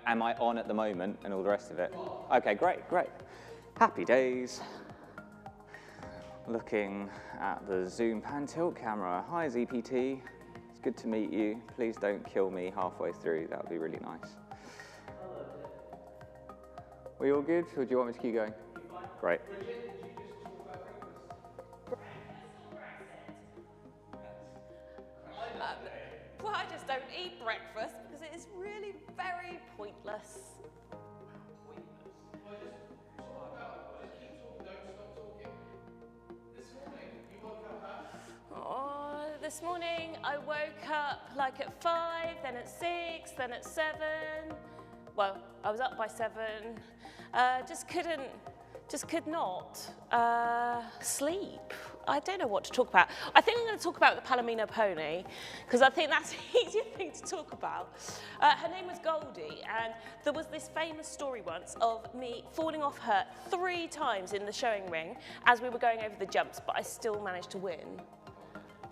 am I on at the moment and all the rest of it? Okay, great, great. Happy days. Looking at the Zoom pan tilt camera. Hi ZPT, it's good to meet you. Please don't kill me halfway through, that would be really nice. We all good, or do you want me to keep going? Great. Well, I just don't eat breakfast because it is really very pointless. Oh, this morning I woke up like at 5, then at 6, then at 7. Well, I was up by 7. Just could not sleep. I don't know what to talk about. I think I'm going to talk about the Palomino pony because I think that's an easier thing to talk about. Her name was Goldie, and there was this famous story once of me falling off her 3 times in the showing ring as we were going over the jumps, but I still managed to win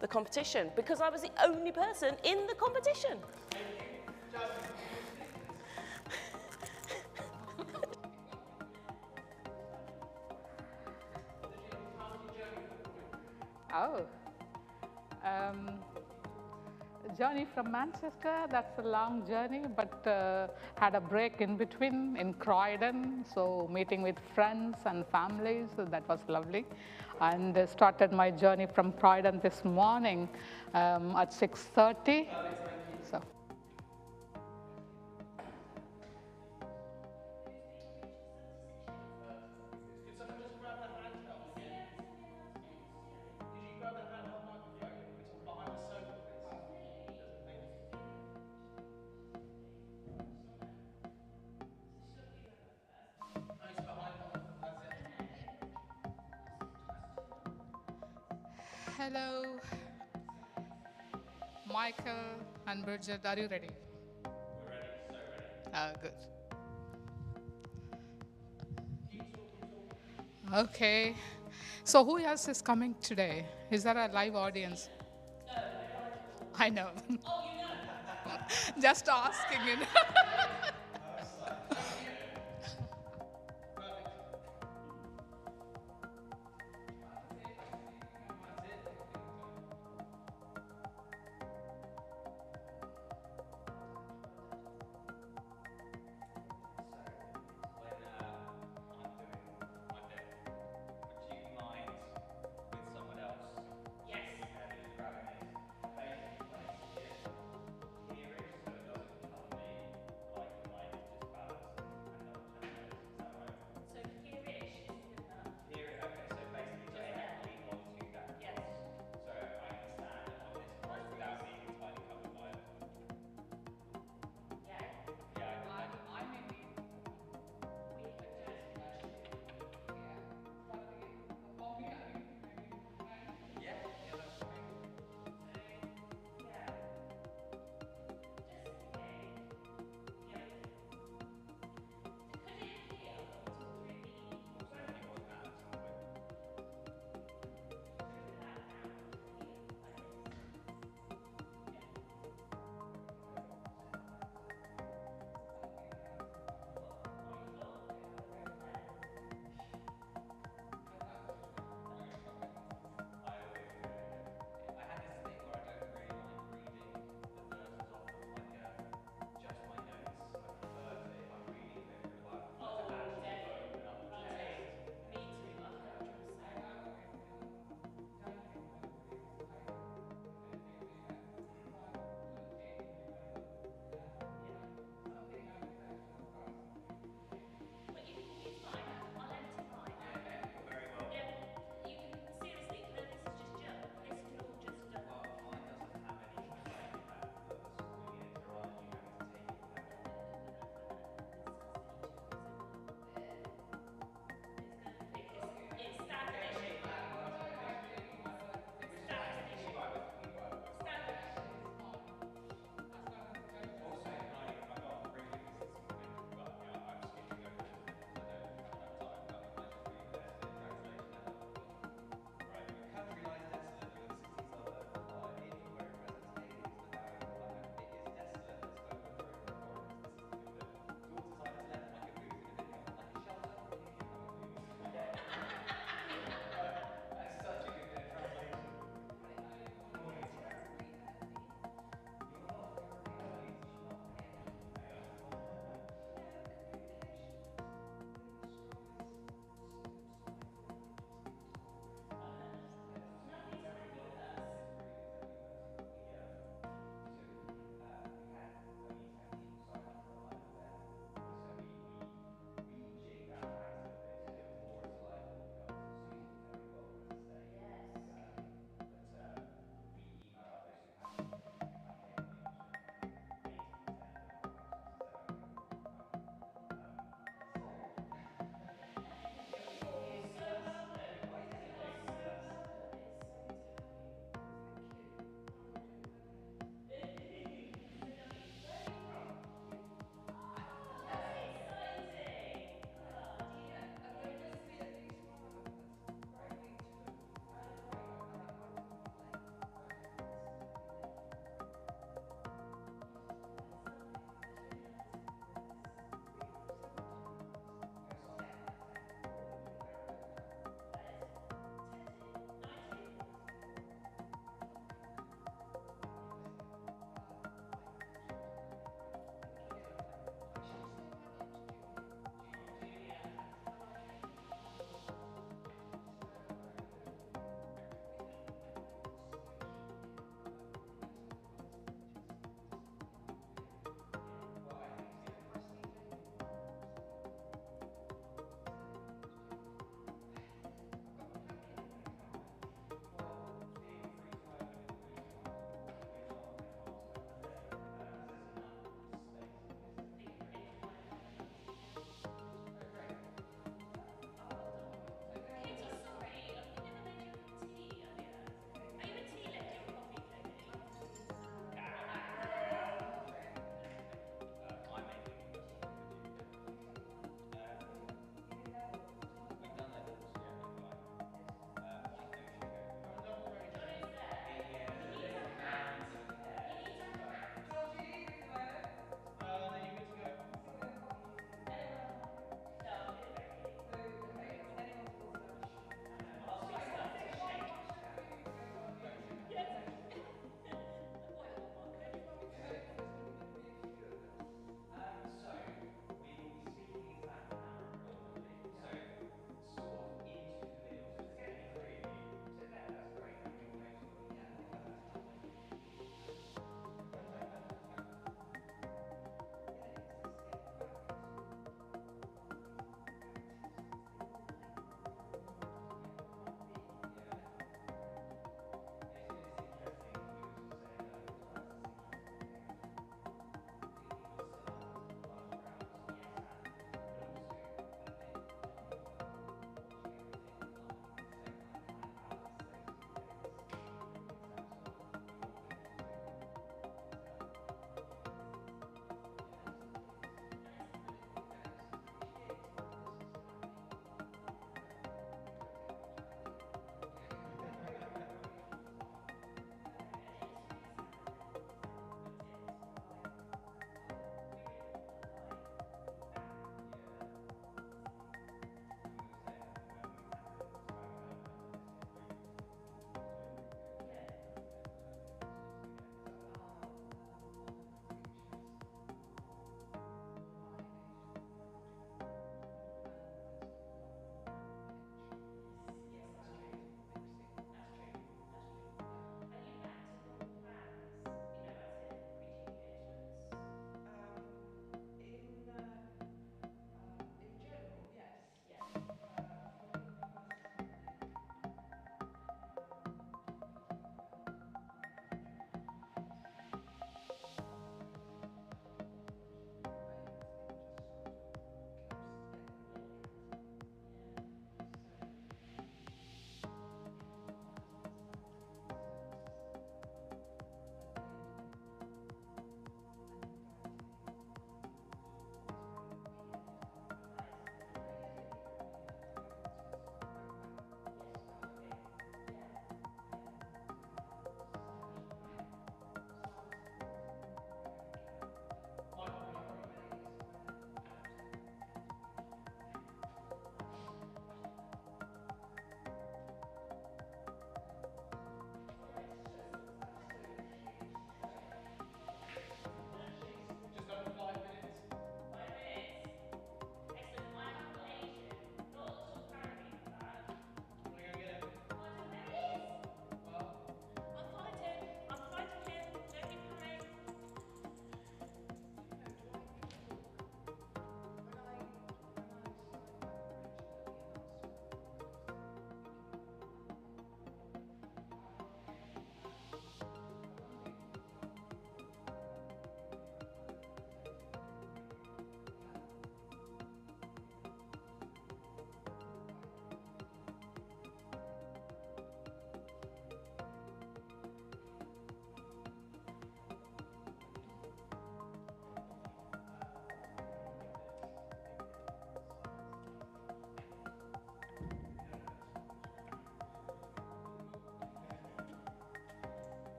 the competition because I was the only person in the competition. Journey from Manchester, that's a long journey, but had a break in between in Croydon, so meeting with friends and families, so that was lovely. And started my journey from Croydon this morning at 6:30. So. Hello, Michael and Bridget, are you ready? We're ready, so ready. Good. Okay, so who else is coming today? Is there a live audience? No. I know. Oh, you know. Just asking, you know.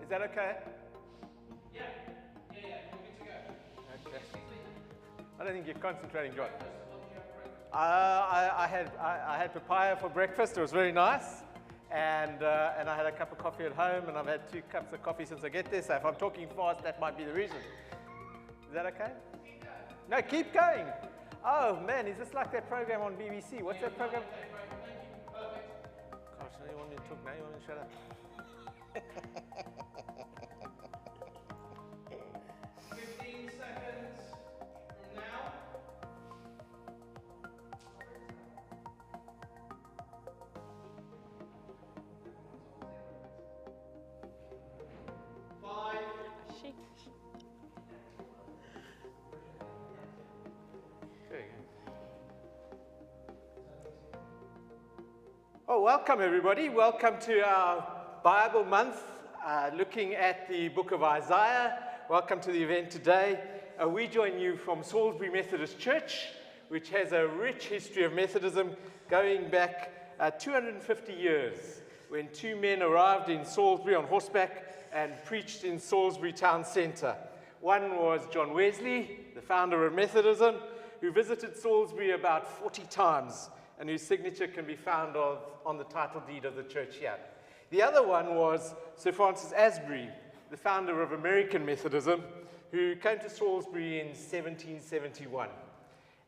Is that okay? Yeah. We're good to go. Okay. I don't think you're concentrating, John. I had papaya for breakfast. It was very nice. And I had a cup of coffee at home, and I've had 2 cups of coffee since I get there. So if I'm talking fast, that might be the reason. Is that okay? Keep going. No, keep going. Oh man, is this like that program on BBC? What's that program? Perfect. Gosh, now you want me to talk now? You want me to shut up? 15 seconds from now. 5. There you go. Oh, welcome everybody. Welcome to our Bible month, looking at the book of Isaiah. Welcome to the event today. We join you from Salisbury Methodist Church, which has a rich history of Methodism going back 250 years, when 2 men arrived in Salisbury on horseback and preached in Salisbury town centre. One was John Wesley, the founder of Methodism, who visited Salisbury about 40 times and whose signature can be found on the title deed of the church here. The other one was Sir Francis Asbury, the founder of American Methodism, who came to Salisbury in 1771.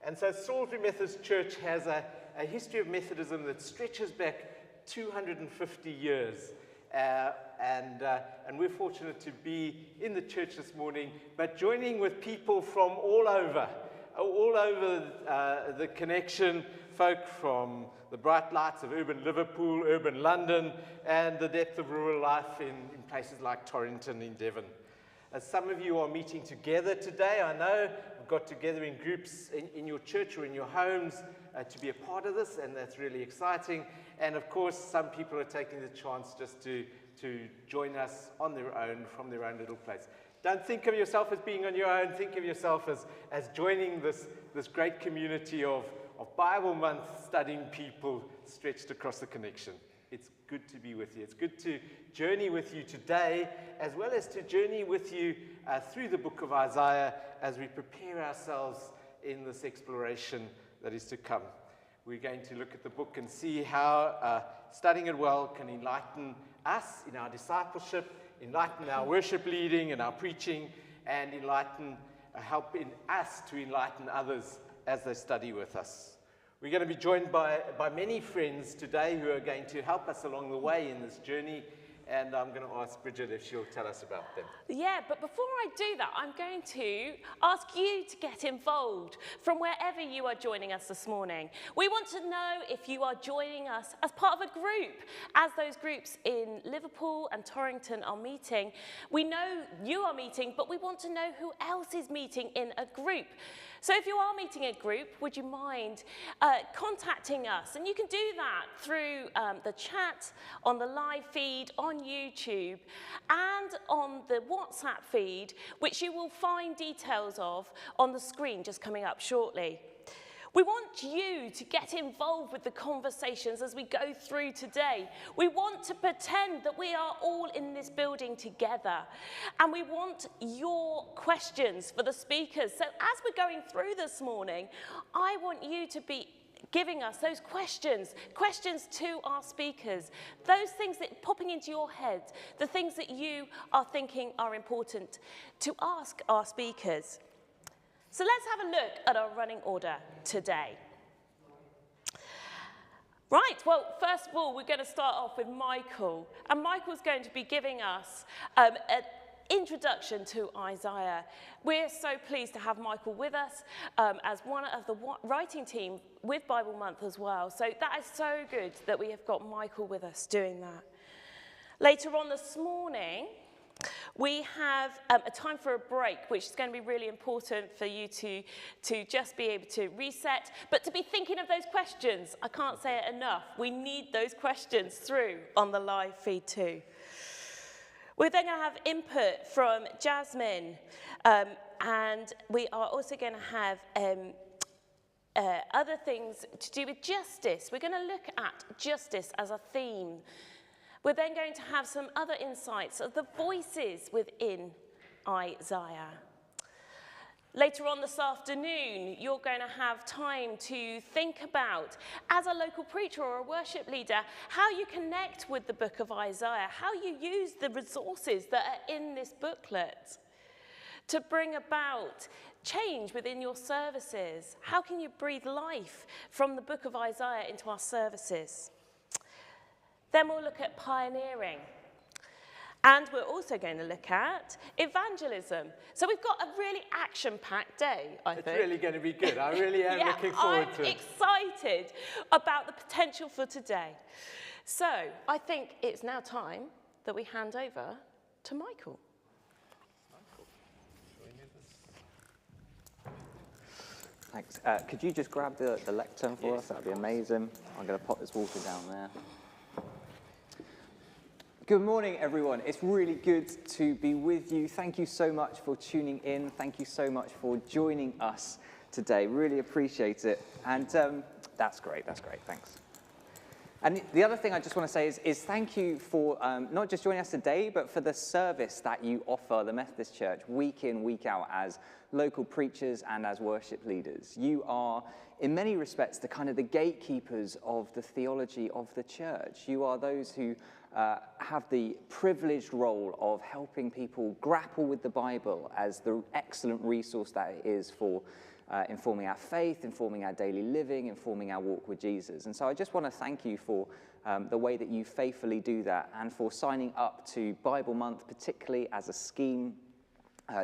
And so Salisbury Methodist Church has a history of Methodism that stretches back 250 years. And we're fortunate to be in the church this morning, but joining with people from all over the connection, folk from the bright lights of urban Liverpool, urban London, and the depth of rural life in places like Torrington in Devon. As some of you are meeting together today, I know we've got together in groups in your church or in your homes to be a part of this, and that's really exciting. And of course, some people are taking the chance just to join us on their own, from their own little place. Don't think of yourself as being on your own. Think of yourself as joining this great community of Bible month studying people stretched across the connection. It's good to be with you. It's good to journey with you today, as well as to journey with you through the book of Isaiah as we prepare ourselves in this exploration that is to come. We're going to look at the book and see how studying it well can enlighten us in our discipleship, enlighten our worship leading and our preaching, and help in us to enlighten others as they study with us. We're going to be joined by many friends today who are going to help us along the way in this journey, and I'm going to ask Bridget if she'll tell us about them. Yeah, but before I do that, I'm going to ask you to get involved from wherever you are joining us this morning. We want to know if you are joining us as part of a group, as those groups in Liverpool and Torrington are meeting. We know you are meeting, but we want to know who else is meeting in a group. So if you are meeting a group, would you mind contacting us? And you can do that through the chat, on the live feed, on YouTube, and on the WhatsApp feed, which you will find details of on the screen just coming up shortly. We want you to get involved with the conversations as we go through today. We want to pretend that we are all in this building together. And we want your questions for the speakers. So as we're going through this morning, I want you to be giving us those questions to our speakers, those things that popping into your head, the things that you are thinking are important to ask our speakers. So let's have a look at our running order today. Right, well, first of all, we're going to start off with Michael. And Michael's going to be giving us an introduction to Isaiah. We're so pleased to have Michael with us as one of the writing team with Bible Month as well. So that is so good that we have got Michael with us doing that. Later on this morning, we have a time for a break, which is going to be really important for you to just be able to reset, but to be thinking of those questions. I can't say it enough. We need those questions through on the live feed too. We're then going to have input from Jasmine, and we are also going to have other things to do with justice. We're going to look at justice as a theme. We're then going to have some other insights of the voices within Isaiah. Later on this afternoon, you're going to have time to think about, as a local preacher or a worship leader, how you connect with the book of Isaiah, how you use the resources that are in this booklet to bring about change within your services. How can you breathe life from the book of Isaiah into our services? Then we'll look at pioneering. And we're also going to look at evangelism. So we've got a really action-packed day, I think. It's really going to be good. I really am looking forward to it. I'm excited about the potential for today. So I think it's now time that we hand over to Michael. Thanks. Could you just grab the lectern for us? That'd be amazing. I'm going to pop this water down there. Good morning, everyone. It's really good to be with you. Thank you so much for tuning in. Thank you so much for joining us today. Really appreciate it. And that's great. That's great. Thanks. And the other thing I just want to say is thank you for not just joining us today, but for the service that you offer the Methodist Church week in, week out as local preachers and as worship leaders. You are, in many respects, the kind of the gatekeepers of the theology of the church. You are those who have the privileged role of helping people grapple with the Bible as the excellent resource that it is for informing our faith, informing our daily living, informing our walk with Jesus. And so I just want to thank you for the way that you faithfully do that and for signing up to Bible Month, particularly as a scheme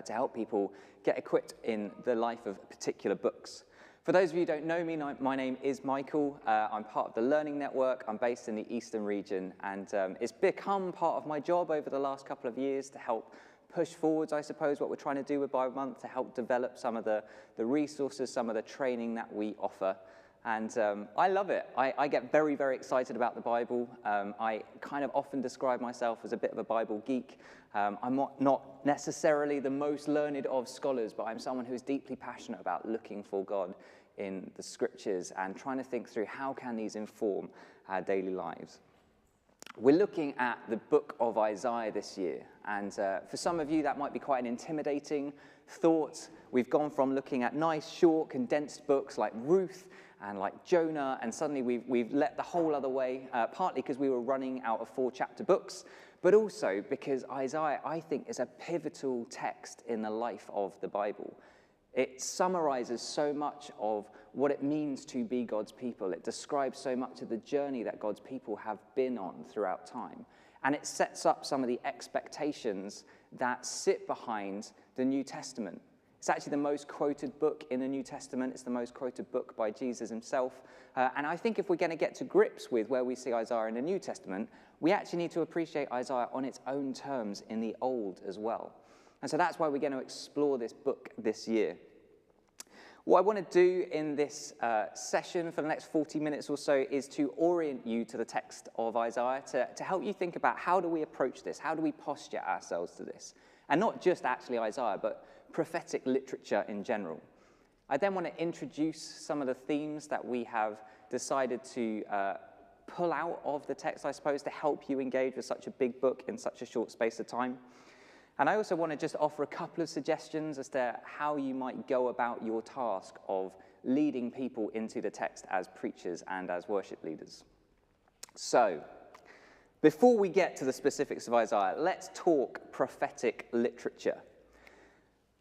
to help people get equipped in the life of particular books. For those of you who don't know me, my name is Michael. I'm part of the Learning Network. I'm based in the Eastern region, and it's become part of my job over the last couple of years to help push forwards, I suppose, what we're trying to do with Bible Month, to help develop some of the resources, some of the training that we offer. And I love it. I get very, very excited about the Bible. I kind of often describe myself as a bit of a Bible geek. I'm not necessarily the most learned of scholars, but I'm someone who's deeply passionate about looking for God in the scriptures and trying to think through how can these inform our daily lives. We're looking at the book of Isaiah this year, and for some of you that might be quite an intimidating thought. We've gone from looking at nice, short, condensed books like Ruth and like Jonah, and suddenly we've let the whole other way, partly because we were running out of 4-chapter books, but also because Isaiah, I think, is a pivotal text in the life of the Bible. It summarizes so much of what it means to be God's people. It describes so much of the journey that God's people have been on throughout time. And it sets up some of the expectations that sit behind the New Testament. It's actually the most quoted book in the New Testament. It's the most quoted book by Jesus himself. And I think if we're going to get to grips with where we see Isaiah in the New Testament, we actually need to appreciate Isaiah on its own terms in the Old as well. And so that's why we're going to explore this book this year. What I want to do in this session for the next 40 minutes or so is to orient you to the text of Isaiah, to help you think about how do we approach this, how do we posture ourselves to this. And not just actually Isaiah, but prophetic literature in general. I then want to introduce some of the themes that we have decided to pull out of the text, I suppose, to help you engage with such a big book in such a short space of time. And I also want to just offer a couple of suggestions as to how you might go about your task of leading people into the text as preachers and as worship leaders. So, before we get to the specifics of Isaiah, let's talk prophetic literature.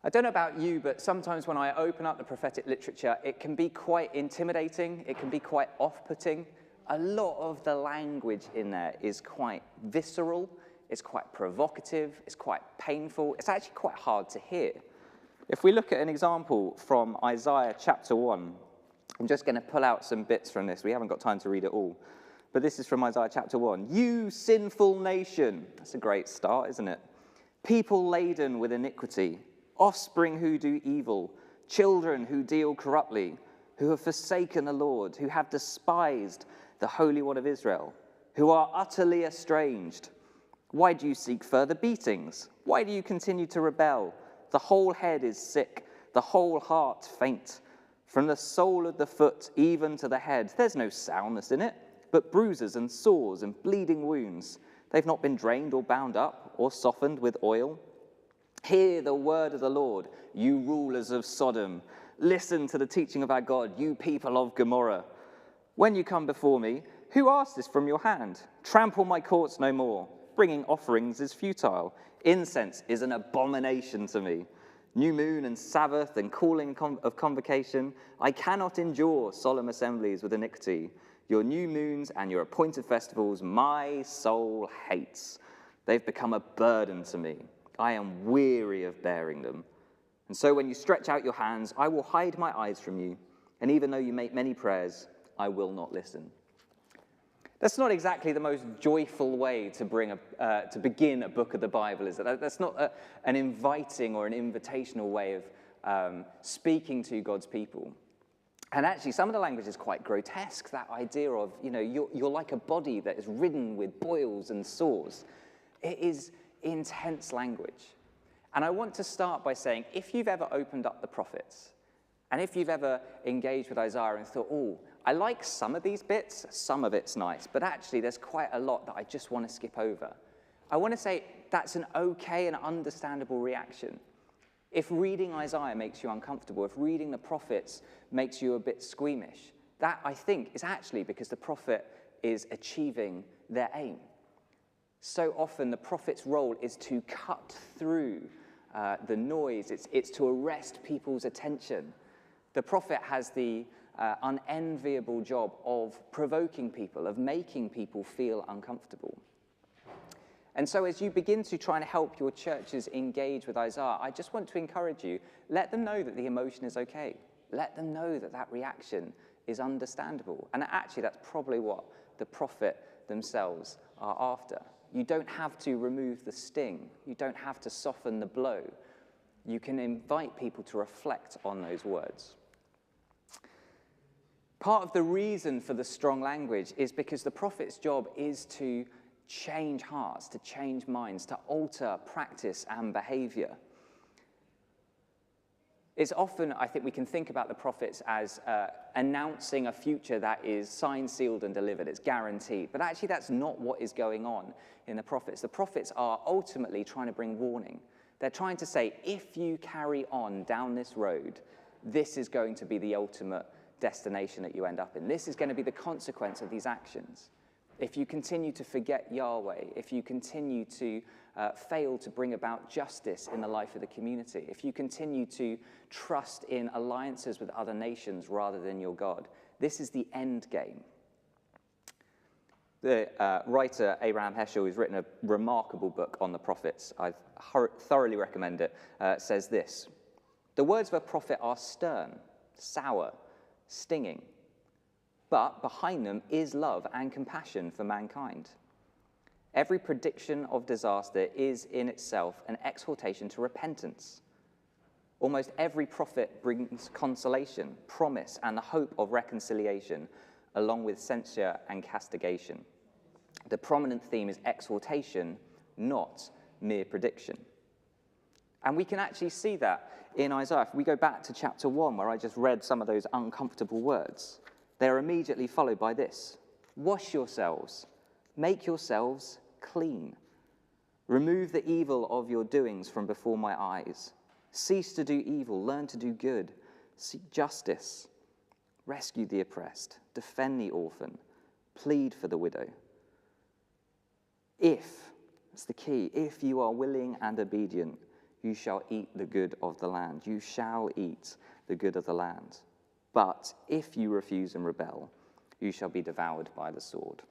I don't know about you, but sometimes when I open up the prophetic literature, it can be quite intimidating, it can be quite off-putting. A lot of the language in there is quite visceral, it's quite provocative, it's quite painful, it's actually quite hard to hear. If we look at an example from Isaiah chapter 1, I'm just going to pull out some bits from this. We haven't got time to read it all. But this is from Isaiah chapter 1. You sinful nation. That's a great start, isn't it? People laden with iniquity, offspring who do evil, children who deal corruptly, who have forsaken the Lord, who have despised the Holy One of Israel, who are utterly estranged. Why do you seek further beatings? Why do you continue to rebel? The whole head is sick, the whole heart faint. From the sole of the foot even to the head, there's no soundness in it, but bruises and sores and bleeding wounds. They've not been drained or bound up or softened with oil. Hear the word of the Lord, you rulers of Sodom. Listen to the teaching of our God, you people of Gomorrah. When you come before me, who asked this from your hand? Trample my courts no more. Bringing offerings is futile. Incense is an abomination to me. New moon and Sabbath and calling of convocation. I cannot endure solemn assemblies with iniquity. Your new moons and your appointed festivals, my soul hates. They've become a burden to me. I am weary of bearing them. And so when you stretch out your hands, I will hide my eyes from you. And even though you make many prayers, I will not listen. That's not exactly the most joyful way to begin a book of the Bible, is it? That's not an inviting or an invitational way of speaking to God's people. And actually, some of the language is quite grotesque, that idea of, you're like a body that is ridden with boils and sores. It is intense language. And I want to start by saying, if you've ever opened up the prophets, and if you've ever engaged with Isaiah and thought, I like some of these bits, some of it's nice, but actually there's quite a lot that I just want to skip over. I want to say that's an okay and understandable reaction. If reading Isaiah makes you uncomfortable, if reading the prophets makes you a bit squeamish, that, I think, is actually because the prophet is achieving their aim. So often the prophet's role is to cut through the noise. It's to arrest people's attention. The prophet has the unenviable job of provoking people, of making people feel uncomfortable. And so as you begin to try and help your churches engage with Isaiah, I just want to encourage you, let them know that the emotion is okay. Let them know that that reaction is understandable. And actually, that's probably what the prophet themselves are after. You don't have to remove the sting. You don't have to soften the blow. You can invite people to reflect on those words. Part of the reason for the strong language is because the prophet's job is to change hearts, to change minds, to alter practice and behavior. It's often, I think, we can think about the prophets as announcing a future that is signed, sealed, and delivered. It's guaranteed. But actually, that's not what is going on in the prophets. The prophets are ultimately trying to bring warning. They're trying to say, if you carry on down this road, this is going to be the ultimate destination that you end up in. This is going to be the consequence of these actions. If you continue to forget Yahweh, if you continue to fail to bring about justice in the life of the community, if you continue to trust in alliances with other nations rather than your God, this is the end game. The writer Abraham Heschel, who's written a remarkable book on the prophets, I thoroughly recommend it, says this: the words of a prophet are stern, sour, stinging, but behind them is love and compassion for mankind. Every prediction of disaster is in itself an exhortation to repentance. Almost every prophet brings consolation, promise, and the hope of reconciliation, along with censure and castigation. The prominent theme is exhortation, not mere prediction. And we can actually see that in Isaiah. If we go back to chapter 1, where I just read some of those uncomfortable words, they're immediately followed by this: wash yourselves, make yourselves clean. Remove the evil of your doings from before my eyes. Cease to do evil, learn to do good. Seek justice, rescue the oppressed, defend the orphan, plead for the widow. If, that's the key, if you are willing and obedient, you shall eat the good of the land. You shall eat the good of the land. But if you refuse and rebel, you shall be devoured by the sword.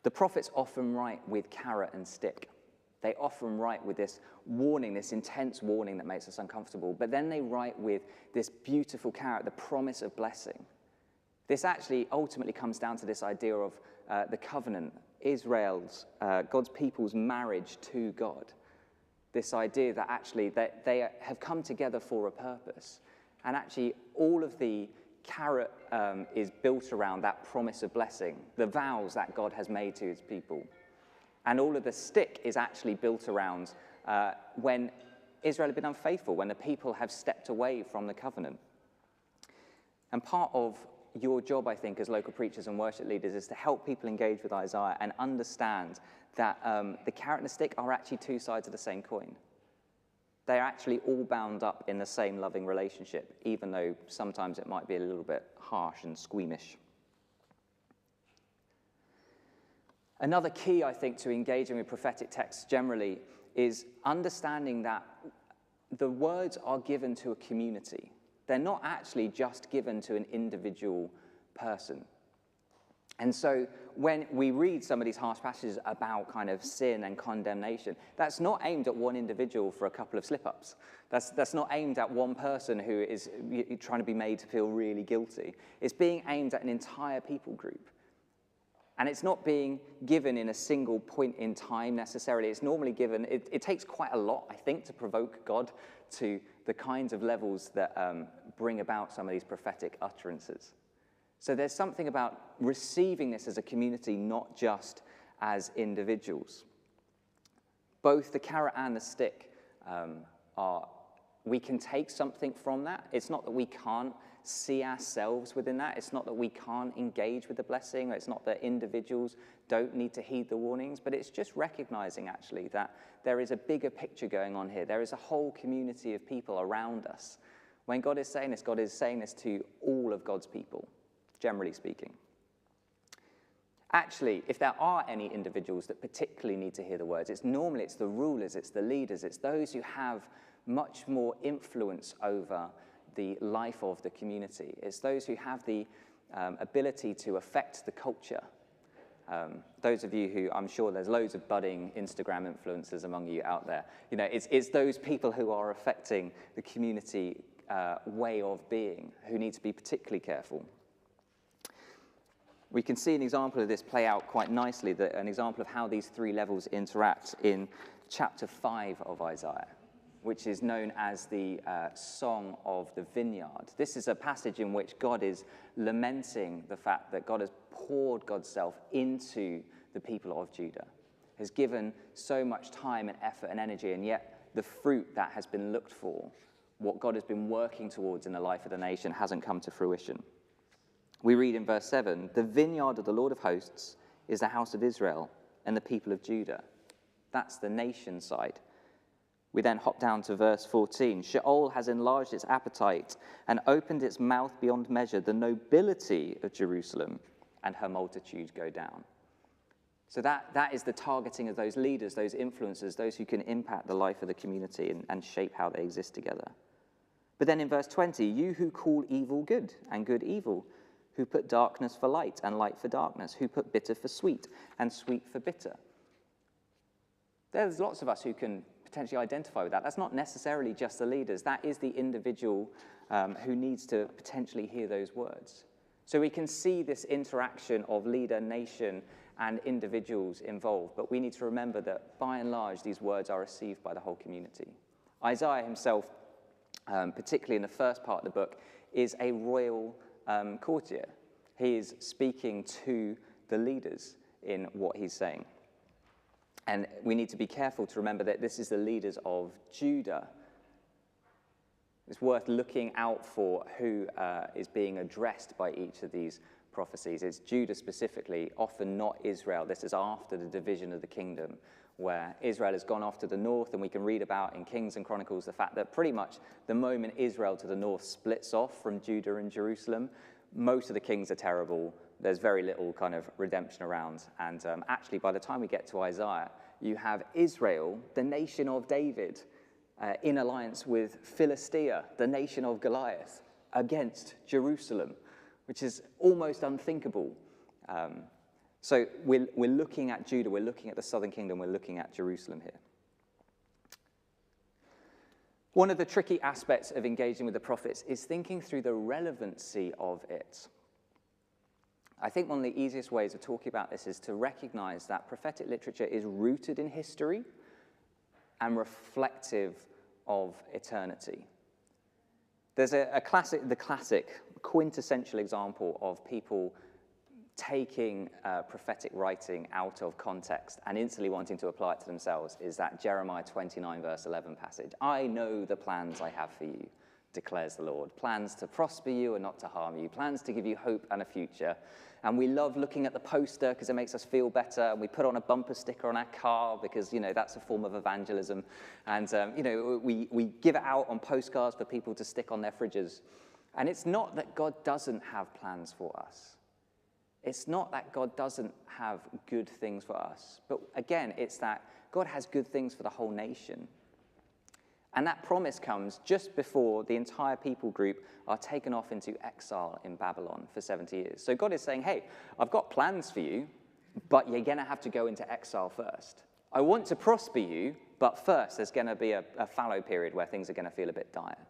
The prophets often write with carrot and stick. They often write with this warning, this intense warning that makes us uncomfortable. But then they write with this beautiful carrot, the promise of blessing. This actually ultimately comes down to this idea of the covenant, Israel's, God's people's marriage to God. This idea that actually they have come together for a purpose. And actually all of the carrot is built around that promise of blessing, the vows that God has made to his people. And all of the stick is actually built around when Israel had been unfaithful, when the people have stepped away from the covenant. And part of your job, I think, as local preachers and worship leaders is to help people engage with Isaiah and understand that the carrot and the stick are actually two sides of the same coin. They're actually all bound up in the same loving relationship, even though sometimes it might be a little bit harsh and squeamish. Another key, I think, to engaging with prophetic texts generally is understanding that the words are given to a community. They're not actually just given to an individual person. And so when we read some of these harsh passages about kind of sin and condemnation, that's not aimed at one individual for a couple of slip-ups. That's not aimed at one person who is trying to be made to feel really guilty. It's being aimed at an entire people group. And it's not being given in a single point in time necessarily. It's normally given, it takes quite a lot, I think, to provoke God to the kinds of levels that bring about some of these prophetic utterances. So there's something about receiving this as a community, not just as individuals. Both the carrot and the stick we can take something from that. It's not that we can't see ourselves within that. It's not that we can't engage with the blessing. It's not that individuals don't need to heed the warnings, but it's just recognizing actually that there is a bigger picture going on here. There is a whole community of people around us. When God is saying this to all of God's people, generally speaking. Actually, if there are any individuals that particularly need to hear the words, it's the rulers, it's the leaders, it's those who have much more influence over the life of the community. It's those who have the ability to affect the culture. Those of you who, I'm sure there's loads of budding Instagram influencers among you out there. You know, it's those people who are affecting the community way of being who need to be particularly careful. We can see an example of this play out quite nicely, an example of how these three levels interact in chapter 5 of Isaiah, which is known as the Song of the Vineyard. This is a passage in which God is lamenting the fact that God has poured God's self into the people of Judah, has given so much time and effort and energy, and yet the fruit that has been looked for, what God has been working towards in the life of the nation, hasn't come to fruition. We read in verse 7, "The vineyard of the Lord of hosts is the house of Israel and the people of Judah." That's the nation side. We then hop down to verse 14. "Sheol has enlarged its appetite and opened its mouth beyond measure. The nobility of Jerusalem and her multitude go down." So that is the targeting of those leaders, those influencers, those who can impact the life of the community and shape how they exist together. But then in verse 20, "You who call evil good and good evil, who put darkness for light and light for darkness, who put bitter for sweet and sweet for bitter." There's lots of us who can potentially identify with that. That's not necessarily just the leaders. That is the individual who needs to potentially hear those words. So we can see this interaction of leader, nation, and individuals involved, but we need to remember that by and large, these words are received by the whole community. Isaiah himself, particularly in the first part of the book, is a royal courtier. He is speaking to the leaders in what he's saying. And we need to be careful to remember that this is the leaders of Judah. It's worth looking out for who is being addressed by each of these prophecies. It's Judah specifically, often not Israel. This is after the division of the kingdom, where Israel has gone off to the north, and we can read about in Kings and Chronicles the fact that pretty much the moment Israel to the north splits off from Judah and Jerusalem, most of the kings are terrible. There's very little kind of redemption around. And actually, by the time we get to Isaiah, you have Israel, the nation of David, in alliance with Philistia, the nation of Goliath, against Jerusalem, which is almost unthinkable. So we're looking at Judah, we're looking at the southern kingdom, we're looking at Jerusalem here. One of the tricky aspects of engaging with the prophets is thinking through the relevancy of it. I think one of the easiest ways of talking about this is to recognize that prophetic literature is rooted in history and reflective of eternity. There's the classic, quintessential example of people taking prophetic writing out of context and instantly wanting to apply it to themselves is that Jeremiah 29 verse 11 passage. "I know the plans I have for you, declares the Lord. Plans to prosper you and not to harm you. Plans to give you hope and a future. And we love looking at the poster because it makes us feel better. And we put on a bumper sticker on our car because, that's a form of evangelism. And, we give it out on postcards for people to stick on their fridges. And it's not that God doesn't have plans for us. It's not that God doesn't have good things for us. But again, it's that God has good things for the whole nation. And that promise comes just before the entire people group are taken off into exile in Babylon for 70 years. So God is saying, hey, I've got plans for you, but you're going to have to go into exile first. I want to prosper you, but first there's going to be a fallow period where things are going to feel a bit dire.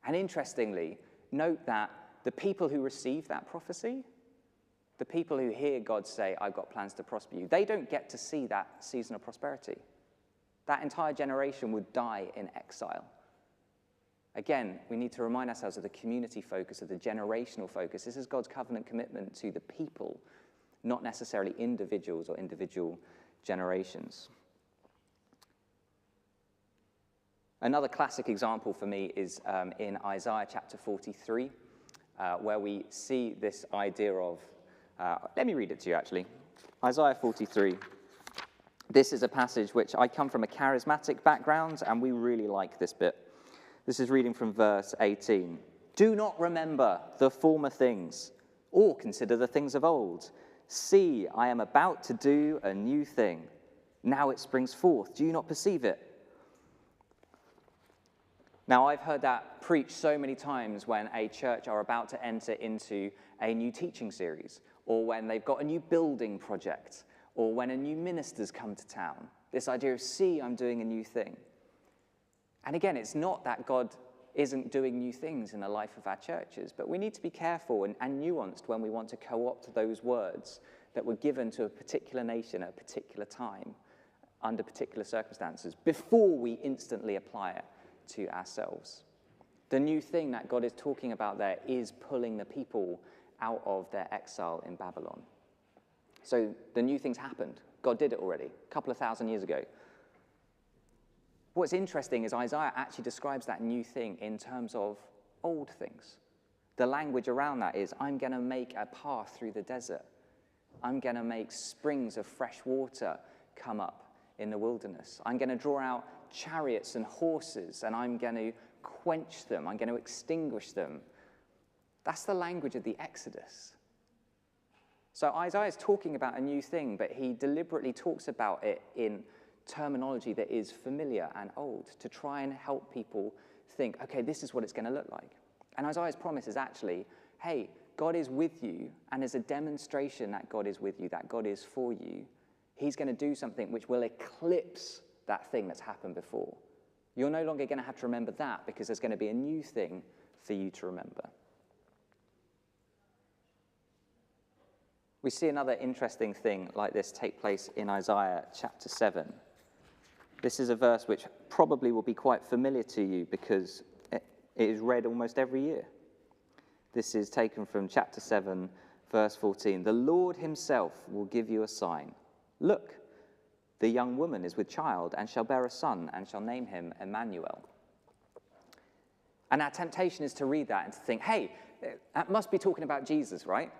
And interestingly, note that the people who receive that prophecy, the people who hear God say, I've got plans to prosper you, they don't get to see that season of prosperity. That entire generation would die in exile. Again, we need to remind ourselves of the community focus, of the generational focus. This is God's covenant commitment to the people, not necessarily individuals or individual generations. Another classic example for me is in Isaiah chapter 43, where we see this idea of, let me read it to you actually. Isaiah 43. This is a passage which I come from a charismatic background, and we really like this bit. This is reading from verse 18. Do not remember the former things, or consider the things of old. See, I am about to do a new thing. Now it springs forth. Do you not perceive it? Now, I've heard that preached so many times when a church are about to enter into a new teaching series, or when they've got a new building project, or when a new minister's come to town. This idea of, see, I'm doing a new thing. And again, it's not that God isn't doing new things in the life of our churches, but we need to be careful and nuanced when we want to co-opt those words that were given to a particular nation at a particular time, under particular circumstances, before we instantly apply it to ourselves. The new thing that God is talking about there is pulling the people out of their exile in Babylon. So the new things happened. God did it already, a couple of thousand years ago. What's interesting is Isaiah actually describes that new thing in terms of old things. The language around that is, I'm going to make a path through the desert. I'm going to make springs of fresh water come up in the wilderness. I'm going to draw out chariots and horses, and I'm going to quench them. I'm going to extinguish them. That's the language of the Exodus. So Isaiah is talking about a new thing, but he deliberately talks about it in terminology that is familiar and old to try and help people think, okay, this is what it's going to look like. And Isaiah's promise is actually, hey, God is with you, and as a demonstration that God is with you, that God is for you, he's going to do something which will eclipse that thing that's happened before. You're no longer going to have to remember that because there's going to be a new thing for you to remember. We see another interesting thing like this take place in Isaiah chapter 7. This is a verse which probably will be quite familiar to you because it is read almost every year. This is taken from chapter 7, verse 14. The Lord himself will give you a sign. Look, the young woman is with child and shall bear a son and shall name him Emmanuel. And our temptation is to read that and to think, hey, that must be talking about Jesus, right?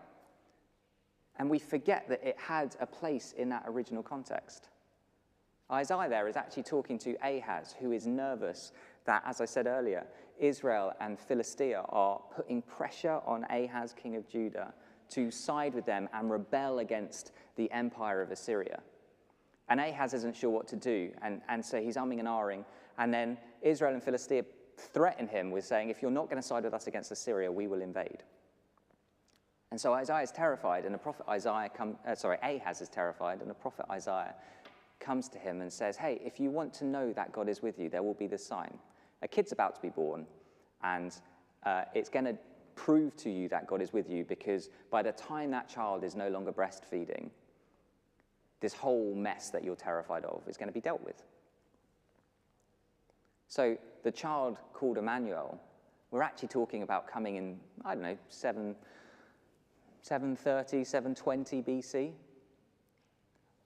And we forget that it had a place in that original context. Isaiah there is actually talking to Ahaz, who is nervous that, as I said earlier, Israel and Philistia are putting pressure on Ahaz, king of Judah, to side with them and rebel against the empire of Assyria. And Ahaz isn't sure what to do, and so he's umming and ahhing. And then Israel and Philistia threaten him with saying, if you're not going to side with us against Assyria, we will invade. And so Isaiah is terrified, and the prophet Ahaz is terrified, and the prophet Isaiah comes to him and says, hey, if you want to know that God is with you, there will be this sign. A kid's about to be born, and it's going to prove to you that God is with you, because by the time that child is no longer breastfeeding, this whole mess that you're terrified of is going to be dealt with. So the child called Emmanuel, we're actually talking about coming in, 730, 720 BC.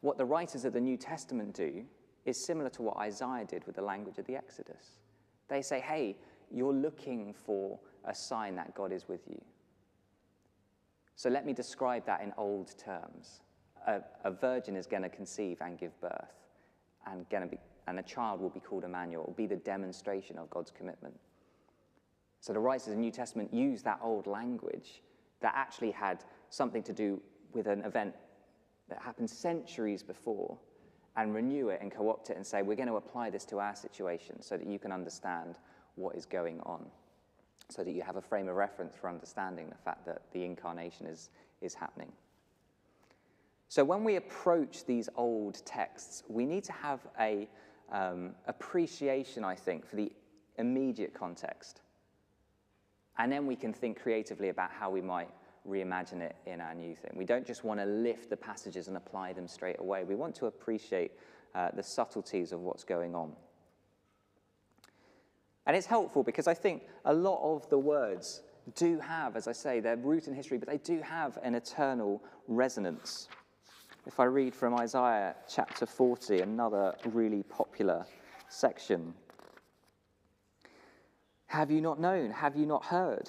What the writers of the New Testament do is similar to what Isaiah did with the language of the Exodus. They say, hey, you're looking for a sign that God is with you. So let me describe that in old terms. A virgin is going to conceive and give birth, and a child will be called Emmanuel. It will be the demonstration of God's commitment. So the writers of the New Testament use that old language that actually had something to do with an event that happened centuries before, and renew it and co-opt it and say, we're going to apply this to our situation so that you can understand what is going on, so that you have a frame of reference for understanding the fact that the incarnation is happening. So when we approach these old texts, we need to have a appreciation, I think, for the immediate context. And then we can think creatively about how we might reimagine it in our new thing. We don't just want to lift the passages and apply them straight away. We want to appreciate the subtleties of what's going on. And it's helpful because I think a lot of the words do have, as I say, their root in history, but they do have an eternal resonance. If I read from Isaiah chapter 40, another really popular section. Have you not known? Have you not heard?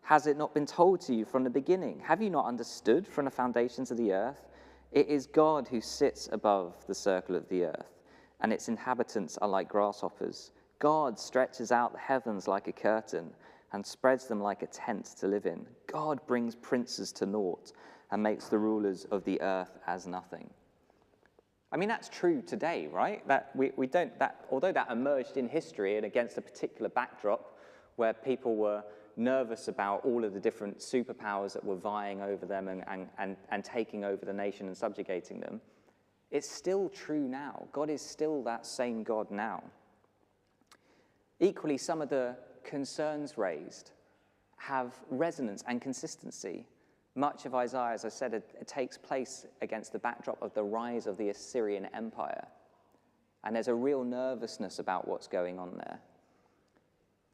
Has it not been told to you from the beginning? Have you not understood from the foundations of the earth? It is God who sits above the circle of the earth, and its inhabitants are like grasshoppers. God stretches out the heavens like a curtain and spreads them like a tent to live in. God brings princes to naught and makes the rulers of the earth as nothing. I mean, that's true today, right? Although that emerged in history and against a particular backdrop where people were nervous about all of the different superpowers that were vying over them and taking over the nation and subjugating them, it's still true now. God is still that same God now. Equally, some of the concerns raised have resonance and consistency. Much of Isaiah, as I said, it takes place against the backdrop of the rise of the Assyrian Empire. And there's a real nervousness about what's going on there.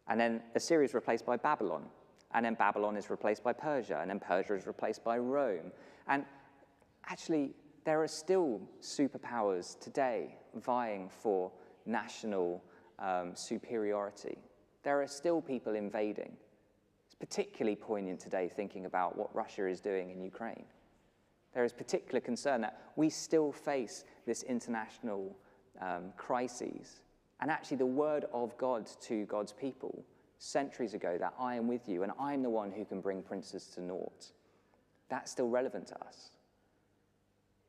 And then Assyria is replaced by Babylon. And then Babylon is replaced by Persia. And then Persia is replaced by Rome. And actually, there are still superpowers today vying for national superiority. There are still people invading. It's particularly poignant today thinking about what Russia is doing in Ukraine. There is particular concern that we still face this international crises. And actually the word of God to God's people centuries ago, that I am with you and I'm the one who can bring princes to naught, that's still relevant to us.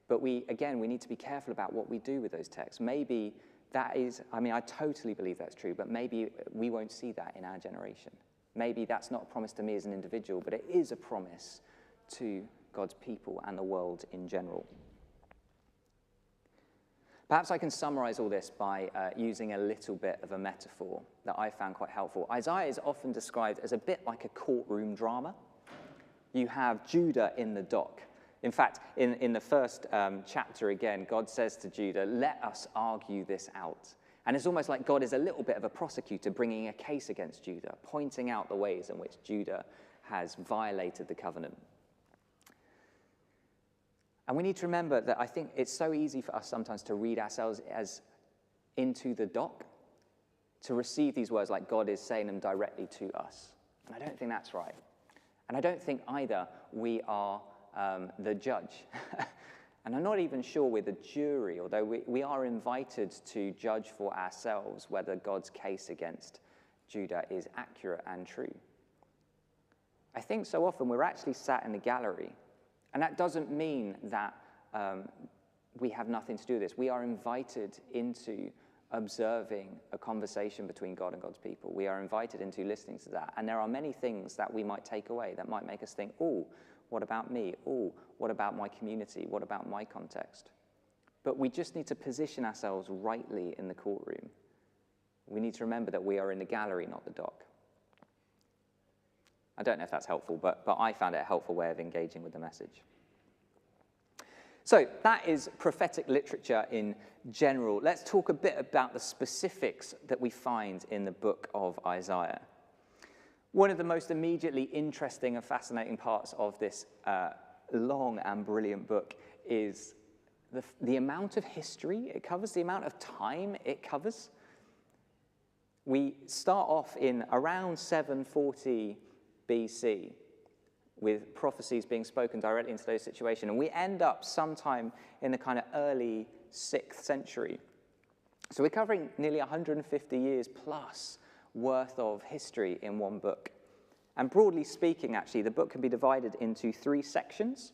But we need to be careful about what we do with those texts. Maybe that is, I totally believe that's true, but maybe we won't see that in our generation. Maybe that's not a promise to me as an individual, but it is a promise to God's people and the world in general. Perhaps I can summarize all this by using a little bit of a metaphor that I found quite helpful. Isaiah is often described as a bit like a courtroom drama. You have Judah in the dock. In fact, in the first chapter again, God says to Judah, let us argue this out. And it's almost like God is a little bit of a prosecutor bringing a case against Judah, pointing out the ways in which Judah has violated the covenant. And we need to remember that I think it's so easy for us sometimes to read ourselves as into the dock, to receive these words like God is saying them directly to us. And I don't think that's right. And I don't think either we are the judge. And I'm not even sure we're the jury, although we are invited to judge for ourselves whether God's case against Judah is accurate and true. I think so often we're actually sat in the gallery. And that doesn't mean that we have nothing to do with this. We are invited into observing a conversation between God and God's people. We are invited into listening to that. And there are many things that we might take away that might make us think, oh, what about me? Oh, what about my community? What about my context? But we just need to position ourselves rightly in the courtroom. We need to remember that we are in the gallery, not the dock. I don't know if that's helpful, but I found it a helpful way of engaging with the message. So that is prophetic literature in general. Let's talk a bit about the specifics that we find in the book of Isaiah. One of the most immediately interesting and fascinating parts of this long and brilliant book is the amount of history it covers, the amount of time it covers. We start off in around 740 BC with prophecies being spoken directly into those situations, and we end up sometime in the kind of early 6th century. So we're covering nearly 150 years plus worth of history in one book. And broadly speaking, actually, the book can be divided into 3 sections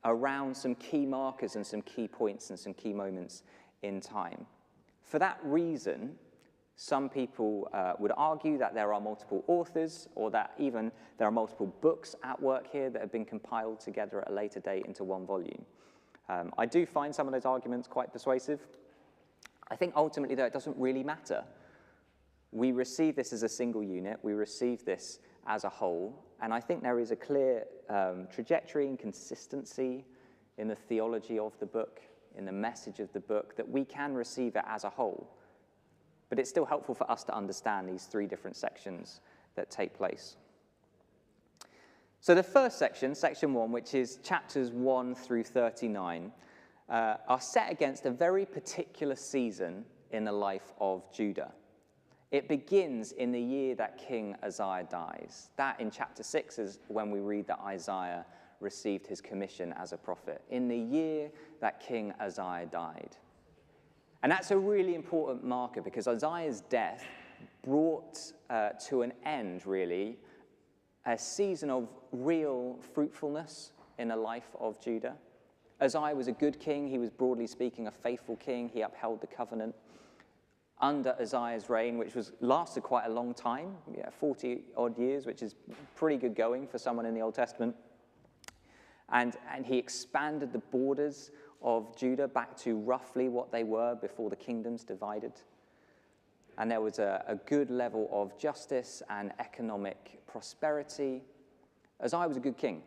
around some key markers and some key points and some key moments in time. For that reason, some people would argue that there are multiple authors, or that even there are multiple books at work here that have been compiled together at a later date into one volume. I do find some of those arguments quite persuasive. I think ultimately, though, it doesn't really matter. We receive this as a single unit. We receive this as a whole. And I think there is a clear trajectory and consistency in the theology of the book, in the message of the book, that we can receive it as a whole. But it's still helpful for us to understand these 3 different sections that take place. So the first section, section 1, which is chapters 1 through 39, are set against a very particular season in the life of Judah. It begins in the year that King Uzziah dies. That, in chapter 6, is when we read that Isaiah received his commission as a prophet. In the year that King Uzziah died. And that's a really important marker, because Uzziah's death brought to an end, really, a season of real fruitfulness in the life of Judah. Uzziah was a good king. He was, broadly speaking, a faithful king. He upheld the covenant. Under Uzziah's reign, which lasted quite a long time, 40-odd years, which is pretty good going for someone in the Old Testament. And he expanded the borders of Judah back to roughly what they were before the kingdoms divided. And there was a good level of justice and economic prosperity. Uzziah was a good king.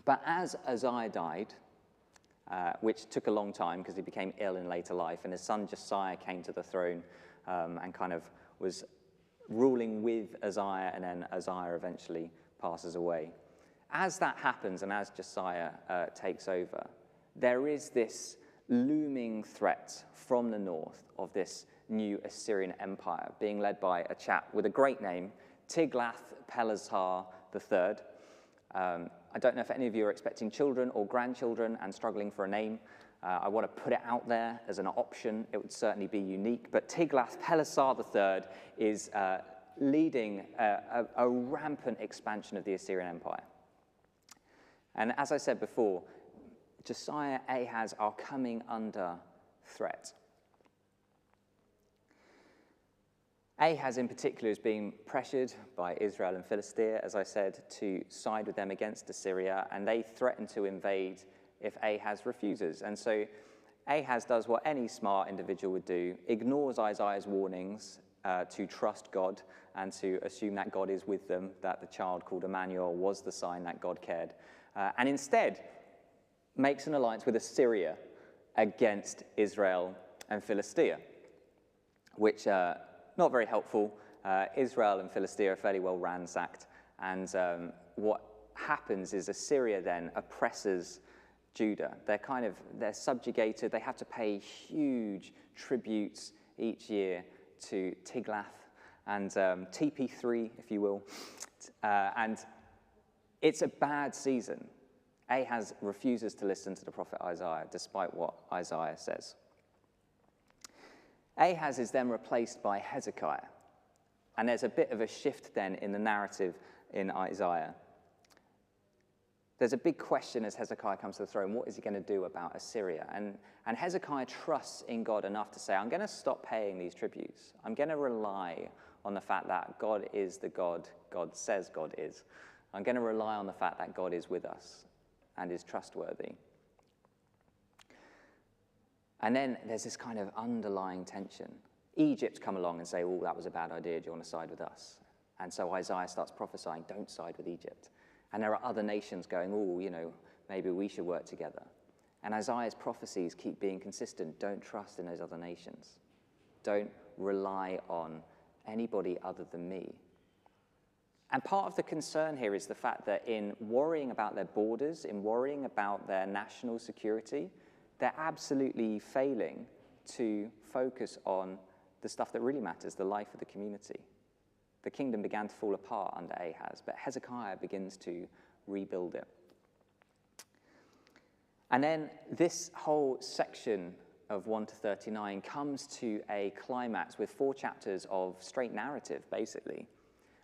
But as Uzziah died, which took a long time because he became ill in later life, and his son Josiah came to the throne and kind of was ruling with Uzziah, and then Uzziah eventually passes away. As that happens, and as Josiah takes over, there is this looming threat from the north of this new Assyrian empire being led by a chap with a great name, Tiglath-Pileser III. I don't know if any of you are expecting children or grandchildren and struggling for a name. I want to put it out there as an option. It would certainly be unique. But Tiglath-Pileser III is leading a rampant expansion of the Assyrian Empire. And as I said before, Josiah, Ahaz are coming under threat. Ahaz in particular is being pressured by Israel and Philistia, as I said, to side with them against Assyria, and they threaten to invade if Ahaz refuses. And so Ahaz does what any smart individual would do, ignores Isaiah's warnings to trust God and to assume that God is with them, that the child called Emmanuel was the sign that God cared, and instead makes an alliance with Assyria against Israel and Philistia, which not very helpful. Israel and Philistia are fairly well ransacked, and what happens is Assyria then oppresses Judah. They're subjugated. They have to pay huge tributes each year to Tiglath and TP3, if you will, and it's a bad season. Ahaz refuses to listen to the prophet Isaiah, despite what Isaiah says. Ahaz is then replaced by Hezekiah, and there's a bit of a shift then in the narrative in Isaiah. There's a big question as Hezekiah comes to the throne, what is he going to do about Assyria? And Hezekiah trusts in God enough to say, I'm going to stop paying these tributes. I'm going to rely on the fact that God is the God God says God is. I'm going to rely on the fact that God is with us and is trustworthy. And then there's this kind of underlying tension. Egypt come along and say, oh, that was a bad idea. Do you want to side with us? And so Isaiah starts prophesying, don't side with Egypt. And there are other nations going, oh, maybe we should work together. And Isaiah's prophecies keep being consistent. Don't trust in those other nations. Don't rely on anybody other than me. And part of the concern here is the fact that in worrying about their borders, in worrying about their national security, they're absolutely failing to focus on the stuff that really matters, the life of the community. The kingdom began to fall apart under Ahaz, but Hezekiah begins to rebuild it. And then this whole section of 1 to 39 comes to a climax with 4 chapters of straight narrative, basically,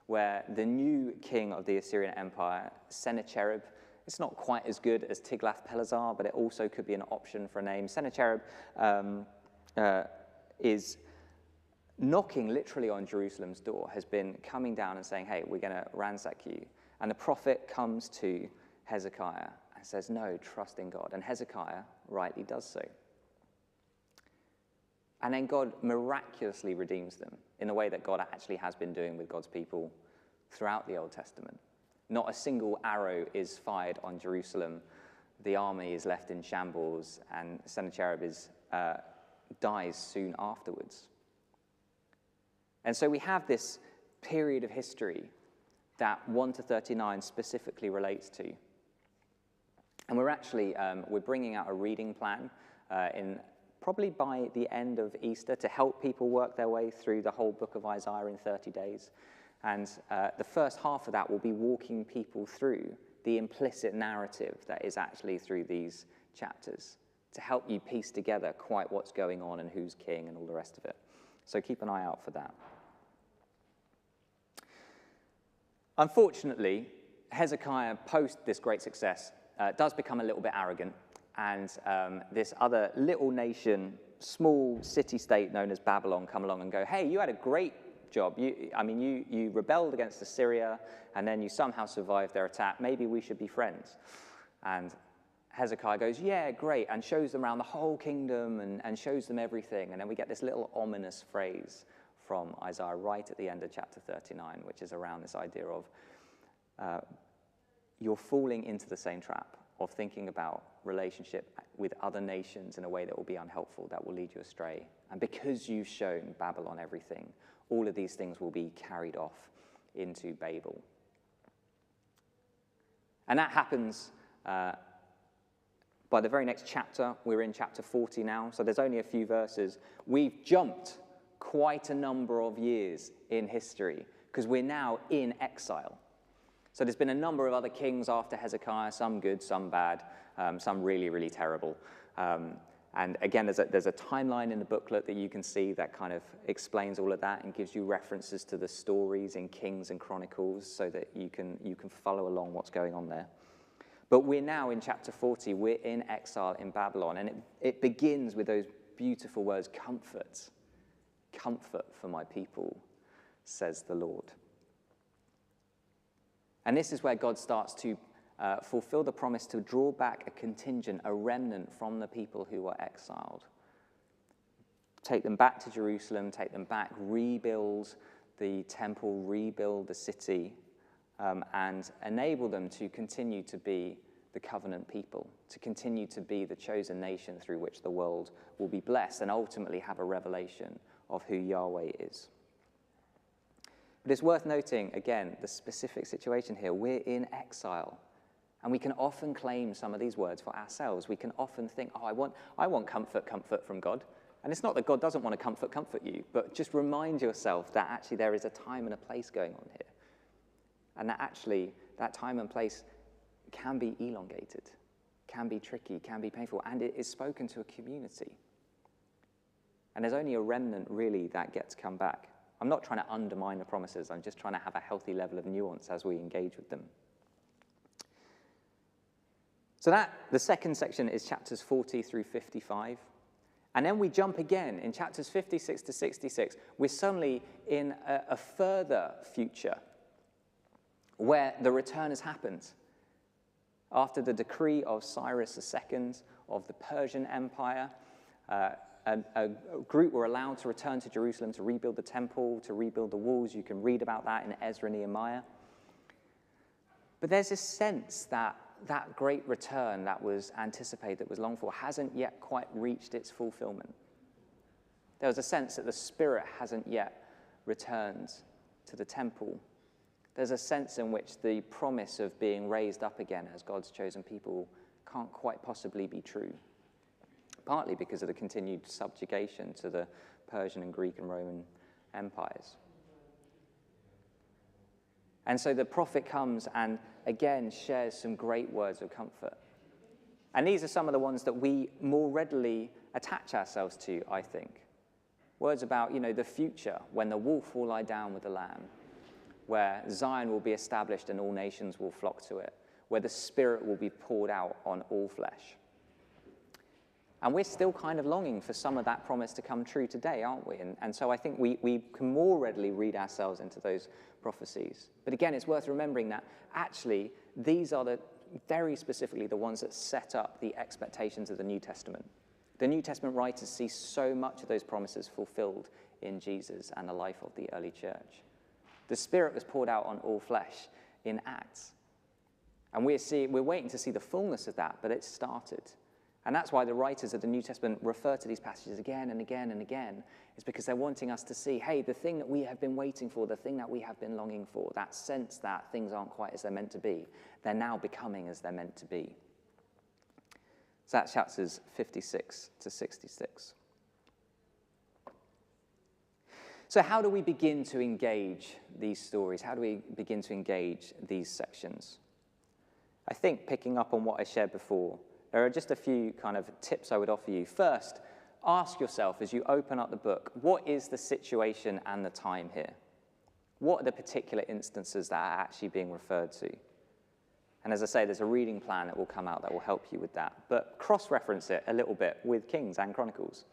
where the new king of the Assyrian Empire, Sennacherib, it's not quite as good as Tiglath-Pileser, but it also could be an option for a name. Sennacherib is knocking literally on Jerusalem's door, has been coming down and saying, hey, we're going to ransack you. And the prophet comes to Hezekiah and says, no, trust in God. And Hezekiah rightly does so. And then God miraculously redeems them in the way that God actually has been doing with God's people throughout the Old Testament. Not a single arrow is fired on Jerusalem. The army is left in shambles, and Sennacherib dies soon afterwards. And so we have this period of history that 1 to 39 specifically relates to. And we're actually, we're bringing out a reading plan probably by the end of Easter to help people work their way through the whole book of Isaiah in 30 days. And the first half of that will be walking people through the implicit narrative that is actually through these chapters to help you piece together quite what's going on and who's king and all the rest of it. So keep an eye out for that. Unfortunately, Hezekiah, post this great success, does become a little bit arrogant, and this other little nation, small city-state known as Babylon, come along and go, hey, you had a great job. You rebelled against Assyria, and then you somehow survived their attack. Maybe we should be friends. And Hezekiah goes, yeah, great, and shows them around the whole kingdom and shows them everything. And then we get this little ominous phrase from Isaiah right at the end of chapter 39, which is around this idea of you're falling into the same trap of thinking about relationship with other nations in a way that will be unhelpful, that will lead you astray. And because you've shown Babylon everything, all of these things will be carried off into Babel. And that happens by the very next chapter. We're in chapter 40 now, so there's only a few verses. We've jumped quite a number of years in history because we're now in exile. So there's been a number of other kings after Hezekiah, some good, some bad, some really, really terrible. And again, there's a timeline in the booklet that you can see that kind of explains all of that and gives you references to the stories in Kings and Chronicles so that you can follow along what's going on there. But we're now in chapter 40. We're in exile in Babylon. And it begins with those beautiful words, comfort. Comfort for my people, says the Lord. And this is where God starts to fulfill the promise to draw back a contingent, a remnant from the people who were exiled. Take them back to Jerusalem, take them back, rebuild the temple, rebuild the city, and enable them to continue to be the covenant people, to continue to be the chosen nation through which the world will be blessed and ultimately have a revelation of who Yahweh is. But it's worth noting, again, the specific situation here. We're in exile, and we can often claim some of these words for ourselves. We can often think, oh, I want comfort from God. And it's not that God doesn't want to comfort you, but just remind yourself that actually there is a time and a place going on here. And that actually that time and place can be elongated, can be tricky, can be painful, and it is spoken to a community. And there's only a remnant, really, that gets come back. I'm not trying to undermine the promises. I'm just trying to have a healthy level of nuance as we engage with them. So the second section is chapters 40 through 55. And then we jump again in chapters 56 to 66. We're suddenly in a further future where the return has happened. After the decree of Cyrus II of the Persian Empire, a group were allowed to return to Jerusalem to rebuild the temple, to rebuild the walls. You can read about that in Ezra and Nehemiah. But there's this sense that that great return that was anticipated, that was longed for, hasn't yet quite reached its fulfillment. There was a sense that the Spirit hasn't yet returned to the temple. There's a sense in which the promise of being raised up again as God's chosen people can't quite possibly be true. Partly because of the continued subjugation to the Persian and Greek and Roman empires. And so the prophet comes and again shares some great words of comfort. And these are some of the ones that we more readily attach ourselves to, I think. Words about, the future, when the wolf will lie down with the lamb, where Zion will be established and all nations will flock to it, where the Spirit will be poured out on all flesh. And we're still kind of longing for some of that promise to come true today, aren't we? And so I think we can more readily read ourselves into those prophecies. But again, it's worth remembering that actually these are very specifically the ones that set up the expectations of the New Testament. The New Testament writers see so much of those promises fulfilled in Jesus and the life of the early church. The Spirit was poured out on all flesh in Acts. And we're waiting to see the fullness of that, but it started. And that's why the writers of the New Testament refer to these passages again and again and again, is because they're wanting us to see, hey, the thing that we have been waiting for, the thing that we have been longing for, that sense that things aren't quite as they're meant to be, they're now becoming as they're meant to be. So that's chapters 56 to 66. So how do we begin to engage these stories? How do we begin to engage these sections? I think, picking up on what I shared before, there are just a few kind of tips I would offer you. First, ask yourself as you open up the book, what is the situation and the time here? What are the particular instances that are actually being referred to? And as I say, there's a reading plan that will come out that will help you with that. But cross-reference it a little bit with Kings and Chronicles.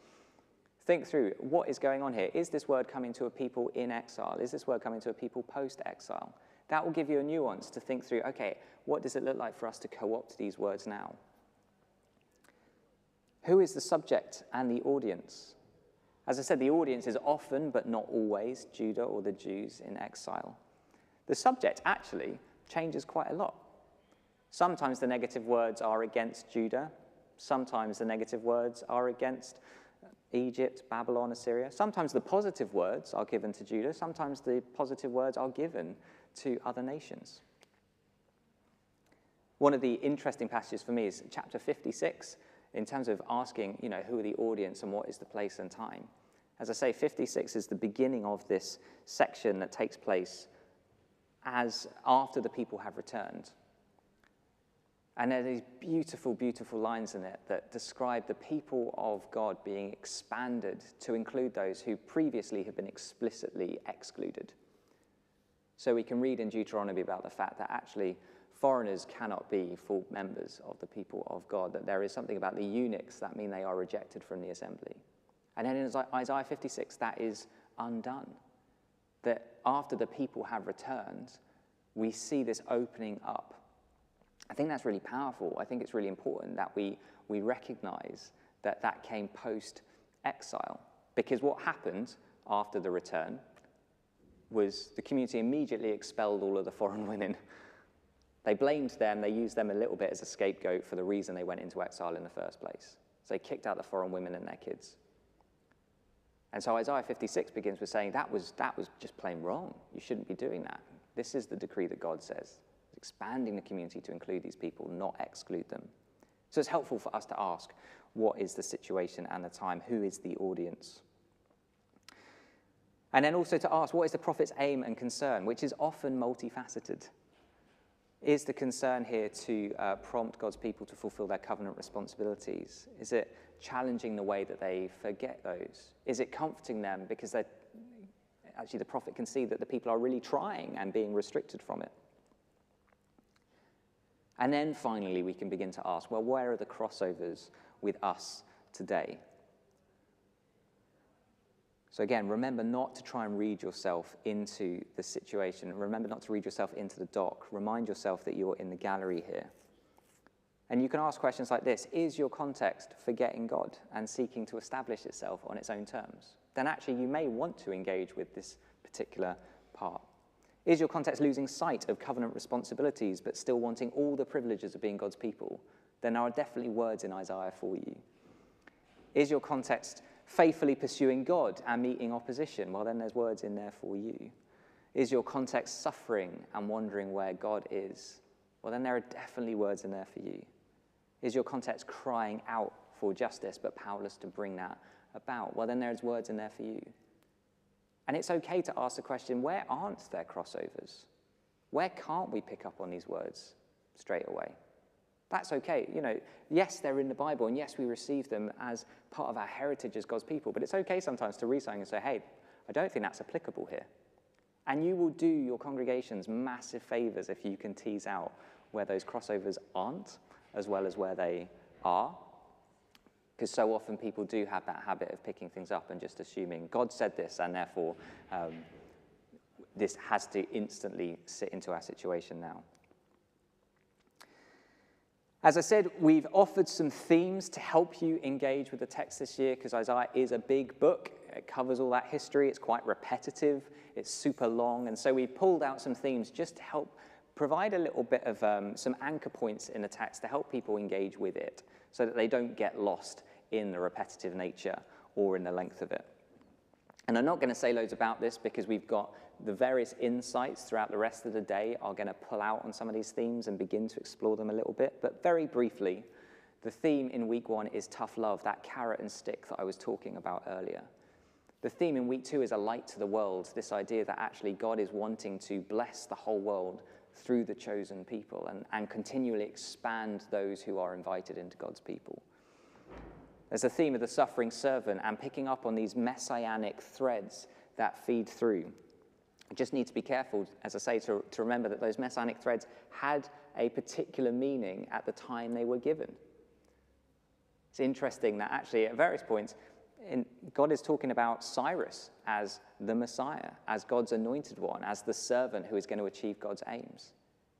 Think through, what is going on here? Is this word coming to a people in exile? Is this word coming to a people post-exile? That will give you a nuance to think through, okay, what does it look like for us to co-opt these words now? Who is the subject and the audience? As I said, the audience is often, but not always, Judah or the Jews in exile. The subject actually changes quite a lot. Sometimes the negative words are against Judah. Sometimes the negative words are against Egypt, Babylon, Assyria. Sometimes the positive words are given to Judah. Sometimes the positive words are given to other nations. One of the interesting passages for me is chapter 56, in terms of asking, who are the audience and what is the place and time. As I say, 56 is the beginning of this section that takes place as after the people have returned. And there are these beautiful, beautiful lines in it that describe the people of God being expanded to include those who previously have been explicitly excluded. So we can read in Deuteronomy about the fact that actually foreigners cannot be full members of the people of God, that there is something about the eunuchs that mean they are rejected from the assembly. And then in Isaiah 56, that is undone. That after the people have returned, we see this opening up. I think that's really powerful. I think it's really important that we recognize that that came post-exile. Because what happened after the return was the community immediately expelled all of the foreign women. They blamed them, they used them a little bit as a scapegoat for the reason they went into exile in the first place. So they kicked out the foreign women and their kids. And so Isaiah 56 begins with saying that was just plain wrong. You shouldn't be doing that. This is the decree that God says. Expanding the community to include these people, not exclude them. So it's helpful for us to ask, what is the situation and the time? Who is the audience? And then also to ask, what is the prophet's aim and concern, which is often multifaceted? Is the concern here to prompt God's people to fulfill their covenant responsibilities? Is it challenging the way that they forget those? Is it comforting them because actually the prophet can see that the people are really trying and being restricted from it? And then finally, we can begin to ask, well, where are the crossovers with us today? So again, remember not to try and read yourself into the situation. Remember not to read yourself into the dock. Remind yourself that you're in the gallery here. And you can ask questions like this. Is your context forgetting God and seeking to establish itself on its own terms? Then actually you may want to engage with this particular part. Is your context losing sight of covenant responsibilities but still wanting all the privileges of being God's people? Then there are definitely words in Isaiah for you. Is your context faithfully pursuing God and meeting opposition? Well, then there's words in there for you. Is your context suffering and wondering where God is? Well, then there are definitely words in there for you. Is your context crying out for justice but powerless to bring that about? Well, then there's words in there for you. And it's okay to ask the question, where aren't there crossovers? Where can't we pick up on these words straight away? That's okay. You know, yes, they're in the Bible, and yes, we receive them as part of our heritage as God's people, but it's okay sometimes to read something and say, hey, I don't think that's applicable here. And you will do your congregations massive favors if you can tease out where those crossovers aren't as well as where they are. Because so often people do have that habit of picking things up and just assuming God said this, and therefore this has to instantly sit into our situation now. As I said, we've offered some themes to help you engage with the text this year, because Isaiah is a big book. It covers all that history. It's quite repetitive. It's super long. And so we pulled out some themes just to help provide a little bit of some anchor points in the text to help people engage with it so that they don't get lost in the repetitive nature or in the length of it. And I'm not going to say loads about this because we've got the various insights throughout the rest of the day are going to pull out on some of these themes and begin to explore them a little bit. But very briefly, the theme in week 1 is tough love, that carrot and stick that I was talking about earlier. The theme in week 2 is a light to the world, this idea that actually God is wanting to bless the whole world through the chosen people and continually expand those who are invited into God's people. There's a theme of the suffering servant and picking up on these messianic threads that feed through. You just need to be careful, as I say, to remember that those messianic threads had a particular meaning at the time they were given. It's interesting that actually at various points, God is talking about Cyrus as the Messiah, as God's anointed one, as the servant who is going to achieve God's aims.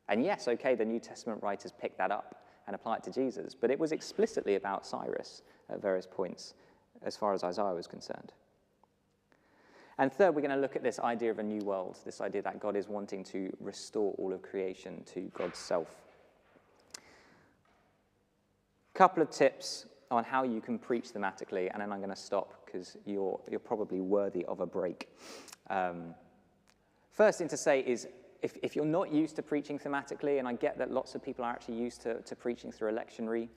And yes, okay, the New Testament writers pick that up and apply it to Jesus, but it was explicitly about Cyrus at various points as far as Isaiah was concerned. And third, we're going to look at this idea of a new world, this idea that God is wanting to restore all of creation to God's self. A couple of tips on how you can preach thematically, and then I'm going to stop because you're probably worthy of a break. First thing to say is, if you're not used to preaching thematically, and I get that lots of people are actually used to preaching through a lectionary,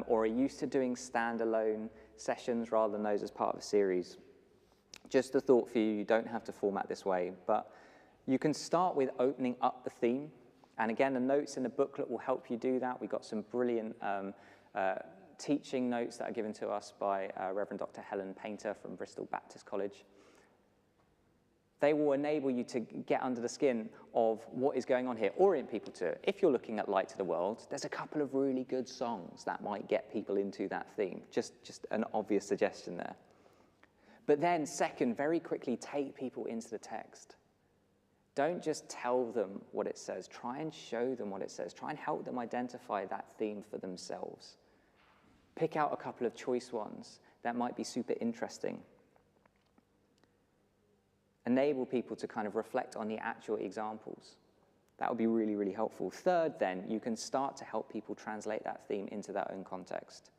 or are used to doing standalone sessions rather than those as part of a series, just a thought for you, you don't have to format this way, but you can start with opening up the theme. And again, the notes in the booklet will help you do that. We've got some brilliant teaching notes that are given to us by Reverend Dr. Helen Painter from Bristol Baptist College. They will enable you to get under the skin of what is going on here, orient people to it. If you're looking at Light to the World, there's a couple of really good songs that might get people into that theme. Just an obvious suggestion there. But then second, very quickly take people into the text. Don't just tell them what it says. Try and show them what it says. Try and help them identify that theme for themselves. Pick out a couple of choice ones that might be super interesting. Enable people to kind of reflect on the actual examples. That would be really, really helpful. Third, then, you can start to help people translate that theme into their own context.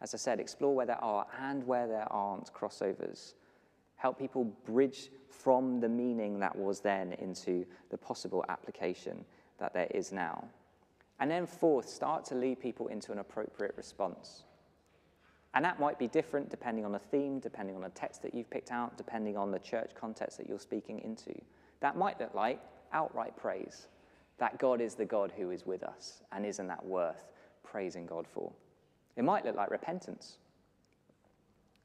As I said, explore where there are and where there aren't crossovers. Help people bridge from the meaning that was then into the possible application that there is now. And then fourth, start to lead people into an appropriate response. And that might be different depending on the theme, depending on the text that you've picked out, depending on the church context that you're speaking into. That might look like outright praise, that God is the God who is with us, and isn't that worth praising God for? It might look like repentance.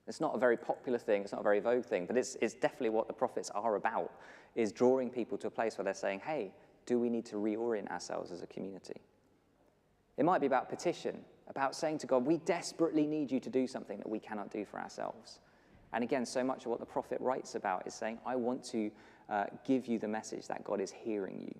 It's not a very popular thing, it's not a very vogue thing, but it's definitely what the prophets are about, is drawing people to a place where they're saying, hey, do we need to reorient ourselves as a community? It might be about petition, about saying to God, we desperately need you to do something that we cannot do for ourselves. And again, so much of what the prophet writes about is saying, I want to give you the message that God is hearing you.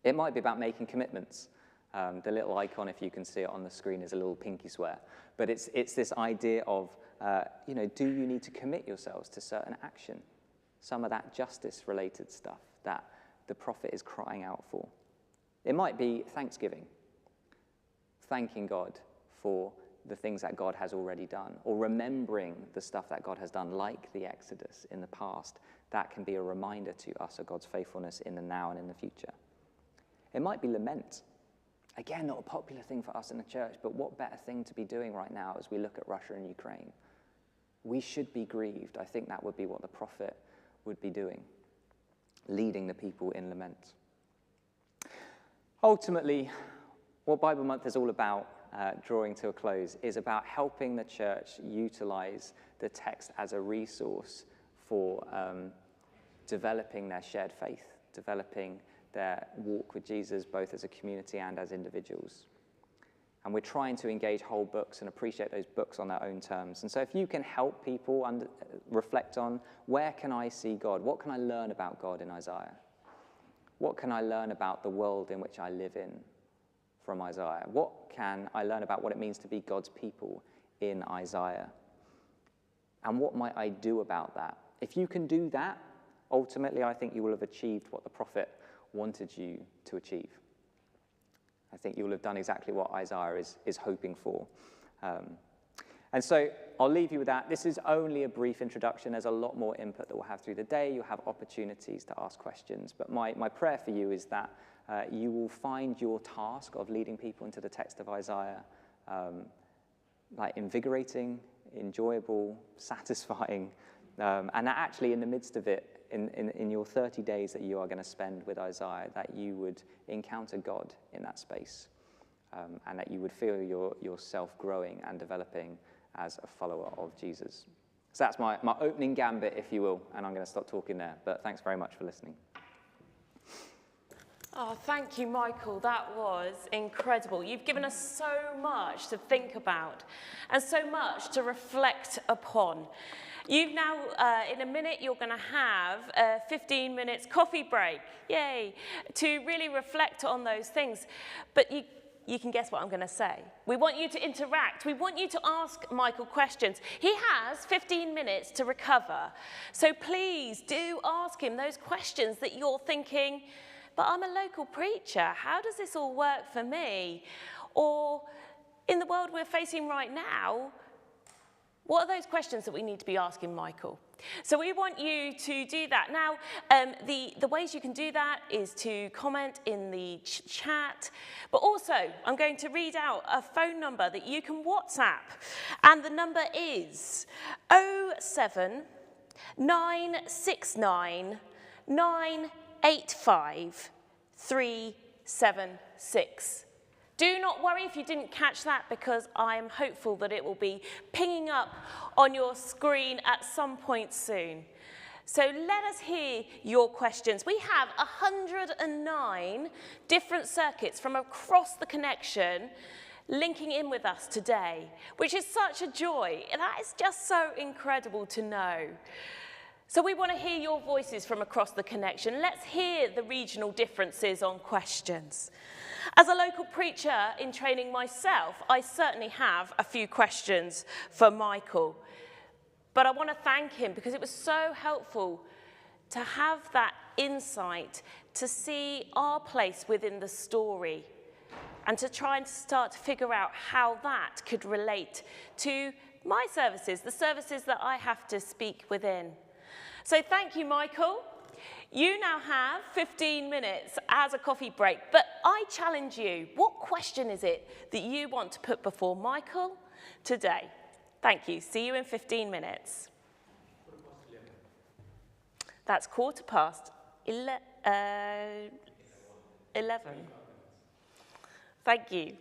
It might be about making commitments. The little icon, if you can see it on the screen, is a little pinky swear. But it's this idea of, do you need to commit yourselves to certain action? Some of that justice-related stuff that the prophet is crying out for. It might be thanksgiving, thanking God for the things that God has already done, or remembering the stuff that God has done, like the Exodus in the past. That can be a reminder to us of God's faithfulness in the now and in the future. It might be lament. Again, not a popular thing for us in the church, but what better thing to be doing right now as we look at Russia and Ukraine? we should be grieved. I think that would be what the prophet would be doing, leading the people in lament. Ultimately, what Bible Month is all about, drawing to a close, is about helping the church utilize the text as a resource for developing their shared faith, developing their walk with Jesus, both as a community and as individuals. And we're trying to engage whole books and appreciate those books on their own terms. And so if you can help people reflect on, where can I see God? What can I learn about God in Isaiah? What can I learn about the world in which I live in from Isaiah? What can I learn about what it means to be God's people in Isaiah? And what might I do about that? If you can do that, ultimately I think you will have achieved what the prophet wanted you to achieve. I think you will have done exactly what Isaiah is hoping for. And so I'll leave you with that. This is only a brief introduction. There's a lot more input that we'll have through the day. You'll have opportunities to ask questions. But my prayer for you is that you will find your task of leading people into the text of Isaiah like invigorating, enjoyable, satisfying, and that actually in the midst of it, in your 30 days that you are going to spend with Isaiah, that you would encounter God in that space, and that you would feel yourself growing and developing as a follower of Jesus. So that's my opening gambit, if you will, and I'm going to stop talking there. But thanks very much for listening. Oh, thank you, Michael. That was incredible. You've given us so much to think about and so much to reflect upon. You've now, in a minute, you're going to have a 15 minutes coffee break, yay, to really reflect on those things. But you can guess what I'm going to say. We want you to interact. We want you to ask Michael questions. He has 15 minutes to recover. So please do ask him those questions that you're thinking, but I'm a local preacher. How does this all work for me? Or in the world we're facing right now, what are those questions that we need to be asking Michael? So we want you to do that. Now, the ways you can do that is to comment in the chat, but also I'm going to read out a phone number that you can WhatsApp, and the number is 07 969 985 376. Do not worry if you didn't catch that, because I am hopeful that it will be pinging up on your screen at some point soon. So let us hear your questions. We have 109 different circuits from across the connection linking in with us today, which is such a joy. That is just so incredible to know. So we want to hear your voices from across the connection. Let's hear the regional differences on questions. As a local preacher in training myself, I certainly have a few questions for Michael. But I want to thank him because it was so helpful to have that insight, to see our place within the story, and to try and start to figure out how that could relate to my services, the services that I have to speak within. So thank you, Michael. You now have 15 minutes as a coffee break, but I challenge you, what question is it that you want to put before Michael today? Thank you. See you in 15 minutes. That's 11:15. Thank you.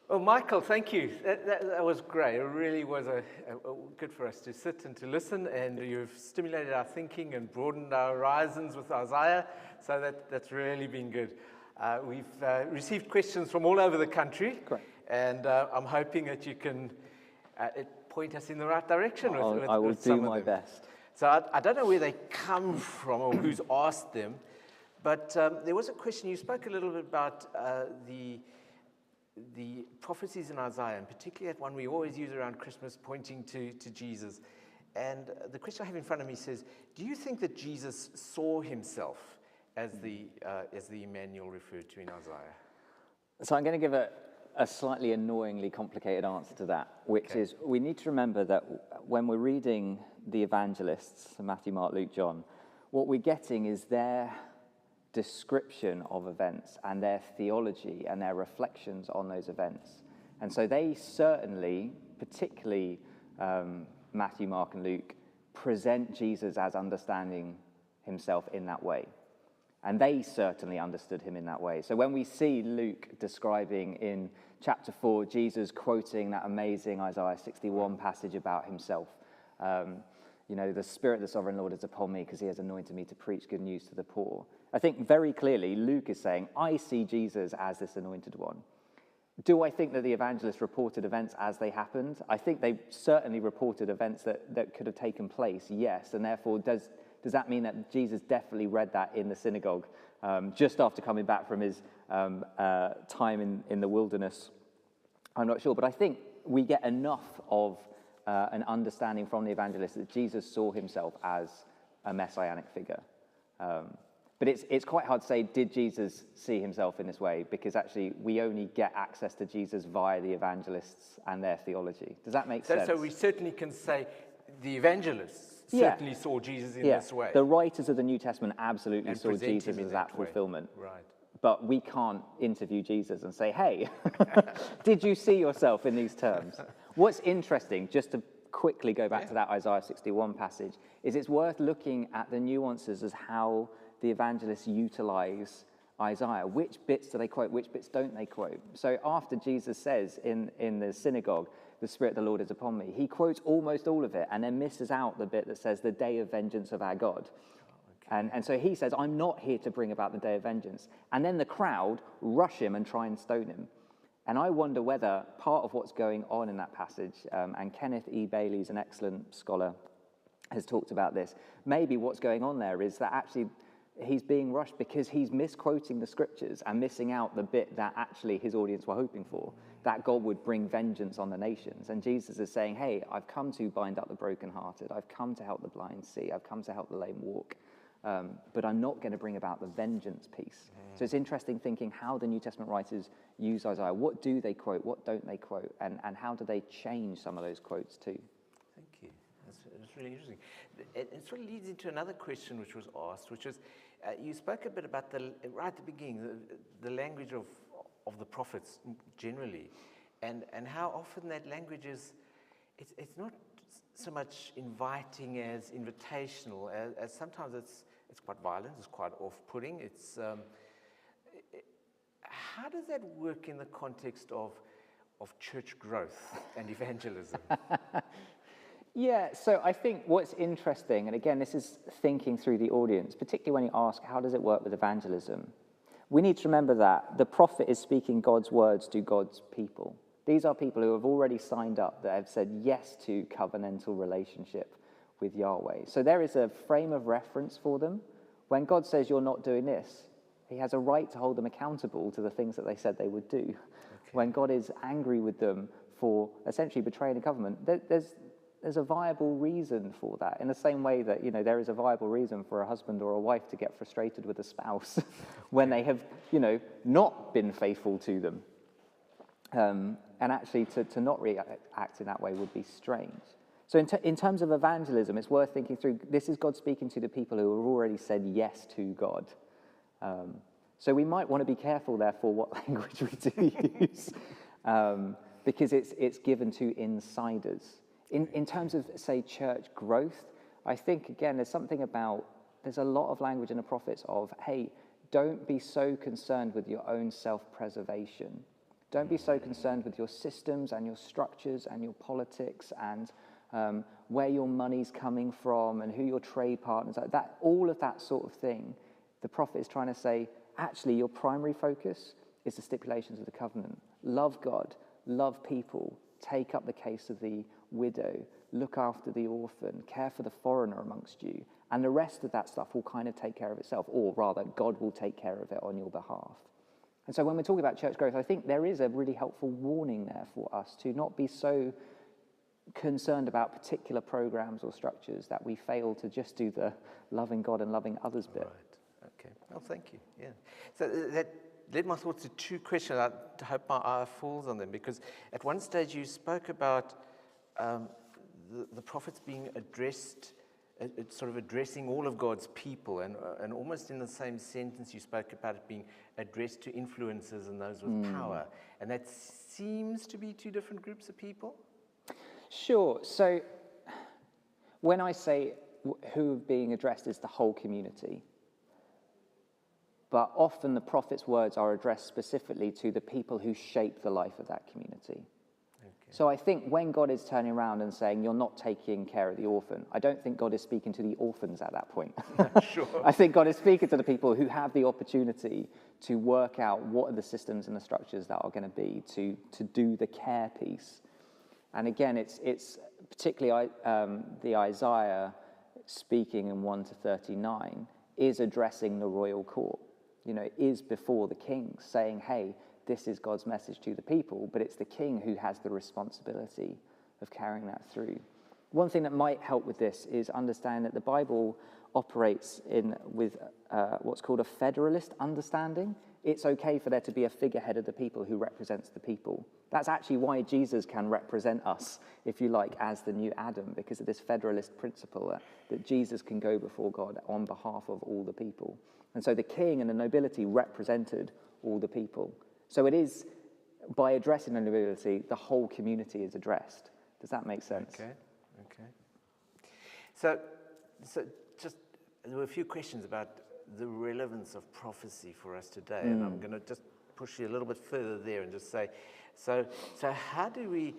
Well, Michael, thank you. That was great. It really was good for us to sit and to listen, and you've stimulated our thinking and broadened our horizons with Isaiah, so that's really been good. We've received questions from all over the country, Great. and I'm hoping that you can point us in the right direction with I will with some do of my them. best. So I don't know where they come from or who's asked them, but there was a question. You spoke a little bit about the prophecies in Isaiah, and particularly that one we always use around Christmas, pointing to Jesus. And the question I have in front of me says, do you think that Jesus saw himself as the Emmanuel referred to in Isaiah? So I'm going to give a slightly annoyingly complicated answer to that, which is we need to remember that when we're reading the evangelists, Matthew, Mark, Luke, John, what we're getting is their description of events and their theology and their reflections on those events. And so they certainly, particularly Matthew, Mark, and Luke, present Jesus as understanding himself in that way. And they certainly understood him in that way. So when we see Luke describing in chapter 4, Jesus quoting that amazing Isaiah 61 passage about himself, the Spirit of the Sovereign Lord is upon me because he has anointed me to preach good news to the poor. I think very clearly Luke is saying, I see Jesus as this anointed one. Do I think that the evangelists reported events as they happened? I think they certainly reported events that could have taken place, yes. And therefore, does that mean that Jesus definitely read that in the synagogue just after coming back from his time in the wilderness? I'm not sure, but I think we get enough of an understanding from the evangelists that Jesus saw himself as a messianic figure. But it's quite hard to say, did Jesus see himself in this way? Because actually, we only get access to Jesus via the evangelists and their theology. Does that make sense? So we certainly can say the evangelists certainly saw Jesus in this way. The writers of the New Testament absolutely And saw present Jesus him in as that that way. fulfillment. Right. But we can't interview Jesus and say, hey, did you see yourself in these terms? What's interesting, just to quickly go back to that Isaiah 61 passage, is it's worth looking at the nuances as how the evangelists utilize Isaiah. Which bits do they quote? Which bits don't they quote? So after Jesus says in the synagogue, the Spirit of the Lord is upon me, he quotes almost all of it and then misses out the bit that says the day of vengeance of our God. And so he says, I'm not here to bring about the day of vengeance. And then the crowd rush him and try and stone him. And I wonder whether part of what's going on in that passage, and Kenneth E. Bailey's an excellent scholar, has talked about this, maybe what's going on there is that actually he's being rushed because he's misquoting the scriptures and missing out the bit that actually his audience were hoping for, that God would bring vengeance on the nations. And Jesus is saying, hey, I've come to bind up the brokenhearted. I've come to help the blind see. I've come to help the lame walk. But I'm not going to bring about the vengeance piece. So it's interesting thinking how the New Testament writers use Isaiah. What do they quote? What don't they quote? And how do they change some of those quotes too? Thank you. That's really interesting. It sort of leads into another question which was asked, which was, you spoke a bit about, right at the beginning, the language of the prophets generally, and how often that language is, it's not so much inviting as invitational, as sometimes it's quite violent, it's quite off-putting. How does that work in the context of church growth and evangelism? Yeah, so I think what's interesting, and again, this is thinking through the audience, particularly when you ask, how does it work with evangelism? We need to remember that the prophet is speaking God's words to God's people. These are people who have already signed up, that have said yes to covenantal relationship with Yahweh. So there is a frame of reference for them. When God says you're not doing this, he has a right to hold them accountable to the things that they said they would do. Okay. When God is angry with them for essentially betraying the covenant, there's a viable reason for that. In the same way that, there is a viable reason for a husband or a wife to get frustrated with a spouse when they have, not been faithful to them. And actually to not react in that way would be strange. So in terms of evangelism, it's worth thinking through, this is God speaking to the people who have already said yes to God. So we might want to be careful, therefore, what language we do use, because it's given to insiders. In terms of, say, church growth, I think, again, there's a lot of language in the prophets of, hey, don't be so concerned with your own self-preservation Don't be so concerned with your systems and your structures and your politics and where your money's coming from and who your trade partners are. That, all of that sort of thing, the prophet is trying to say, actually, your primary focus is the stipulations of the covenant. Love God, love people, take up the case of the widow, look after the orphan, care for the foreigner amongst you, and the rest of that stuff will kind of take care of itself, or rather, God will take care of it on your behalf. And so when we're talking about church growth, I think there is a really helpful warning there for us to not be so concerned about particular programs or structures that we fail to just do the loving God and loving others bit. Right. Okay. Well, thank you. Yeah. So that led my thoughts to two questions. I hope my eye falls on them, because at one stage you spoke about the prophets being addressed, sort of addressing all of God's people, and almost in the same sentence you spoke about it being addressed to influencers and those with power. And that seems to be two different groups of people? Sure. So when I say who being addressed is the whole community, but often the prophet's words are addressed specifically to the people who shape the life of that community. Okay. So I think when God is turning around and saying, you're not taking care of the orphan, I don't think God is speaking to the orphans at that point. Sure. I think God is speaking to the people who have the opportunity to work out what are the systems and the structures that are going to be to do the care piece. And again, it's particularly the Isaiah speaking in 1 to 39 is addressing the royal court. You know, is before the king saying, hey, this is God's message to the people, but it's the king who has the responsibility of carrying that through. One thing that might help with this is understand that the Bible operates with what's called a federalist understanding. It's okay for there to be a figurehead of the people who represents the people. That's actually why Jesus can represent us, if you like, as the new Adam, because of this federalist principle that Jesus can go before God on behalf of all the people. And so the king and the nobility represented all the people. So it is, by addressing the nobility, the whole community is addressed. Does that make sense? Okay. So just, there were a few questions about the relevance of prophecy for us today, and I'm going to just push you a little bit further there and just say, so how do we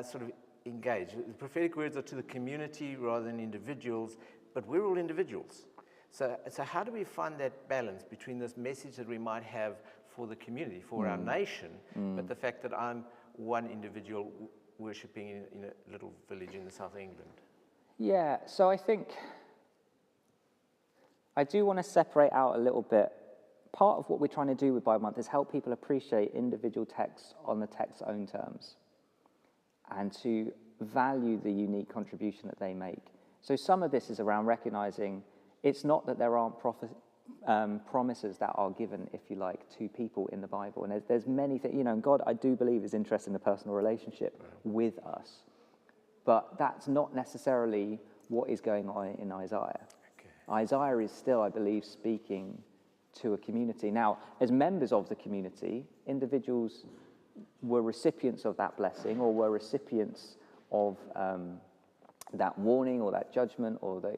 sort of engage? The prophetic words are to the community rather than individuals, but we're all individuals. So how do we find that balance between this message that we might have for the community, for our nation, but the fact that I'm one individual worshipping in a little village in the south of England? Yeah, so I think I do want to separate out a little bit. Part of what we're trying to do with Bible Month is help people appreciate individual texts on the text's own terms and to value the unique contribution that they make. So some of this is around recognizing it's not that there aren't promises that are given, if you like, to people in the Bible. And there's many things, and God, I do believe, is interested in the personal relationship with us. But that's not necessarily what is going on in Isaiah. Okay. Isaiah is still, I believe, speaking to a community. Now, as members of the community, individuals were recipients of that blessing or were recipients of that warning or that judgment or the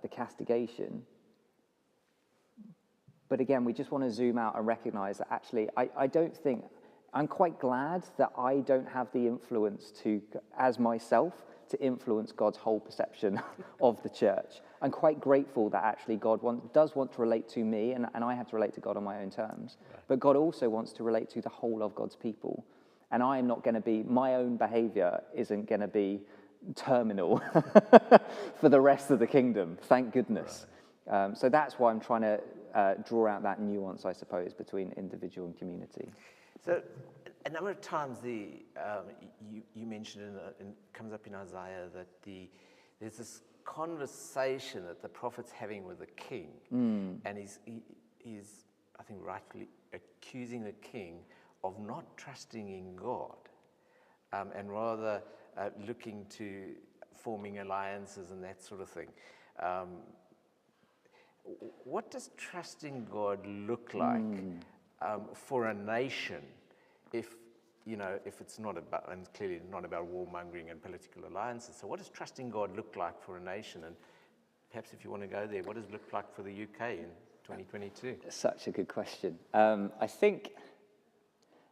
castigation. But again, we just want to zoom out and recognize that actually, I don't think, I'm quite glad that I don't have the influence as myself, to influence God's whole perception of the church. I'm quite grateful that actually God does want to relate to me, and I have to relate to God on my own terms. Right. But God also wants to relate to the whole of God's people. And I am not going to be, my own behavior isn't going to be terminal for the rest of the kingdom, thank goodness. Right. So that's why I'm trying to draw out that nuance, I suppose, between individual and community. So a number of times you mentioned, and it comes up in Isaiah, that there's this conversation that the prophet's having with the king, and he's, I think, rightfully accusing the king of not trusting in God, and rather looking to forming alliances and that sort of thing. What does trusting God look like for a nation if it's not about, and clearly not about warmongering and political alliances? So what does trusting God look like for a nation? And perhaps if you want to go there, what does it look like for the UK in 2022? Such a good question. I think,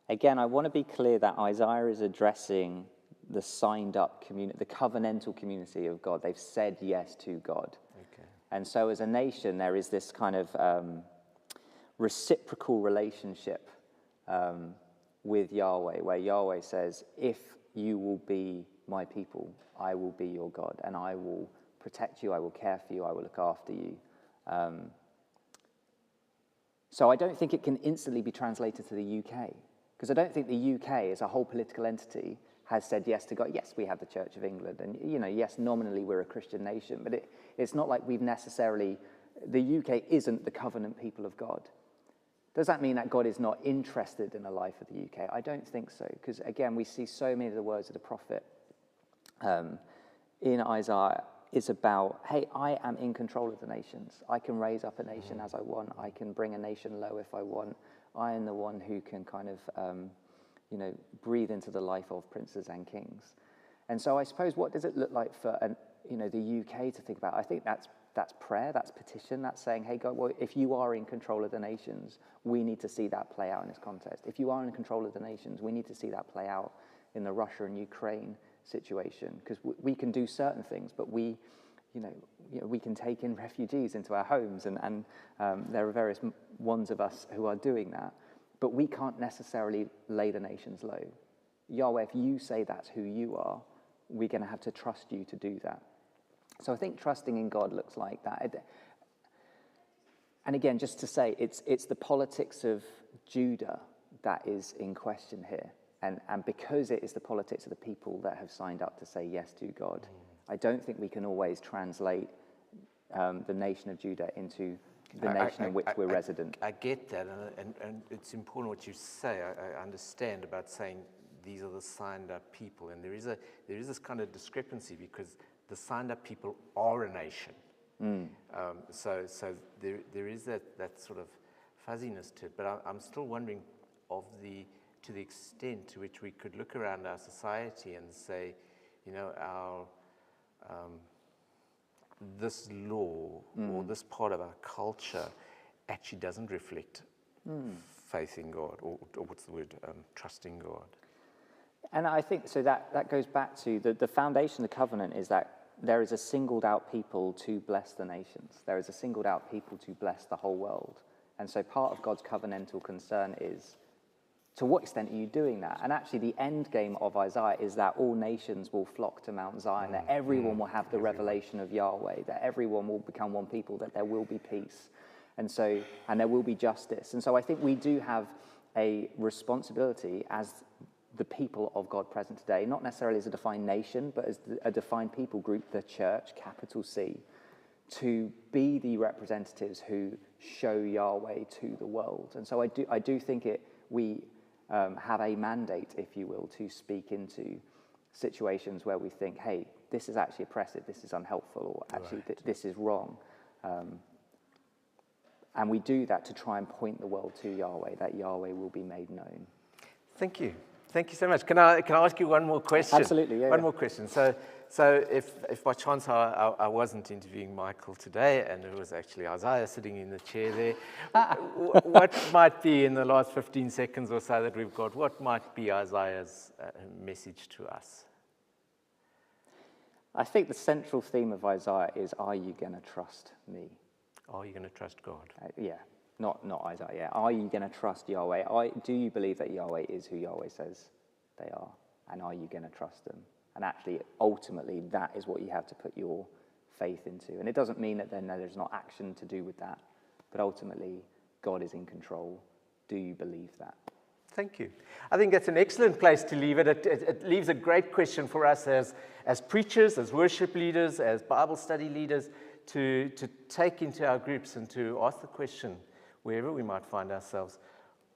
again, I want to be clear that Isaiah is addressing the signed up community, the covenantal community of God. They've said yes to God. Okay. And so as a nation, there is this kind of reciprocal relationship with Yahweh, where Yahweh says, if you will be my people, I will be your God, and I will protect you, I will care for you, I will look after you. So I don't think it can instantly be translated to the UK, because I don't think the UK as a whole political entity has said yes to God. Yes, we have the Church of England, and yes, nominally we're a Christian nation, but it's not like we've necessarily, the UK isn't the covenant people of God. Does that mean that God is not interested in the life of the UK? I don't think so, because again, we see so many of the words of the prophet in Isaiah is about, hey, I am in control of the nations. I can raise up a nation as I want. I can bring a nation low if I want. I am the one who can kind of, breathe into the life of princes and kings. And so I suppose, what does it look like for the UK to think about? I think that's prayer, that's petition, that's saying, hey, God, well, if you are in control of the nations, we need to see that play out in this context. If you are in control of the nations, we need to see that play out in the Russia and Ukraine situation, because we can do certain things, but we can take in refugees into our homes, and there are various ones of us who are doing that, but we can't necessarily lay the nations low. Yahweh, if you say that's who you are, we're going to have to trust you to do that. So I think trusting in God looks like that. And again, just to say, it's the politics of Judah that is in question here. And because it is the politics of the people that have signed up to say yes to God, I don't think we can always translate the nation of Judah into the nation in which we're resident. I get that, and it's important what you say. I understand about saying these are the signed up people, and there is this kind of discrepancy because the signed up people are a nation. So there is that sort of fuzziness to it. But I'm still wondering to the extent to which we could look around our society and say, our this law or this part of our culture actually doesn't reflect faith in God, or what's the word, trusting God. And I think, so that goes back to the foundation of the covenant is that there is a singled out people to bless the nations. There is a singled out people to bless the whole world. And so part of God's covenantal concern is, to what extent are you doing that? And actually the end game of Isaiah is that all nations will flock to Mount Zion, that everyone will have the revelation of Yahweh, that everyone will become one people, that there will be peace. And there will be justice. And so I think we do have a responsibility as the people of God present today, not necessarily as a defined nation, but as a defined people group, the church, capital C, to be the representatives who show Yahweh to the world. And so I do think we have a mandate, if you will, to speak into situations where we think, hey, this is actually oppressive, this is unhelpful, or actually this is wrong. And we do that to try and point the world to Yahweh, that Yahweh will be made known. Thank you. Thank you so much. Can I ask you one more question? Absolutely, yeah. One more question. So if by chance I wasn't interviewing Michael today and it was actually Isaiah sitting in the chair there, what might be, in the last 15 seconds or so that we've got, what might be Isaiah's message to us? I think the central theme of Isaiah is, are you going to trust me? Are you going to trust God? Not Isaiah, yeah. Are you going to trust Yahweh? Do you believe that Yahweh is who Yahweh says they are? And are you going to trust them? And actually, ultimately, that is what you have to put your faith into. And it doesn't mean that then there's not action to do with that. But ultimately, God is in control. Do you believe that? Thank you. I think that's an excellent place to leave it. It leaves a great question for us as preachers, as worship leaders, as Bible study leaders, to take into our groups and to ask the question, wherever we might find ourselves,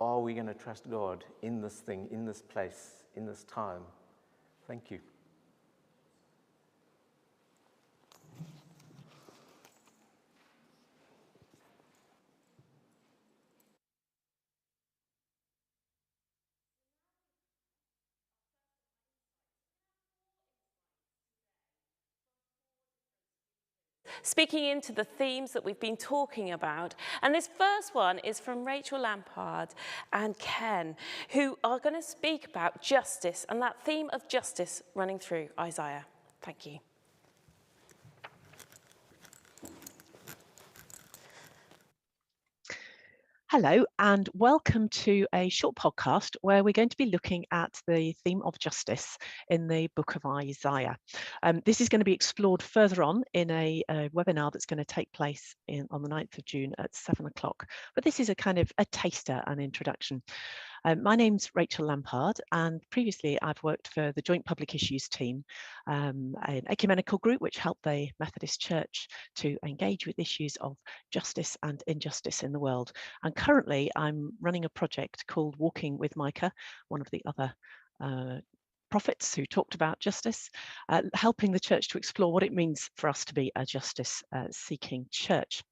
are we going to trust God in this thing, in this place, in this time? Thank you. speaking into the themes that we've been talking about. And this first one is from Rachel Lampard and Ken, who are going to speak about justice and that theme of justice running through Isaiah. Thank you. Hello and welcome to a short podcast where we're going to be looking at the theme of justice in the book of Isaiah. This is going to be explored further on in a webinar that's going to take place on the 9th of June at 7 o'clock. But this is a kind of a taster and introduction. My name's Rachel Lampard, and previously I've worked for the Joint Public Issues team, an ecumenical group which helped the Methodist Church to engage with issues of justice and injustice in the world. And currently I'm running a project called Walking with Micah, one of the other prophets who talked about justice, helping the church to explore what it means for us to be a justice-seeking church.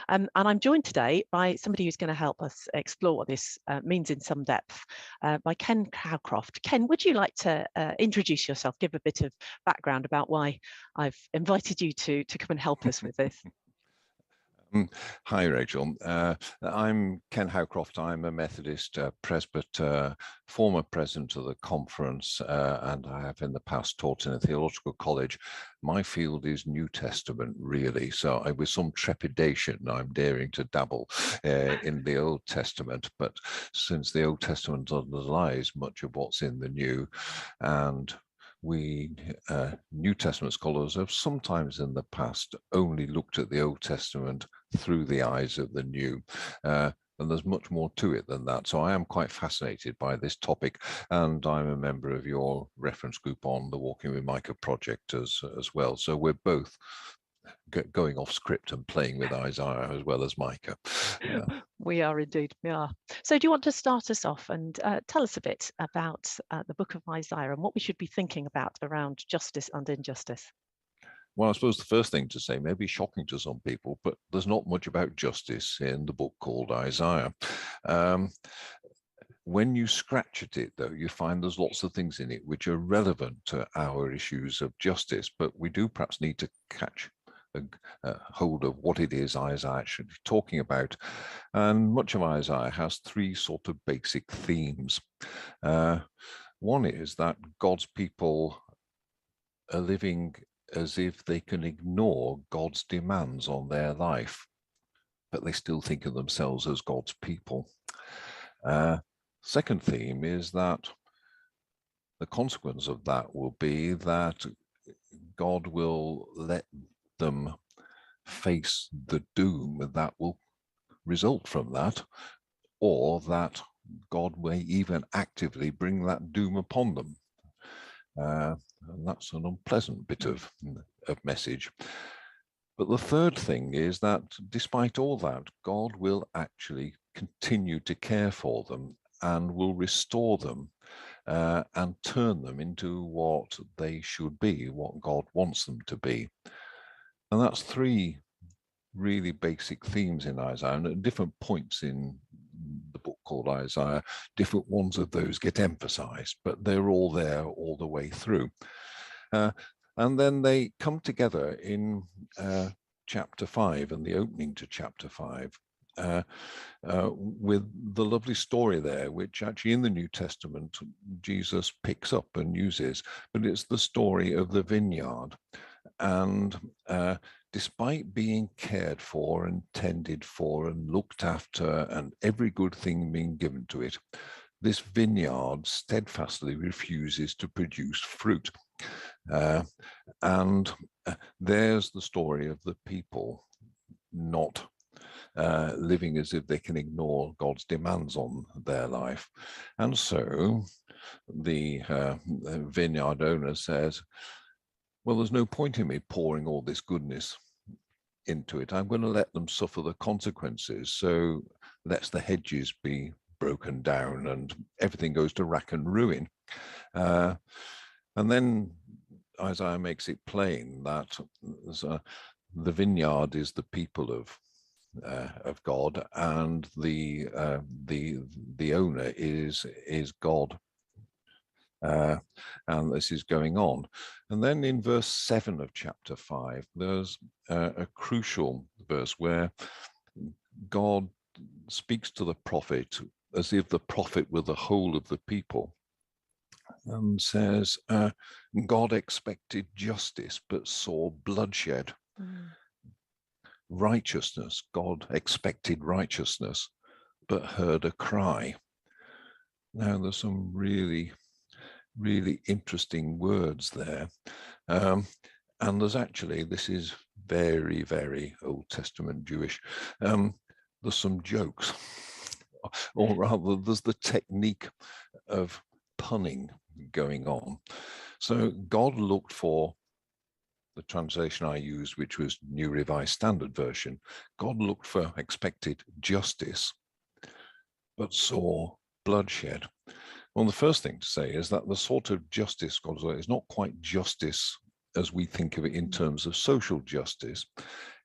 And I'm joined today by somebody who's going to help us explore what this means in some depth, by Ken Howcroft. Ken, would you like to introduce yourself, give a bit of background about why I've invited you to come and help us with this? Hi, Rachel. I'm Ken Howcroft. I'm a Methodist presbyter, former president of the conference, and I have in the past taught in a theological college. My field is New Testament, really. So with some trepidation, I'm daring to dabble in the Old Testament. But since the Old Testament underlies much of what's in the New, and we New Testament scholars have sometimes in the past only looked at the Old Testament through the eyes of the New, and there's much more to it than that. So I am quite fascinated by this topic, and I'm a member of your reference group on the Walking with Micah project as well. So we're both going off script and playing with Isaiah as well as Micah. We are indeed, we are. So do you want to start us off and tell us a bit about the book of Isaiah and what we should be thinking about around justice and injustice? Well, I suppose the first thing to say may be shocking to some people, but there's not much about justice in the book called Isaiah. When you scratch at it, though, you find there's lots of things in it which are relevant to our issues of justice, but we do perhaps need to catch hold of what it is Isaiah actually talking about. And much of Isaiah has three sort of basic themes. One is that God's people are living as if they can ignore God's demands on their life, but they still think of themselves as God's people. Second theme is that the consequence of that will be that God will let them face the doom that will result from that, or that God may even actively bring that doom upon them. And that's an unpleasant bit of message. But the third thing is that despite all that, God will actually continue to care for them and will restore them and turn them into what they should be, what God wants them to be. And that's three really basic themes in Isaiah, and at different points in the book called Isaiah, different ones of those get emphasized, but they're all there all the way through. And then they come together in chapter 5 and the opening to chapter 5 with the lovely story there, which actually in the New Testament Jesus picks up and uses, but it's the story of the vineyard. And despite being cared for and tended for and looked after and every good thing being given to it, this vineyard steadfastly refuses to produce fruit. And there's the story of the people not living as if they can ignore God's demands on their life. And so the vineyard owner says, well, there's no point in me pouring all this goodness into it. I'm going to let them suffer the consequences. So lets the hedges be broken down and everything goes to rack and ruin. And then Isaiah makes it plain that the vineyard is the people of God, and the owner is God. And this is going on. And then in verse 7 of chapter 5, there's a crucial verse where God speaks to the prophet as if the prophet were the whole of the people, and says, God expected justice but saw bloodshed. Righteousness, God expected righteousness but heard a cry. Now there's some really interesting words there. And there's actually, this is very, very Old Testament Jewish. There's some jokes, or rather there's the technique of punning going on. So God looked for, the translation I used, which was New Revised Standard Version, God looked for expected justice, but saw bloodshed. Well, the first thing to say is that the sort of justice God is not quite justice as we think of it in terms of social justice.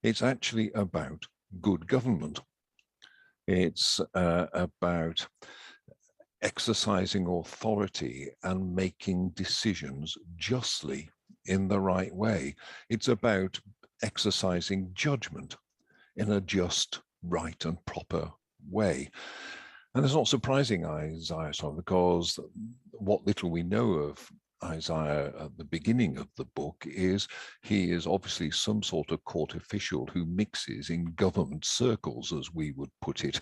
It's actually about good government. It's about exercising authority and making decisions justly in the right way. It's about exercising judgment in a just, right, and proper way. And it's not surprising Isaiah, because what little we know of Isaiah at the beginning of the book is he is obviously some sort of court official who mixes in government circles, as we would put it.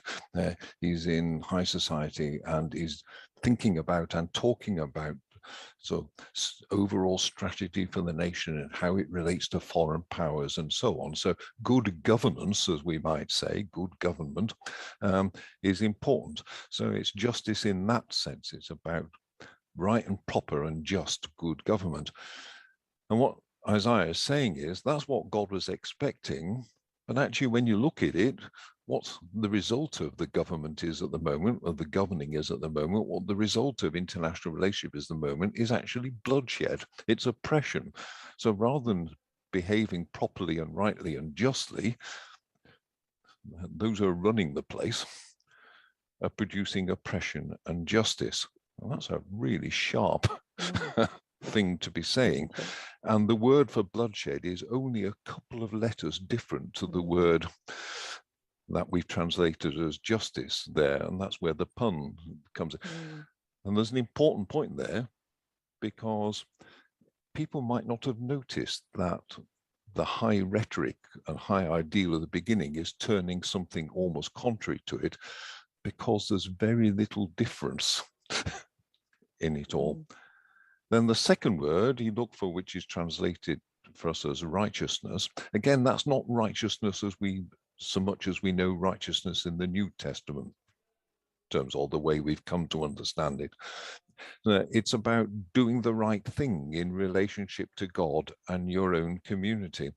He's in high society and is thinking about and talking about so overall strategy for the nation and how it relates to foreign powers and so on. So good governance, as we might say, good government is important. So it's justice in that sense. It's about right and proper and just good government. And what Isaiah is saying is that's what God was expecting. But actually, when you look at it, what the result of the government is at the moment, or the governing is at the moment, what the result of international relationship is at the moment is actually bloodshed. It's oppression. So rather than behaving properly and rightly and justly, those who are running the place are producing oppression and justice. Well, that's a really sharp thing to be saying. And the word for bloodshed is only a couple of letters different to the word that we've translated as justice there, and that's where the pun comes in. And there's an important point there, because people might not have noticed that the high rhetoric and high ideal of the beginning is turning something almost contrary to it, because there's very little difference in it all. Then the second word you look for, which is translated for us as righteousness, again, that's not righteousness as we so much as we know righteousness in the New Testament terms, or the way we've come to understand it. It's about doing the right thing in relationship to God and your own community.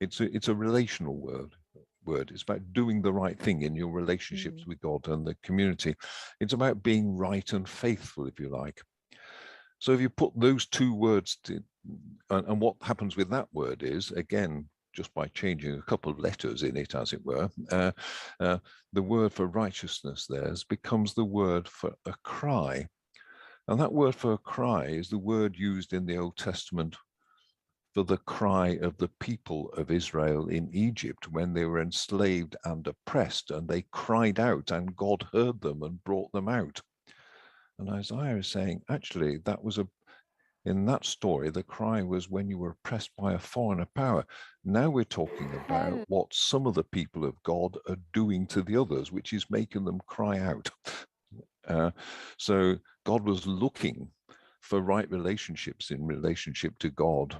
It's a relational word. It's about doing the right thing in your relationships with God and the community. It's about being right and faithful, if you like. So if you put those two words and what happens with that word is, again, just by changing a couple of letters in it, as it were, the word for righteousness there becomes the word for a cry. And that word for a cry is the word used in the Old Testament for the cry of the people of Israel in Egypt when they were enslaved and oppressed, and they cried out and God heard them and brought them out. And Isaiah is saying, actually, that was in that story, the cry was when you were oppressed by a foreigner power. Now we're talking about what some of the people of God are doing to the others, which is making them cry out. So God was looking for right relationships in relationship to God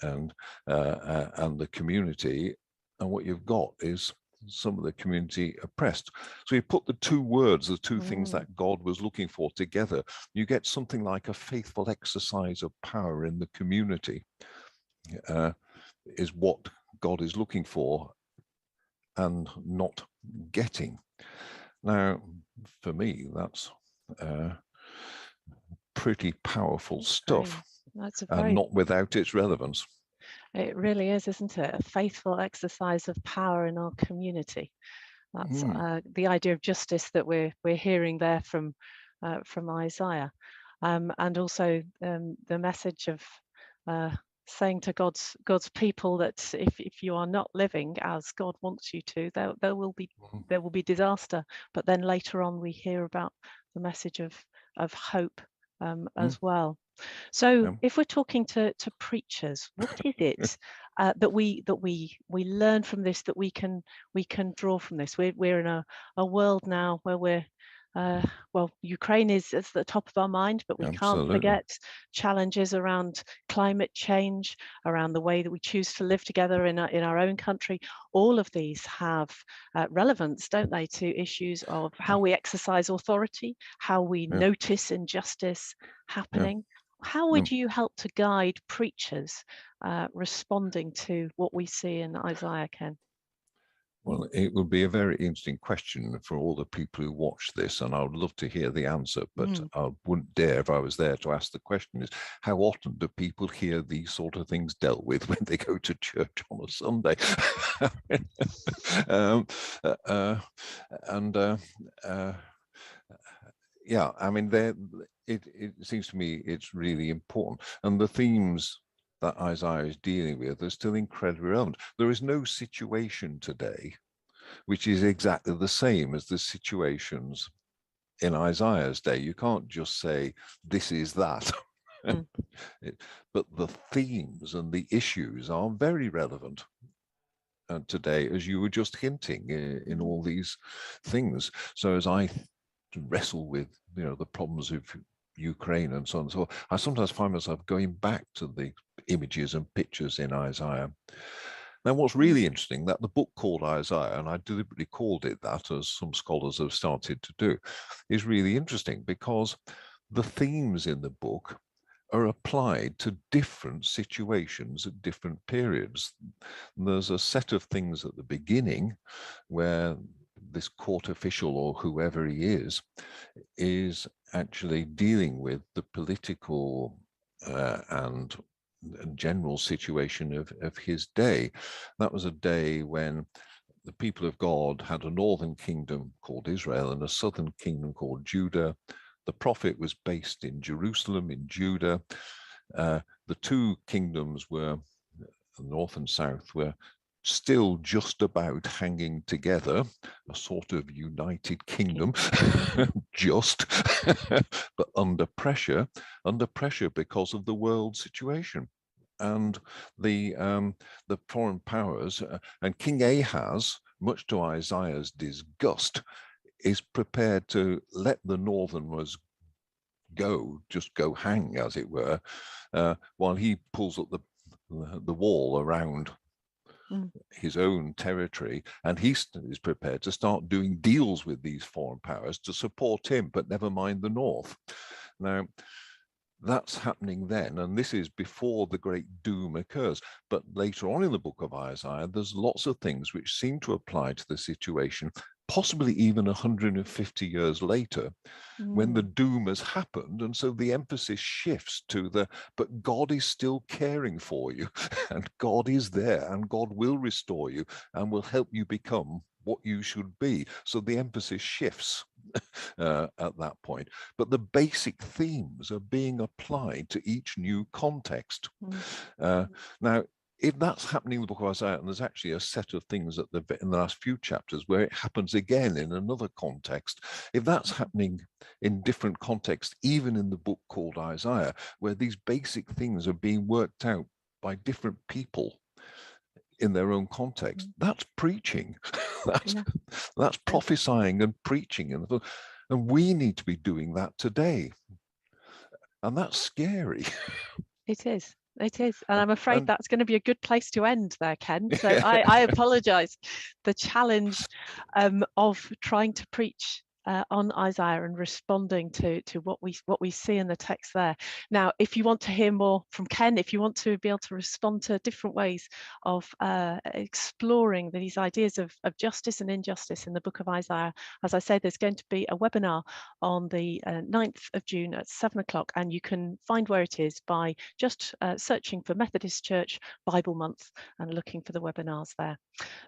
and the community. And what you've got is some of the community oppressed. So you put the two words, the two things that God was looking for together, you get something like a faithful exercise of power in the community, is what God is looking for and not getting. Now, for me, that's pretty powerful stuff, and not without its relevance. It really is, isn't it? A faithful exercise of power in our community. That's the idea of justice that we're hearing there from Isaiah. and also the message of saying to God's people that if you are not living as God wants you to, there will be disaster. But then later on we hear about the message of hope as well. So if we're talking to preachers, what is it that we learn from this, that we can draw from this? We're in a world now where we're well, Ukraine is at the top of our mind, but we can't forget challenges around climate change, around the way that we choose to live together in our own country. All of these have relevance, don't they, to issues of how we exercise authority, how we notice injustice happening. How would you help to guide preachers responding to what we see in Isaiah, Ken? Well, it would be a very interesting question for all the people who watch this, and I would love to hear the answer, but I wouldn't dare, if I was there, to ask the question is, how often do people hear these sort of things dealt with when they go to church on a Sunday? Yeah, I mean, it seems to me it's really important. And the themes that Isaiah is dealing with are still incredibly relevant. There is no situation today which is exactly the same as the situations in Isaiah's day. You can't just say, this is that. But the themes and the issues are very relevant today, as you were just hinting in all these things. So as I wrestle with, the problems of Ukraine and so on and so on, I sometimes find myself going back to the images and pictures in Isaiah. Now, what's really interesting, that the book called Isaiah, and I deliberately called it that, as some scholars have started to do, is really interesting because the themes in the book are applied to different situations at different periods. There's a set of things at the beginning where this court official, or whoever he is actually dealing with the political and general situation of his day. That was a day when the people of God had a northern kingdom called Israel and a southern kingdom called Judah. The prophet was based in Jerusalem, in Judah. The two kingdoms were, north and south, were still just about hanging together, a sort of united kingdom, just, but under pressure because of the world situation. And the foreign powers, and King Ahaz, much to Isaiah's disgust, is prepared to let the northerners just go hang, as it were, while he pulls up the wall around his own territory, and he is prepared to start doing deals with these foreign powers to support him, but never mind the north. Now, that's happening then, and this is before the great doom occurs. But later on in the book of Isaiah, there's lots of things which seem to apply to the situation, possibly even 150 years later, when the doom has happened. And so the emphasis shifts to but God is still caring for you, and God is there, and God will restore you and will help you become what you should be. So the emphasis shifts at that point. But the basic themes are being applied to each new context. Now, if that's happening in the book of Isaiah, and there's actually a set of things in the last few chapters where it happens again in another context, if that's happening in different contexts, even in the book called Isaiah, where these basic things are being worked out by different people in their own context, that's preaching. That's prophesying and preaching, and we need to be doing that today, and that's scary. It is. And I'm afraid that's going to be a good place to end there, Ken. So I apologize. The challenge of trying to preach on Isaiah and responding to what we see in the text there. Now, if you want to hear more from Ken, if you want to be able to respond to different ways of exploring these ideas of justice and injustice in the book of Isaiah, as I say, there's going to be a webinar on the 9th of June at 7 o'clock, and you can find where it is by just searching for Methodist Church Bible Month and looking for the webinars there.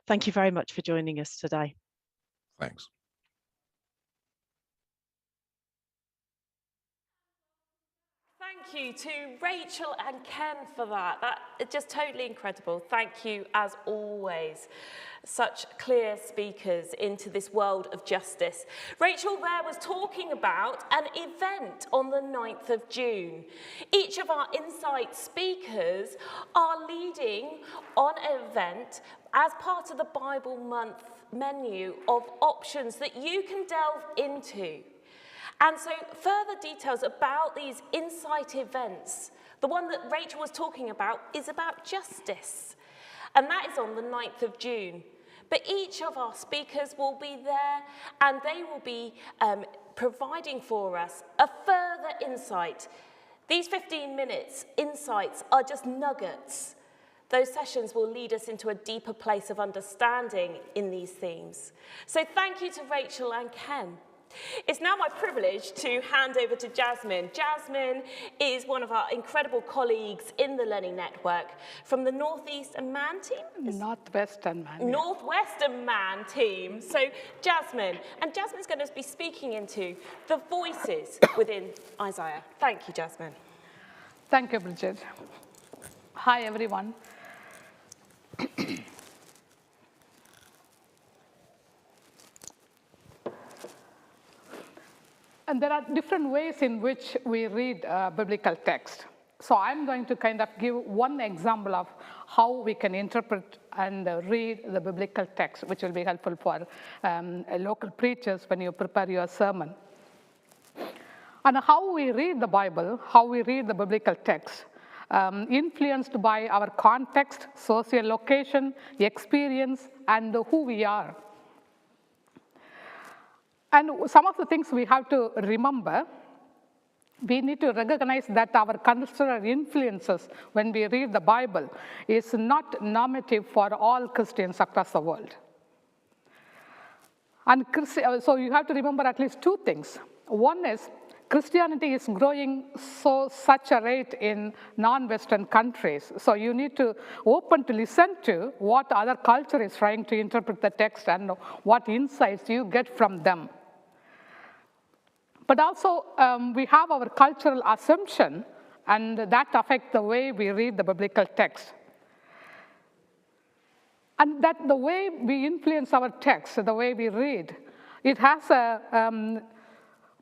Thank you very much for joining us today. Thanks. you to Rachel and Ken for that. That is just totally incredible. Thank you, as always. Such clear speakers into this world of justice. Rachel there was talking about an event on the 9th of June. Each of our Insight speakers are leading on an event as part of the Bible Month menu of options that you can delve into. And so further details about these Insight events, the one that Rachel was talking about is about justice. And that is on the 9th of June. But each of our speakers will be there and they will be providing for us a further insight. These 15 minutes insights are just nuggets. Those sessions will lead us into a deeper place of understanding in these themes. So thank you to Rachel and Ken. It's now my privilege to hand over to Jasmine. Jasmine is one of our incredible colleagues in the Learning Network from the Northeastern Man team? Northwestern Man. Yeah. Northwestern Man team. So Jasmine's going to be speaking into the voices within Isaiah. Thank you, Jasmine. Thank you, Bridget. Hi, everyone. And there are different ways in which we read biblical text. So I'm going to kind of give one example of how we can interpret and read the biblical text, which will be helpful for local preachers when you prepare your sermon. And how we read the Bible, how we read the biblical text, influenced by our context, social location, experience, and who we are. And some of the things we have to remember, we need to recognize that our cultural influences when we read the Bible is not normative for all Christians across the world. And so you have to remember at least two things. One is Christianity is growing such a rate in non-Western countries. So you need to open to listen to what other culture is trying to interpret the text and what insights you get from them. But also, we have our cultural assumption, and that affects the way we read the biblical text. And that the way we influence our text, the way we read, it has a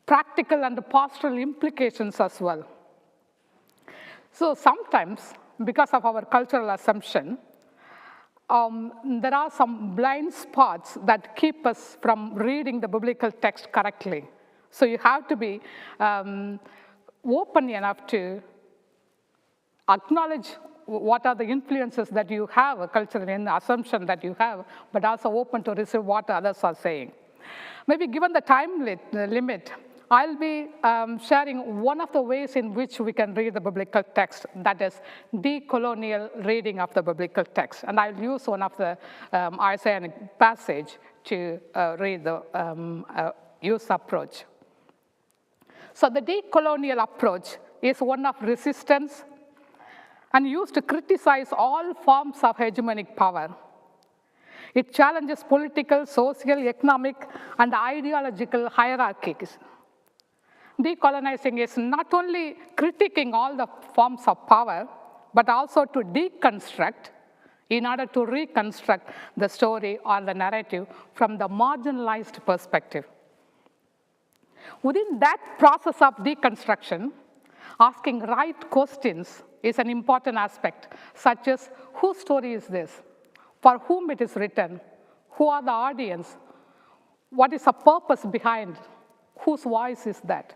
practical and pastoral implications as well. So sometimes, because of our cultural assumption, there are some blind spots that keep us from reading the biblical text correctly. So you have to be open enough to acknowledge what are the influences that you have, a cultural assumption that you have, but also open to receive what others are saying. Maybe given the time limit, I'll be sharing one of the ways in which we can read the biblical text, that is decolonial reading of the biblical text. And I'll use one of the Isaiah passage to read the use approach. So the decolonial approach is one of resistance and used to criticize all forms of hegemonic power. It challenges political, social, economic, and ideological hierarchies. Decolonizing is not only critiquing all the forms of power, but also to deconstruct in order to reconstruct the story or the narrative from the marginalized perspective. Within that process of deconstruction, asking right questions is an important aspect, such as whose story is this? For whom it is written? Who are the audience? What is the purpose behind? Whose voice is that?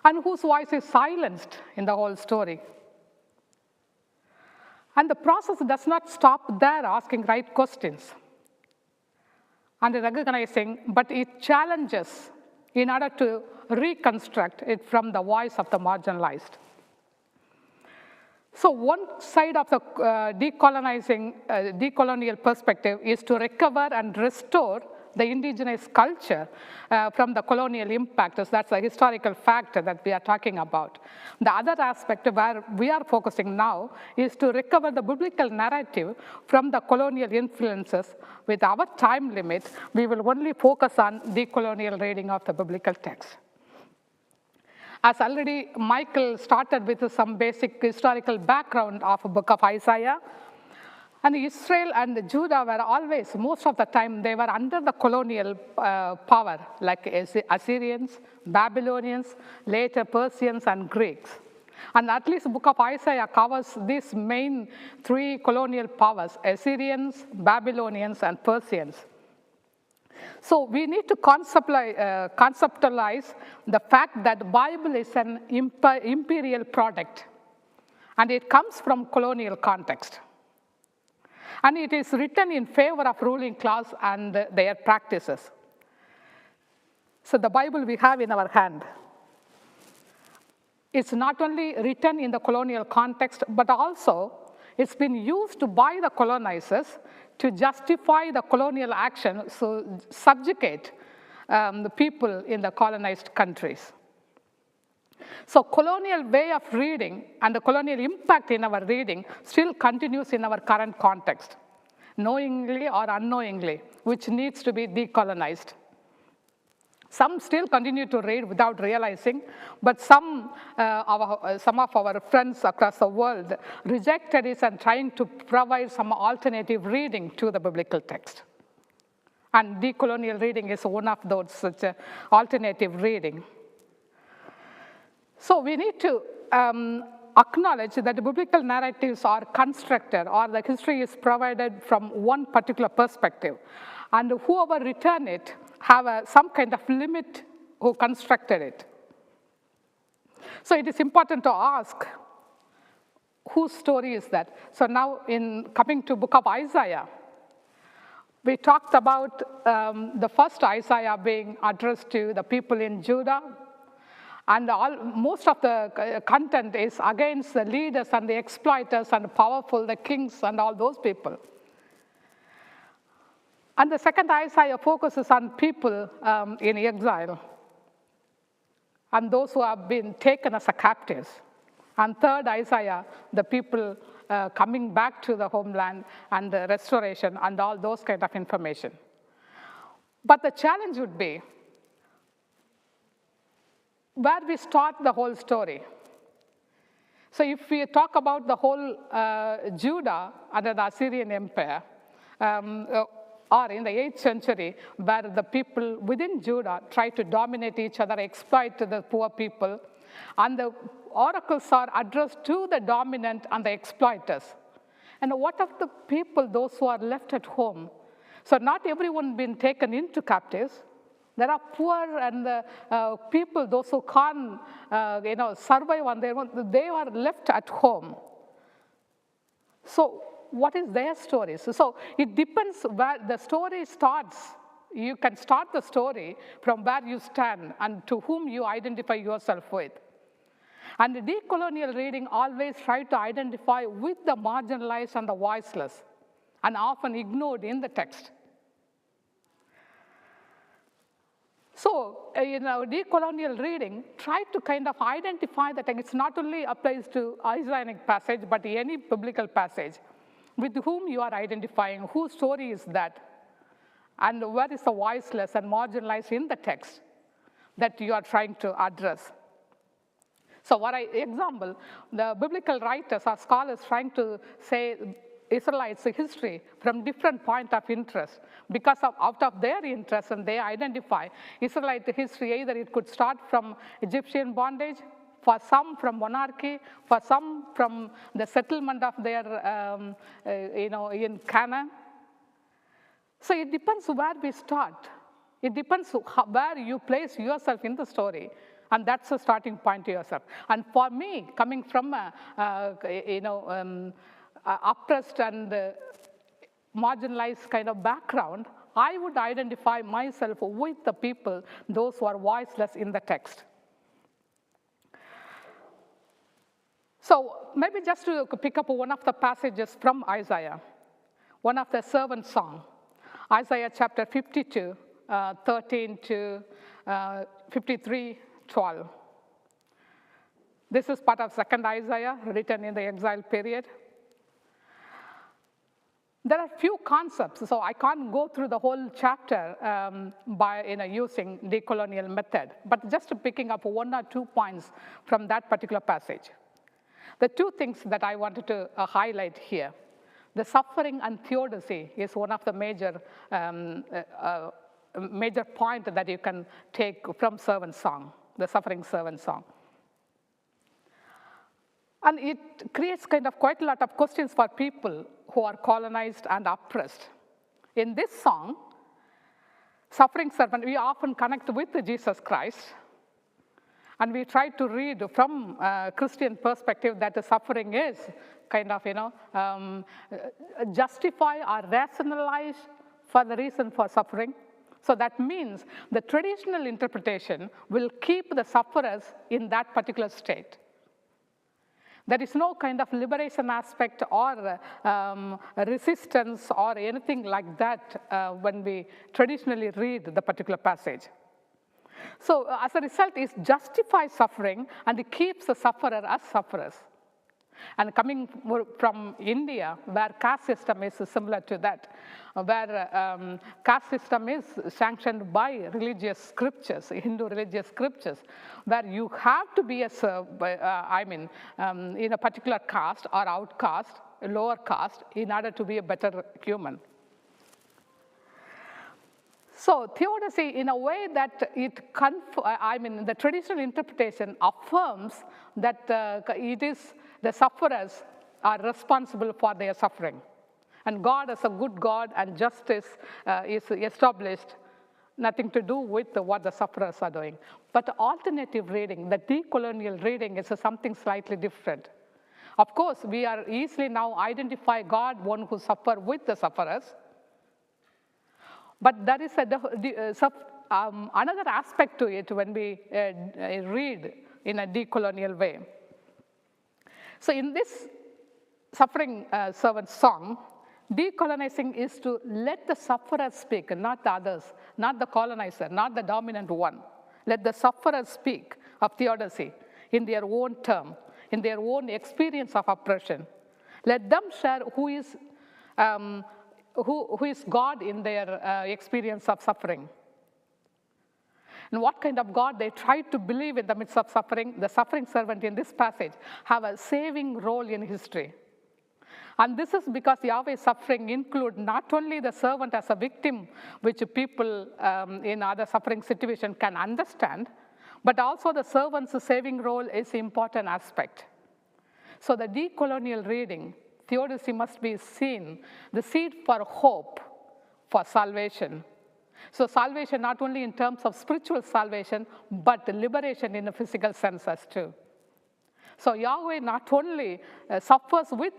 And whose voice is silenced in the whole story? And the process does not stop there asking right questions and recognizing, but it challenges in order to reconstruct it from the voice of the marginalized. So one side of the decolonial perspective is to recover and restore the indigenous culture from the colonial impacts. That's a historical factor that we are talking about. The other aspect where we are focusing now is to recover the biblical narrative from the colonial influences. With our time limit, we will only focus on decolonial reading of the biblical text. As already Michael started with some basic historical background of the book of Isaiah, and Israel and Judah were always, most of the time, they were under the colonial power, like Assyrians, Babylonians, later Persians and Greeks. And at least the book of Isaiah covers these main three colonial powers, Assyrians, Babylonians, and Persians. So we need to conceptualize the fact that the Bible is an imperial product, and it comes from colonial context. And it is written in favor of ruling class and their practices. So the Bible we have in our hand, it's not only written in the colonial context, but also it's been used by the colonizers to justify the colonial action, so subjugate the people in the colonized countries. So colonial way of reading and the colonial impact in our reading still continues in our current context, knowingly or unknowingly, which needs to be decolonized. Some still continue to read without realizing, but some of our friends across the world rejected it and trying to provide some alternative reading to the biblical text. And decolonial reading is one of those such alternative reading. So we need to acknowledge that the biblical narratives are constructed, or the history is provided from one particular perspective. And whoever written it have some kind of limit who constructed it. So it is important to ask, whose story is that? So now in coming to book of Isaiah, we talked about the first Isaiah being addressed to the people in Judah, and most of the content is against the leaders and the exploiters and the powerful, the kings and all those people. And the second Isaiah focuses on people in exile and those who have been taken as captives. And third Isaiah, the people coming back to the homeland and the restoration and all those kind of information. But the challenge would be where we start the whole story. So if we talk about the whole Judah under the Assyrian Empire, or in the 8th century, where the people within Judah try to dominate each other, exploit the poor people, and the oracles are addressed to the dominant and the exploiters. And what of the people, those who are left at home? So not everyone been taken into captives. There are poor and people, those who can't survive on their own, they are left at home. So what is their story? So it depends where the story starts. You can start the story from where you stand and to whom you identify yourself with. And the decolonial reading always try to identify with the marginalized and the voiceless, and often ignored in the text. So, decolonial reading tried to kind of identify that it not only applies to Isaiah passage, but any biblical passage, with whom you are identifying, whose story is that, and where is the voiceless and marginalized in the text that you are trying to address. So example, the biblical writers or scholars trying to say Israelites' history from different point of interest, because out of their interest, and they identify Israelite history, either it could start from Egyptian bondage, for some from monarchy, for some from the settlement of their, in Canaan. So it depends where we start. It depends where you place yourself in the story, and that's the starting point to yourself. And for me, coming from oppressed and marginalized kind of background, I would identify myself with the people, those who are voiceless in the text. So maybe just to pick up one of the passages from Isaiah, one of the servant song, Isaiah chapter 52, 13 to 53, 12. This is part of second Isaiah, written in the exile period. There are few concepts, so I can't go through the whole chapter by using decolonial method, but just picking up 1 or 2 points from that particular passage. The 2 things that I wanted to highlight here. The suffering and theodicy is one of the major point that you can take from servant song, the suffering servant song. And it creates kind of quite a lot of questions for people who are colonized and oppressed. In this song, suffering servant, we often connect with Jesus Christ. And we try to read from a Christian perspective that the suffering is kind of, justify or rationalize for the reason for suffering. So that means the traditional interpretation will keep the sufferers in that particular state. There is no kind of liberation aspect or resistance or anything like that when we traditionally read the particular passage. So as a result, it justifies suffering and it keeps the sufferer as sufferers. And coming from India, where caste system is similar to that, where caste system is sanctioned by religious scriptures, Hindu religious scriptures, where you have to be in a particular caste or outcast, a lower caste, in order to be a better human. So theodicy, in a way that the traditional interpretation affirms that it is the sufferers are responsible for their suffering. And God is a good God and justice is established, nothing to do with what the sufferers are doing. But alternative reading, the decolonial reading, is something slightly different. Of course, we are easily now identify God, one who suffered with the sufferers. But there is another aspect to it when we read in a decolonial way. So in this suffering servant song, decolonizing is to let the sufferer speak, not the others, not the colonizer, not the dominant one. Let the sufferer speak of theodicy in their own term, in their own experience of oppression. Let them share who is God in their experience of suffering. And what kind of God they try to believe in the midst of suffering. The suffering servant in this passage have a saving role in history. And this is because Yahweh's suffering include not only the servant as a victim, which people in other suffering situations can understand, but also the servant's saving role is an important aspect. So the decolonial reading, theodicy must be seen, the seed for hope, for salvation. So salvation not only in terms of spiritual salvation, but liberation in a physical sense as too. So Yahweh not only suffers with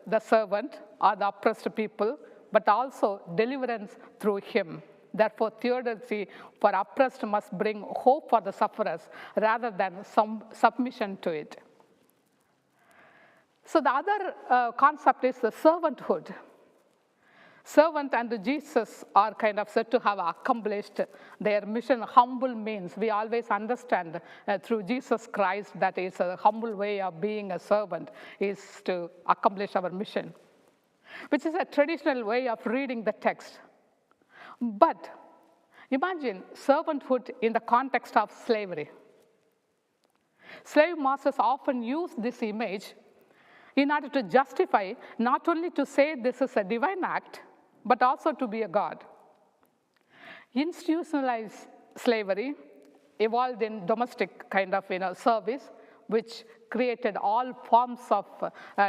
the servant or the oppressed people, but also deliverance through him. Therefore, theodicy for oppressed must bring hope for the sufferers rather than some submission to it. So the other concept is the servanthood. Servant and Jesus are kind of said to have accomplished their mission. Humble means we always understand through Jesus Christ that is a humble way of being a servant is to accomplish our mission, which is a traditional way of reading the text. But imagine servanthood in the context of slavery. Slave masters often use this image in order to justify, not only to say this is a divine act, but also to be a god. Institutionalized slavery evolved in domestic kind of service, which created all forms of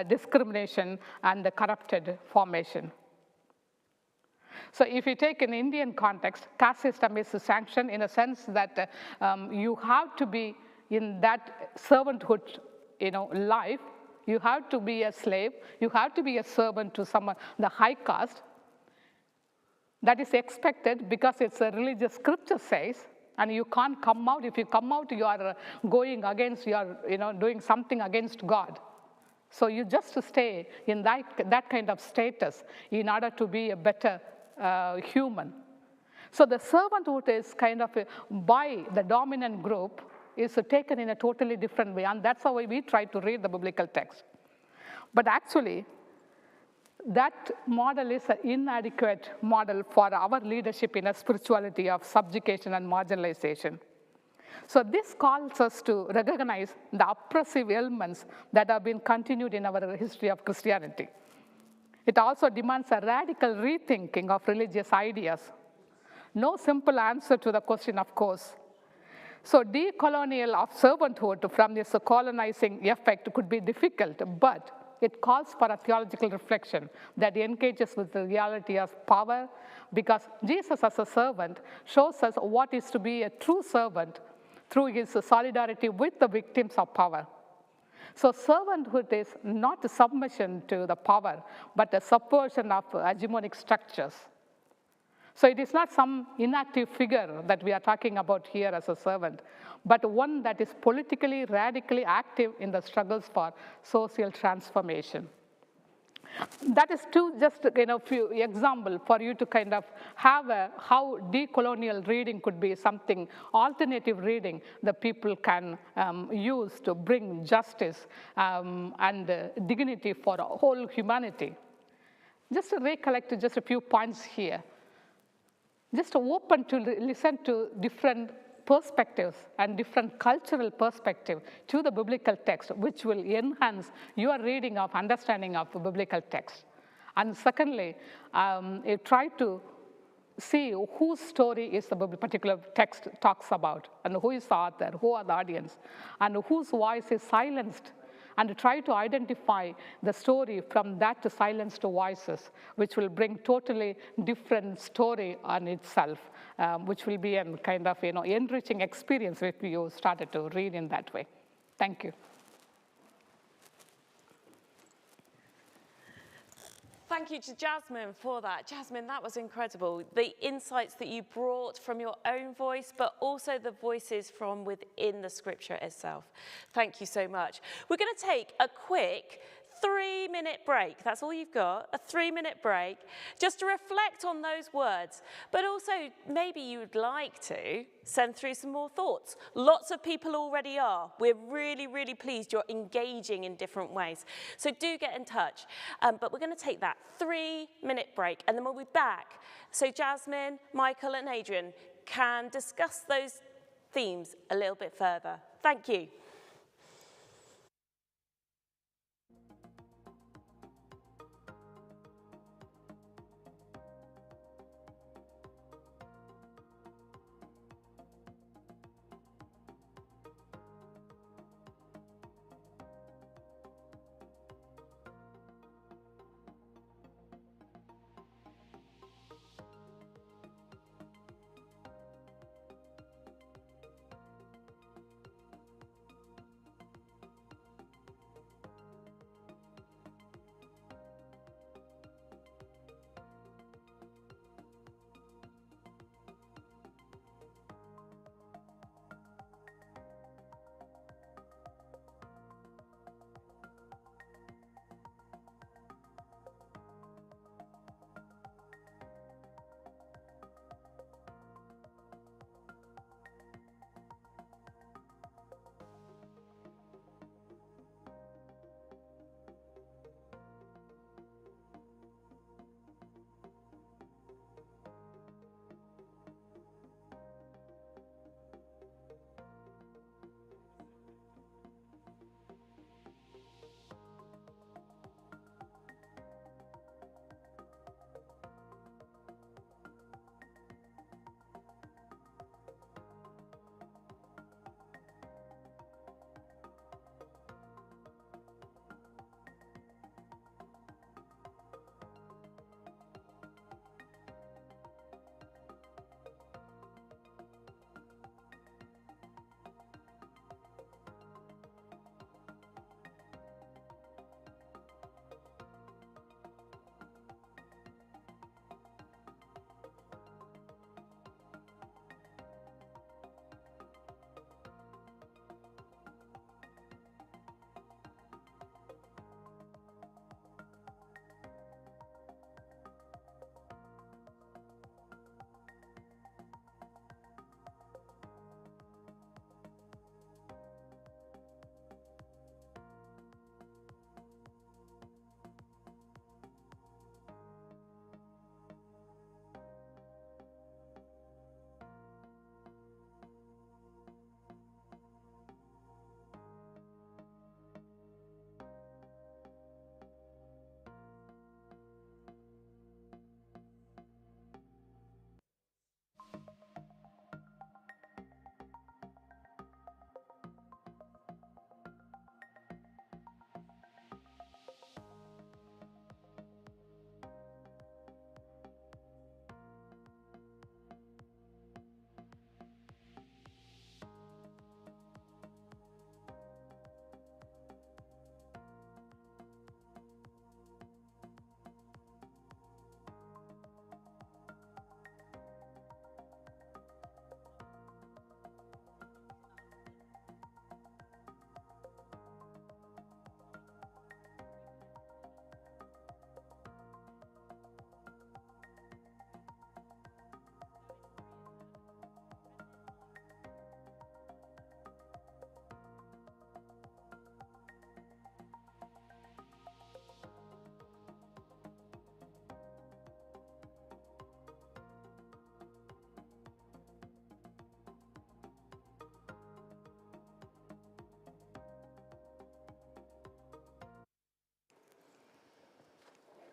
discrimination and the corrupted formation. So if you take an Indian context, caste system is sanctioned in a sense that you have to be in that servanthood life. You have to be a slave. You have to be a servant to someone, the high caste. That is expected because it's a religious scripture says, and you can't come out. If you come out, you are going against, you are doing something against God. So you just stay in that kind of status in order to be a better human. So the servanthood is kind of by the dominant group is taken in a totally different way, and that's how we try to read the biblical text. But actually, That model is an inadequate model for our leadership in a spirituality of subjugation and marginalization. So this calls us to recognize the oppressive elements that have been continued in our history of Christianity. It also demands a radical rethinking of religious ideas. No simple answer to the question, of course. So decolonial of servanthood from this colonizing effect could be difficult, but it calls for a theological reflection that engages with the reality of power, because Jesus as a servant shows us what is to be a true servant through his solidarity with the victims of power. So servanthood is not a submission to the power, but a subversion of hegemonic structures. So it is not some inactive figure that we are talking about here as a servant, but one that is politically, radically active in the struggles for social transformation. That is just few example for you to kind of have how decolonial reading could be something, alternative reading that people can use to bring justice and dignity for whole humanity. Just to recollect just a few points here. Just open to listen to different perspectives and different cultural perspective to the biblical text, which will enhance your reading of understanding of the biblical text. And secondly, try to see whose story is the particular text talks about, and who is the author, who are the audience, and whose voice is silenced, and try to identify the story from that to silenced voices, which will bring totally different story on itself, which will be a kind of enriching experience if you started to read in that way. Thank you. Thank you to Jasmine for that. Jasmine, that was incredible. The insights that you brought from your own voice, but also the voices from within the scripture itself. Thank you so much. We're going to take a quick 3-minute break. That's all you've got, a 3-minute break, just to reflect on those words. But also, maybe you would like to send through some more thoughts. Lots of people already are. We're really, really pleased you're engaging in different ways. So do get in touch. But we're going to take that 3-minute break, and then we'll be back. So Jasmine, Michael, and Adrian can discuss those themes a little bit further. Thank you.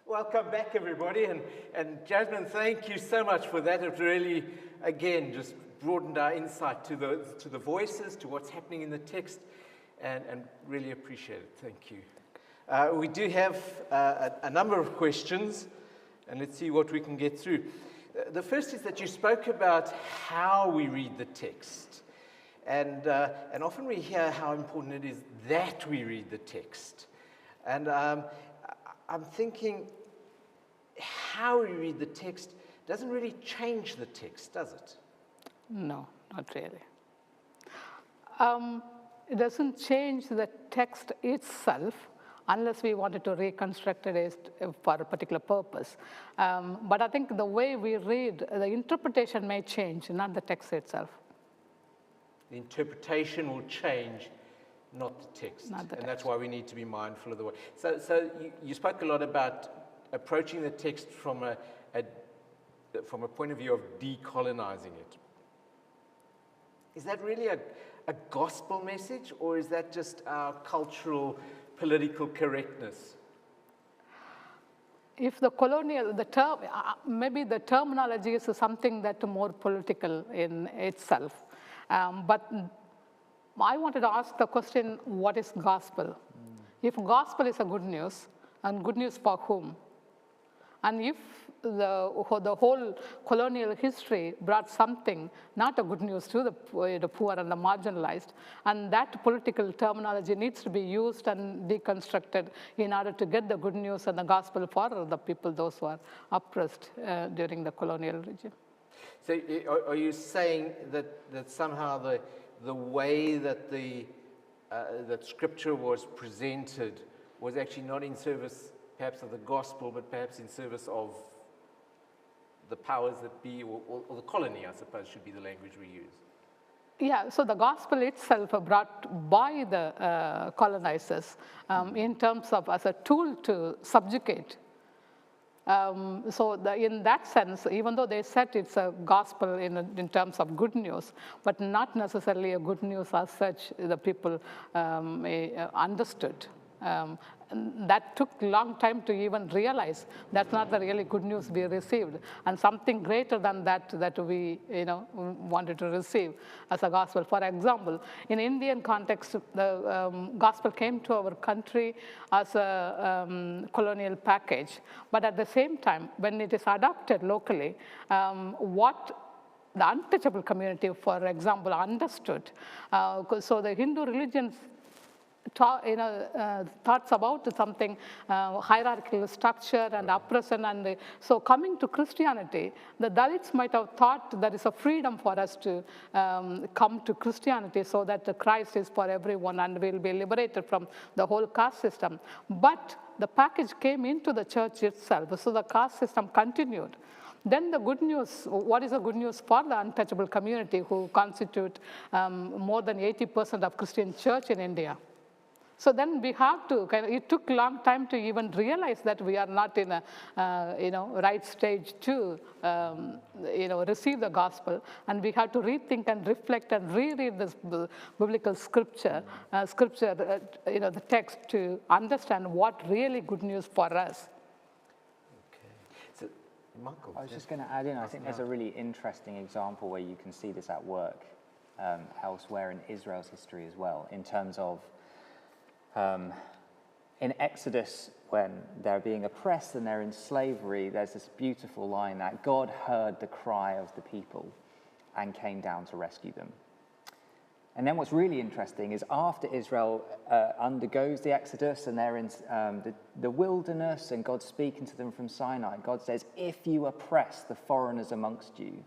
Welcome back, everybody. And Jasmine, thank you so much for that. It really, again, just broadened our insight to the voices, to what's happening in the text, and really appreciate it. Thank you. We do have a number of questions, and let's see what we can get through. The first is that you spoke about how we read the text. And often we hear how important it is that we read the text. And I'm thinking how we read the text doesn't really change the text, does it? No, not really. It doesn't change the text itself unless we wanted to reconstruct it for a particular purpose. But I think the way we read, the interpretation may change, not the text itself. The interpretation will change, not the text. Not the text. And that's why we need to be mindful of the way. So you spoke a lot about approaching the text from a point of view of decolonizing it. Is that really a gospel message, or is that just our cultural, political correctness? If maybe the terminology is something that's more political in itself. But I wanted to ask the question, what is gospel? If gospel is a good news, and good news for whom? And if the whole colonial history brought something, not a good news to the poor and the marginalized, and that political terminology needs to be used and deconstructed in order to get the good news and the gospel for the people, those who are oppressed during the colonial regime. So are you saying that somehow the way that that Scripture was presented was actually not in service perhaps of the gospel, but perhaps in service of the powers that be, or the colony, I suppose, should be the language we use? Yeah, so the gospel itself brought by the colonizers in terms of as a tool to subjugate. In that sense, even though they said it's a gospel in terms of good news, but not necessarily a good news as such, the people understood. That took a long time to even realize that's not the really good news we received, and something greater than that we wanted to receive as a gospel. For example, in Indian context, the gospel came to our country as a colonial package, but at the same time, when it is adopted locally, what the untouchable community, for example, understood. So the Hindu religions thoughts about something hierarchical structure and oppression, and so coming to Christianity, the Dalits might have thought there is a freedom for us to come to Christianity, so that the Christ is for everyone and we'll be liberated from the whole caste system. But the package came into the church itself, so the caste system continued. Then the good news, what is the good news for the untouchable community who constitute more than 80% of Christian church in India? So then we have to, it took a long time to even realize that we are not in a right stage to receive the gospel, and we have to rethink and reflect and reread this biblical scripture, the text, to understand what really good news for us. Okay. So, Michael, I was just going to add in, I think there's a really interesting example where you can see this at work elsewhere in Israel's history as well, in terms of in Exodus, when they're being oppressed and they're in slavery, there's this beautiful line that God heard the cry of the people and came down to rescue them. And then what's really interesting is after Israel undergoes the Exodus and they're in the wilderness and God's speaking to them from Sinai, God says, if you oppress the foreigners amongst you,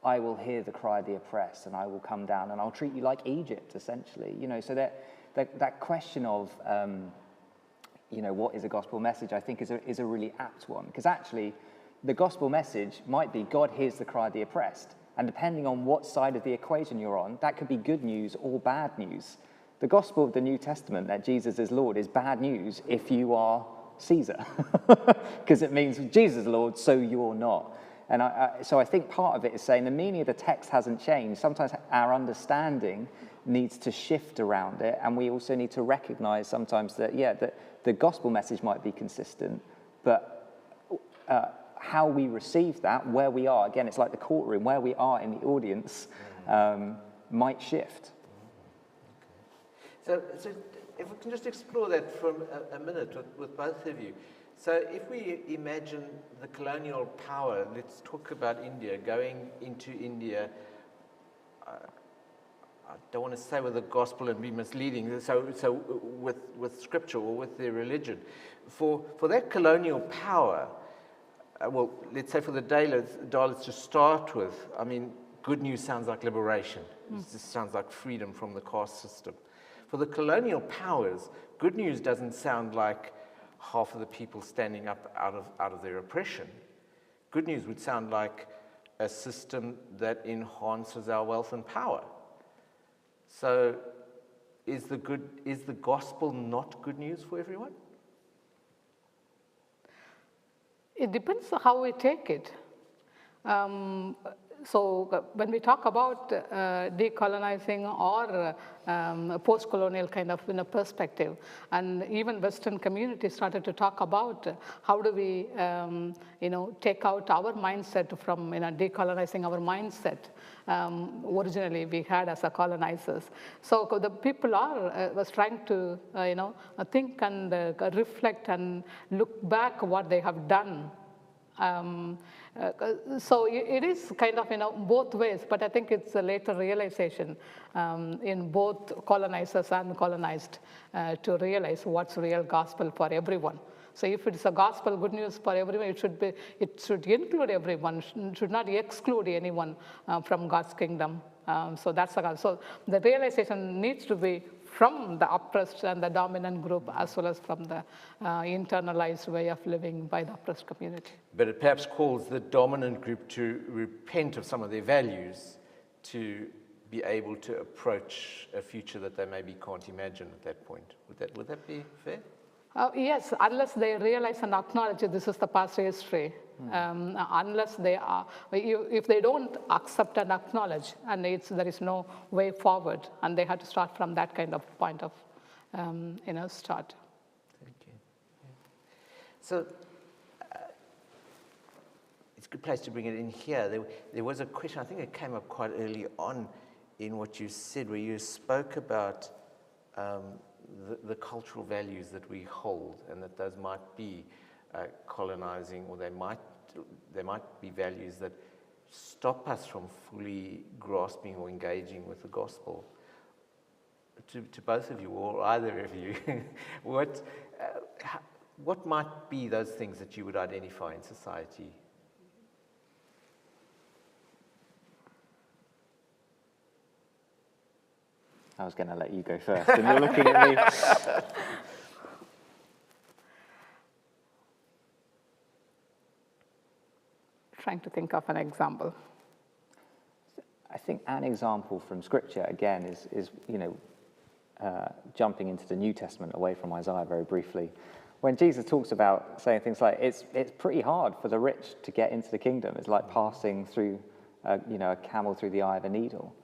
I will hear the cry of the oppressed and I will come down and I'll treat you like Egypt, essentially. So that question of, what is a gospel message, I think is a really apt one. Because actually, the gospel message might be God hears the cry of the oppressed. And depending on what side of the equation you're on, that could be good news or bad news. The gospel of the New Testament, that Jesus is Lord, is bad news if you are Caesar. Because it means Jesus is Lord, so you're not. And so I think part of it is saying the meaning of the text hasn't changed. Sometimes our understanding needs to shift around it, and we also need to recognize sometimes that, that the gospel message might be consistent, but how we receive that, where we are, again, it's like the courtroom, where we are in the audience might shift. So if we can just explore that for a minute with both of you. So if we imagine the colonial power, let's talk about India, going into India, I don't want to say with the gospel and be misleading, so with scripture or with their religion. For that colonial power, well, let's say for the Dalits to start with, I mean, good news sounds like liberation. It just sounds like freedom from the caste system. For the colonial powers, good news doesn't sound like half of the people standing up out of their oppression. Good news would sound like a system that enhances our wealth and power. So is the gospel not good news for everyone? It depends on how we take it. So when we talk about decolonizing or post-colonial kind of perspective, and even Western communities started to talk about how do we take out our mindset from decolonizing our mindset originally we had as a colonizers. So the people was trying to think and reflect and look back what they have done. So it is kind of both ways, but I think it's a later realization in both colonizers and colonized to realize what's real gospel for everyone. So if it's a gospel good news for everyone, it should include everyone, should not exclude anyone from God's kingdom. So that's so the realization needs to be from the oppressed and the dominant group, as well as from the internalized way of living by the oppressed community. But it perhaps calls the dominant group to repent of some of their values to be able to approach a future that they maybe can't imagine at that point. Would that be fair? Yes, unless they realize and acknowledge this is the past history. Unless they are, if they don't accept and acknowledge, and there is no way forward, and they have to start from that kind of point of, start. Thank you. So it's a good place to bring it in here. There was a question, I think it came up quite early on in what you said, where you spoke about the cultural values that we hold, and that those might be colonizing, or they might be values that stop us from fully grasping or engaging with the gospel. To both of you, or either of you, what might be those things that you would identify in society? I was going to let you go first, and you're looking at me. Trying to think of an example. I think an example from Scripture, again, is jumping into the New Testament away from Isaiah very briefly. When Jesus talks about saying things like, it's pretty hard for the rich to get into the kingdom. It's like passing through, a camel through the eye of a needle.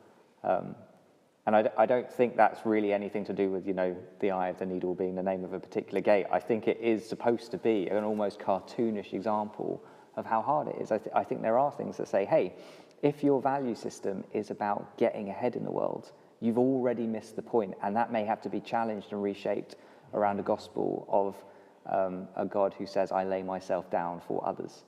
And I don't think that's really anything to do with, the eye of the needle being the name of a particular gate. I think it is supposed to be an almost cartoonish example of how hard it is. I think there are things that say, hey, if your value system is about getting ahead in the world, you've already missed the point, and that may have to be challenged and reshaped around a gospel of a God who says, I lay myself down for others.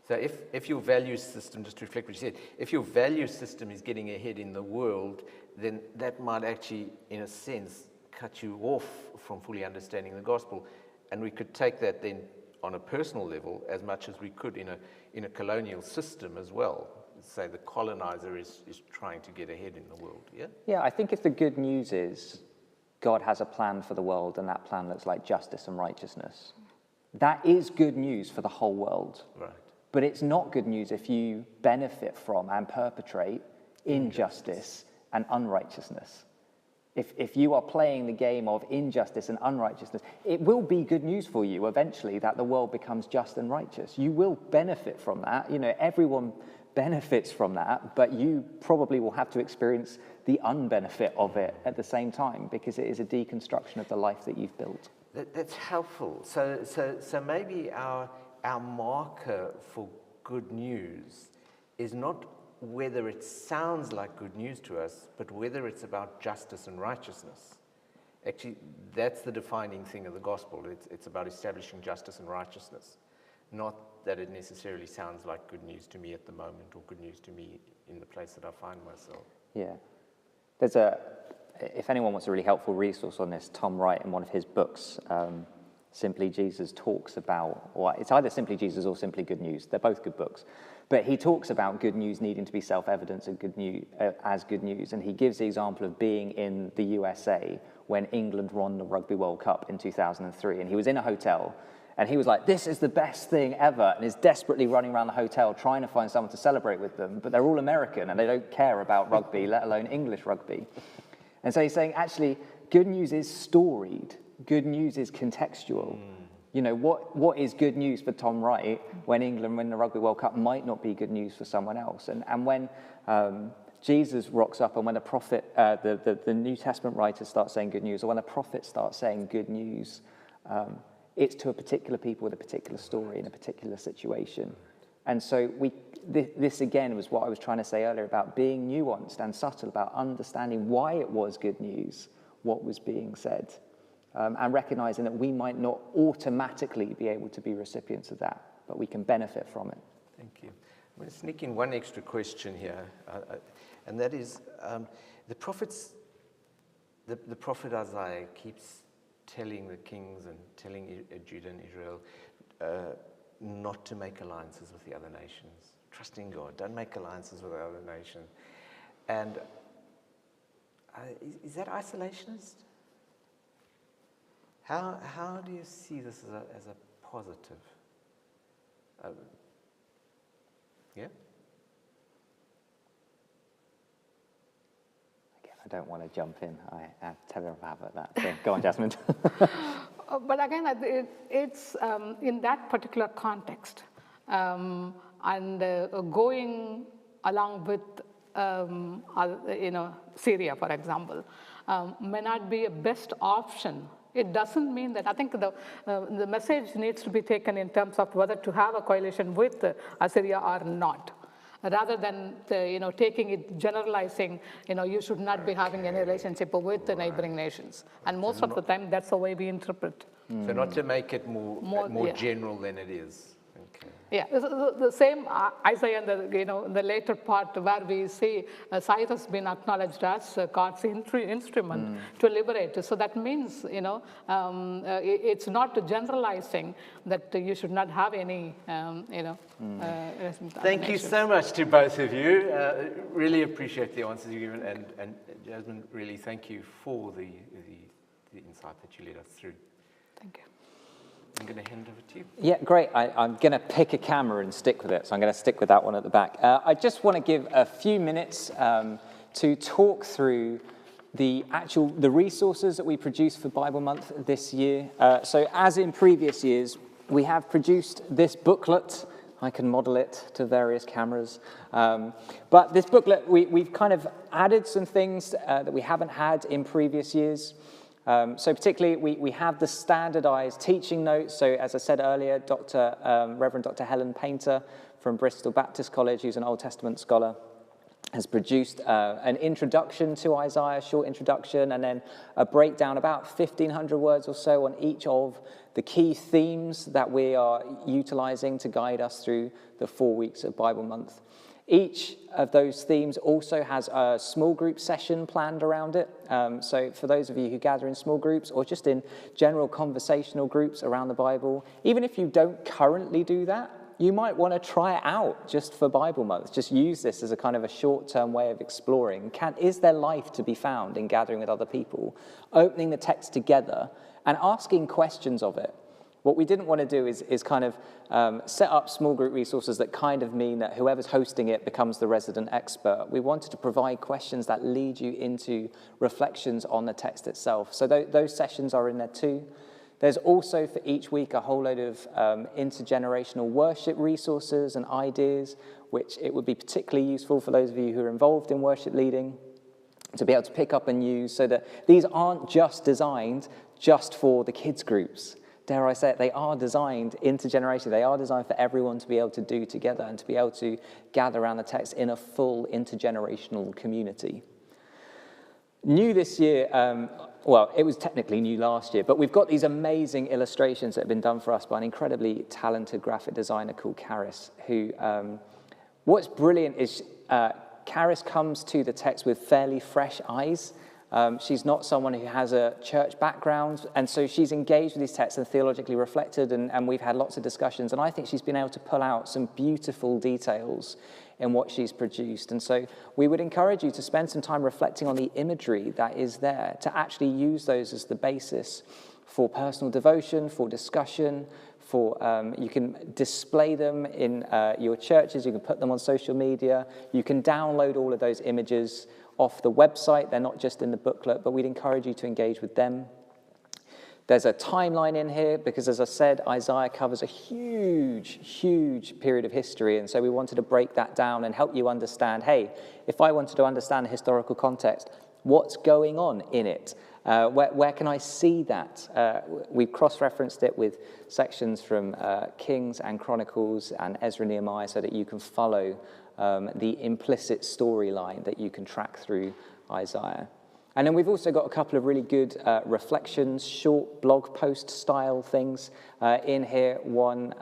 So if your value system, just to reflect what you said, if your value system is getting ahead in the world, then that might actually, in a sense, cut you off from fully understanding the gospel. And we could take that then on a personal level as much as we could in a colonial system as well. Say the colonizer is trying to get ahead in the world, yeah? Yeah, I think if the good news is God has a plan for the world, and that plan looks like justice and righteousness, that is good news for the whole world. Right. But it's not good news if you benefit from and perpetrate injustice and unrighteousness. If you are playing the game of injustice and unrighteousness, it will be good news for you eventually that the world becomes just and righteous. You will benefit from that. Everyone benefits from that, but you probably will have to experience the unbenefit of it at the same time, because it is a deconstruction of the life that you've built. That's helpful. So maybe our our marker for good news is not whether it sounds like good news to us, but whether it's about justice and righteousness. Actually, that's the defining thing of the gospel. It's about establishing justice and righteousness, not that it necessarily sounds like good news to me at the moment or good news to me in the place that I find myself. Yeah. If anyone wants a really helpful resource on this, Tom Wright, in one of his books, Simply Jesus, talks about, or it's either Simply Jesus or Simply Good News. They're both good books. But he talks about good news needing to be self-evident and good news, as good news. And he gives the example of being in the USA when England won the Rugby World Cup in 2003. And he was in a hotel, and he was like, this is the best thing ever, and is desperately running around the hotel trying to find someone to celebrate with them. But they're all American, and they don't care about rugby, let alone English rugby. And so he's saying, actually, good news is storied. Good news is contextual. You know, what is good news for Tom Wright when England win the Rugby World Cup might not be good news for someone else. And when Jesus rocks up, and when the prophet, the New Testament writers start saying good news, or when the prophets start saying good news, it's to a particular people with a particular story in a particular situation. And so this again was what I was trying to say earlier about being nuanced and subtle, about understanding why it was good news, what was being said. And recognizing that we might not automatically be able to be recipients of that, but we can benefit from it. Thank you. I'm going to sneak in one extra question here, and that is, the prophet Isaiah keeps telling the kings and telling Judah and Israel not to make alliances with the other nations. Trust in God. Don't make alliances with the other nation. And is that isolationist? How do you see this as a positive? Yeah? Again, I don't want to jump in. I tell her about that. So go on, Jasmine. But again, it's in that particular context, and going along with, Syria, for example, may not be a best option. It doesn't mean that. I think the message needs to be taken in terms of whether to have a coalition with Assyria or not, rather than taking it, generalizing. You should not be having any relationship with the neighboring nations. And most of the time, that's the way we interpret. So not to make it more general than it is. Okay. Yeah, the same Isaiah, the later part where we see Cyrus being acknowledged as God's instrument to liberate. So that means, it's not generalizing that you should not have any, Thank you so much to both of you. Really appreciate the answers you've given, and Jasmine, really thank you for the insight that you led us through. Thank you. I'm going to hand over to you. Yeah, great. I'm going to pick a camera and stick with it, so I'm going to stick with that one at the back. I just want to give a few minutes to talk through the resources that we produced for Bible Month this year. So as in previous years, we have produced this booklet. I can model it to various cameras. But this booklet, we've kind of added some things that we haven't had in previous years. So particularly, we have the standardized teaching notes. So as I said earlier, Reverend Dr. Helen Painter from Bristol Baptist College, who's an Old Testament scholar, has produced an introduction to Isaiah, short introduction, and then a breakdown, about 1,500 words or so, on each of the key themes that we are utilizing to guide us through the 4 weeks of Bible Month. Each of those themes also has a small group session planned around it. So for those of you who gather in small groups or just in general conversational groups around the Bible, even if you don't currently do that, you might want to try it out just for Bible Month. Just use this as a kind of a short-term way of exploring. Is there life to be found in gathering with other people, opening the text together and asking questions of it? What we didn't want to do is kind of set up small group resources that kind of mean that whoever's hosting it becomes the resident expert. We wanted to provide questions that lead you into reflections on the text itself. So those sessions are in there too. There's also for each week a whole load of intergenerational worship resources and ideas, which it would be particularly useful for those of you who are involved in worship leading to be able to pick up and use, so that these aren't just designed just for the kids groups. dare I say it, they are designed intergenerationally. They are designed for everyone to be able to do together and to be able to gather around the text in a full intergenerational community. New this year, well, it was technically new last year, but we've got these amazing illustrations that have been done for us by an incredibly talented graphic designer called Caris, who, what's brilliant is Caris comes to the text with fairly fresh eyes. She's not someone who has a church background, and so she's engaged with these texts and theologically reflected, and we've had lots of discussions, and I think she's been able to pull out some beautiful details in what she's produced. And so we would encourage you to spend some time reflecting on the imagery that is there, to actually use those as the basis for personal devotion, for discussion, for you can display them in your churches, you can put them on social media, you can download all of those images off the website. They're not just in the booklet, but we'd encourage you to engage with them. There's a timeline in here because, as I said, Isaiah covers a huge, huge period of history, and so we wanted to break that down and help you understand, hey, if I wanted to understand the historical context, what's going on in it? Where can I see that? We've cross-referenced it with sections from Kings and Chronicles and Ezra and Nehemiah so that you can follow the implicit storyline that you can track through Isaiah. And then we've also got a couple of really good reflections, short blog post style things in here. One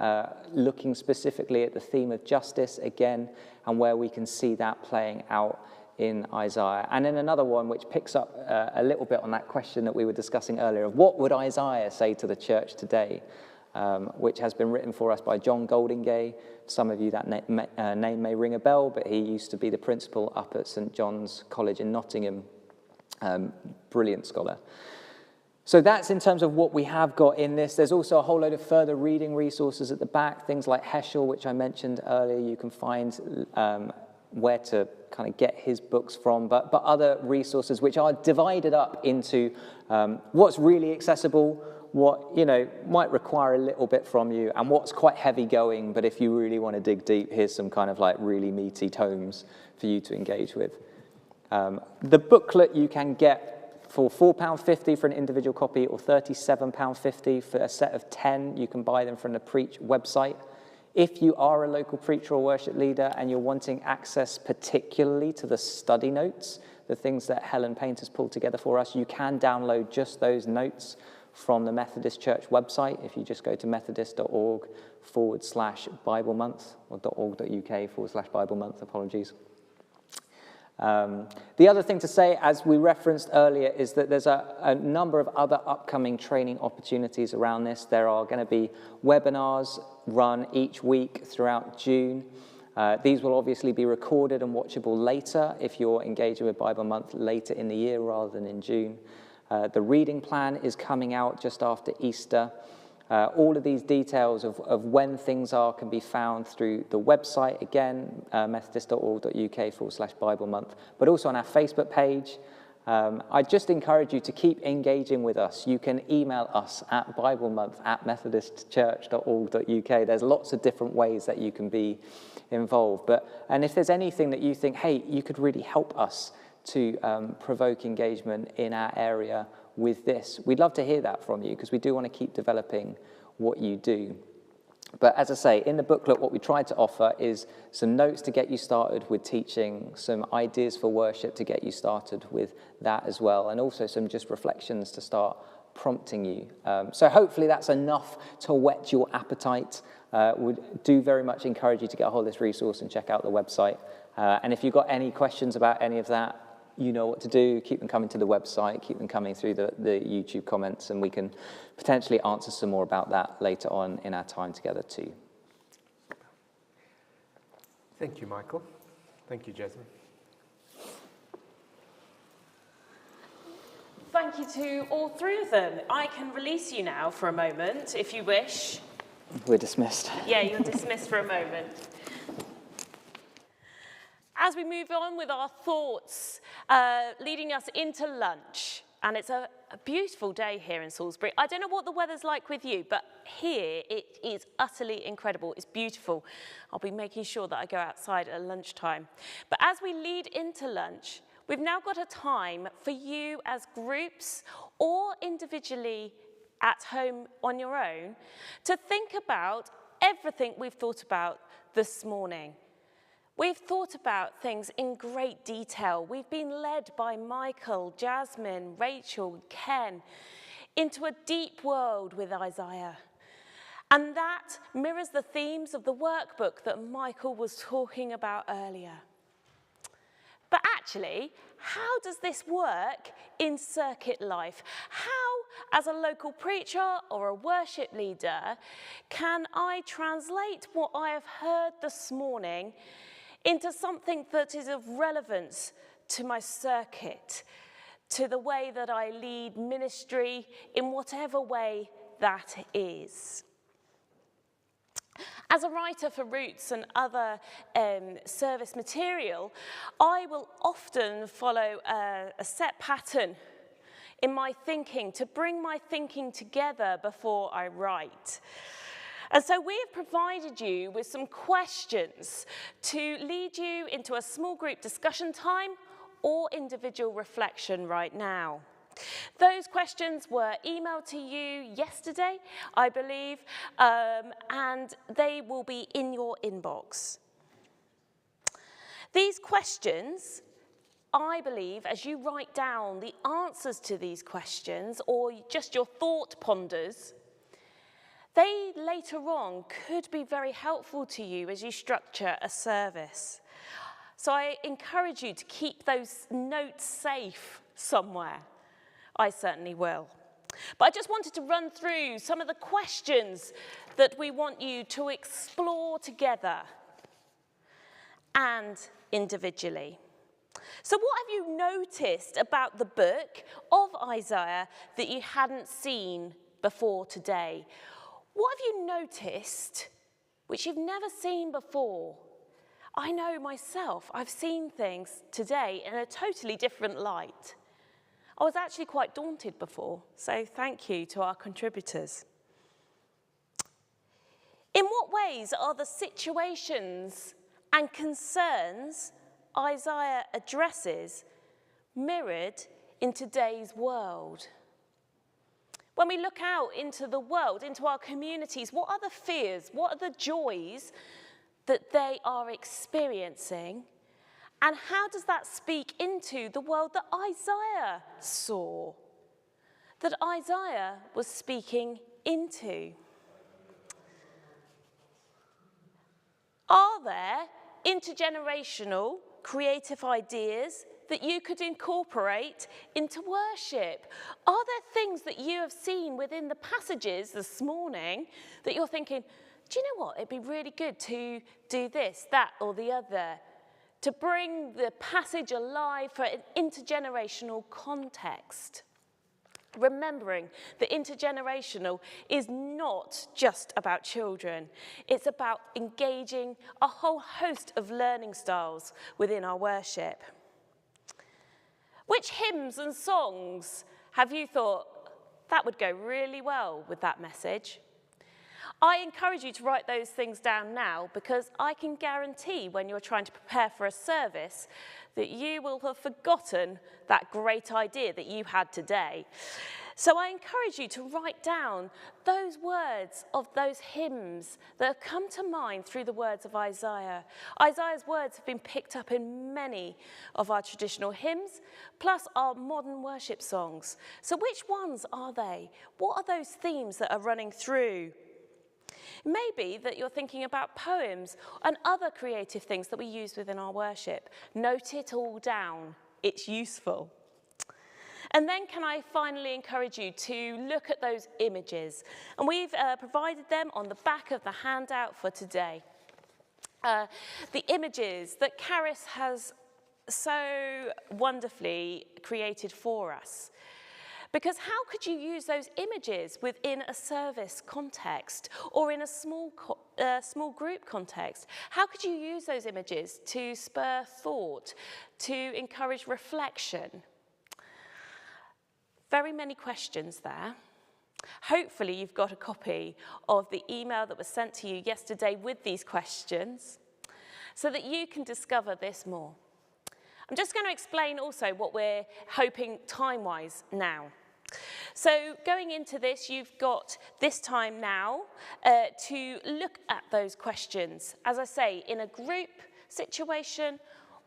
looking specifically at the theme of justice again, and where we can see that playing out in Isaiah. And then another one which picks up a little bit on that question that we were discussing earlier of what would Isaiah say to the church today, which has been written for us by John Goldingay. Some of you that name may ring a bell, but he used to be the principal up at St. John's College in Nottingham. Brilliant scholar. So that's in terms of what we have got in this. There's also a whole load of further reading resources at the back, things like Heschel, which I mentioned earlier. You can find where to kind of get his books from, but other resources which are divided up into what's really accessible, what might require a little bit from you, and what's quite heavy going, but if you really want to dig deep, here's some kind of like really meaty tomes for you to engage with. The booklet you can get for £4.50 for an individual copy or £37.50 for a set of 10. You can buy them from the Preach website. If you are a local preacher or worship leader and you're wanting access particularly to the study notes, the things that Helen Paint has pulled together for us, you can download just those notes from the Methodist Church website. If you just go to methodist.org/Bible month or .org.uk/Bible month, apologies. The other thing to say, as we referenced earlier, is that there's a number of other upcoming training opportunities around this. There are going to be webinars run each week throughout June. These will obviously be recorded and watchable later if you're engaging with Bible Month later in the year rather than in June. The reading plan is coming out just after Easter. All of these details of when things are can be found through the website, again, methodist.org.uk/Bible month, but also on our Facebook page. I just encourage you to keep engaging with us. You can email us at biblemonth@methodistchurch.org.uk. There's lots of different ways that you can be involved. And if there's anything that you think, hey, you could really help us to provoke engagement in our area with this, we'd love to hear that from you because we do want to keep developing what you do. But as I say, in the booklet, what we tried to offer is some notes to get you started with teaching, some ideas for worship to get you started with that as well, and also some just reflections to start prompting you. So hopefully that's enough to whet your appetite. Would do very much encourage you to get a hold of this resource and check out the website. And if you've got any questions about any of that, you know what to do. Keep them coming to the website, keep them coming through the YouTube comments, and we can potentially answer some more about that later on in our time together too. Thank you, Michael. Thank you, Jasmine. Thank you to all three of them. I can release you now for a moment, if you wish. We're dismissed. Yeah, you're dismissed for a moment. As we move on with our thoughts, leading us into lunch, and it's a beautiful day here in Salisbury. I don't know what the weather's like with you, but here it is utterly incredible. It's beautiful. I'll be making sure that I go outside at lunchtime. But as we lead into lunch, we've now got a time for you as groups or individually at home on your own to think about everything we've thought about this morning. We've thought about things in great detail. We've been led by Michael, Jasmine, Rachel, Ken into a deep world with Isaiah. And that mirrors the themes of the workbook that Michael was talking about earlier. But actually, how does this work in circuit life? How, as a local preacher or a worship leader, can I translate what I have heard this morning into something that is of relevance to my circuit, to the way that I lead ministry in whatever way that is? As a writer for Roots and other service material, I will often follow a set pattern in my thinking to bring my thinking together before I write. And so we have provided you with some questions to lead you into a small group discussion time or individual reflection right now. Those questions were emailed to you yesterday, I believe, and they will be in your inbox. These questions, I believe, as you write down the answers to these questions, or just your thought ponders, they later on could be very helpful to you as you structure a service. So I encourage you to keep those notes safe somewhere. I certainly will. But I just wanted to run through some of the questions that we want you to explore together and individually. So what have you noticed about the book of Isaiah that you hadn't seen before today? What have you noticed which you've never seen before? I know myself, I've seen things today in a totally different light. I was actually quite daunted before, so thank you to our contributors. In what ways are the situations and concerns Isaiah addresses mirrored in today's world? When we look out into the world, into our communities, what are the fears, what are the joys that they are experiencing? And how does that speak into the world that Isaiah saw, that Isaiah was speaking into? Are there intergenerational creative ideas that you could incorporate into worship? Are there things that you have seen within the passages this morning that you're thinking, do you know what, it'd be really good to do this, that, or the other, to bring the passage alive for an intergenerational context? Remembering that intergenerational is not just about children. It's about engaging a whole host of learning styles within our worship. Which hymns and songs have you thought, that would go really well with that message? I encourage you to write those things down now, because I can guarantee when you're trying to prepare for a service that you will have forgotten that great idea that you had today. So I encourage you to write down those words of those hymns that have come to mind through the words of Isaiah. Isaiah's words have been picked up in many of our traditional hymns, plus our modern worship songs. So which ones are they? What are those themes that are running through? Maybe that you're thinking about poems and other creative things that we use within our worship. Note it all down. It's useful. And then can I finally encourage you to look at those images? And we've provided them on the back of the handout for today. The images that Caris has so wonderfully created for us. Because how could you use those images within a service context or in a small group context? How could you use those images to spur thought, to encourage reflection? Very many questions there. Hopefully you've got a copy of the email that was sent to you yesterday with these questions so that you can discover this more. I'm just going to explain also what we're hoping time-wise now. So going into this, you've got this time now to look at those questions, as I say, in a group situation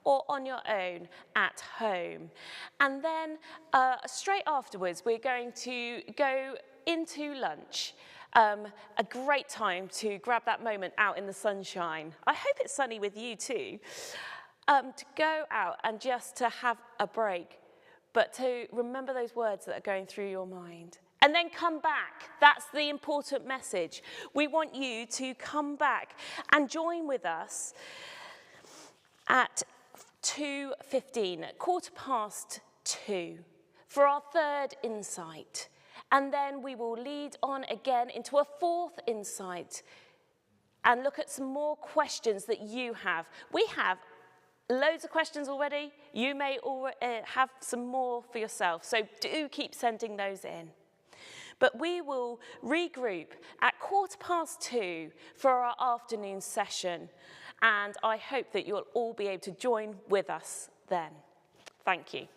or on your own at home. And then straight afterwards, we're going to go into lunch. A great time to grab that moment out in the sunshine. I hope it's sunny with you too. To go out and just to have a break, but to remember those words that are going through your mind. And then come back. That's the important message. We want you to come back and join with us at 2:15, 2:15, for our third insight. And then we will lead on again into a fourth insight and look at some more questions that you have. We have loads of questions already. You may have some more for yourself, so do keep sending those in. But we will regroup at 2:15 for our afternoon session, and I hope that you'll all be able to join with us then. Thank you.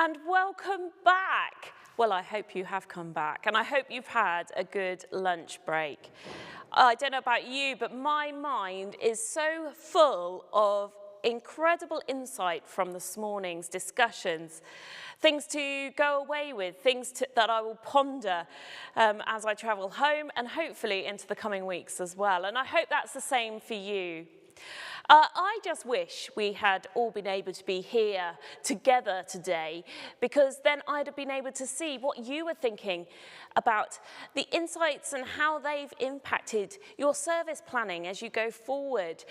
and welcome back. Well, I hope you have come back, and I hope you've had a good lunch break. I don't know about you, but my mind is so full of incredible insight from this morning's discussions, things to go away with, that I will ponder as I travel home and hopefully into the coming weeks as well. And I hope that's the same for you. I just wish we had all been able to be here together today, because then I'd have been able to see what you were thinking about the insights and how they've impacted your service planning as you go forward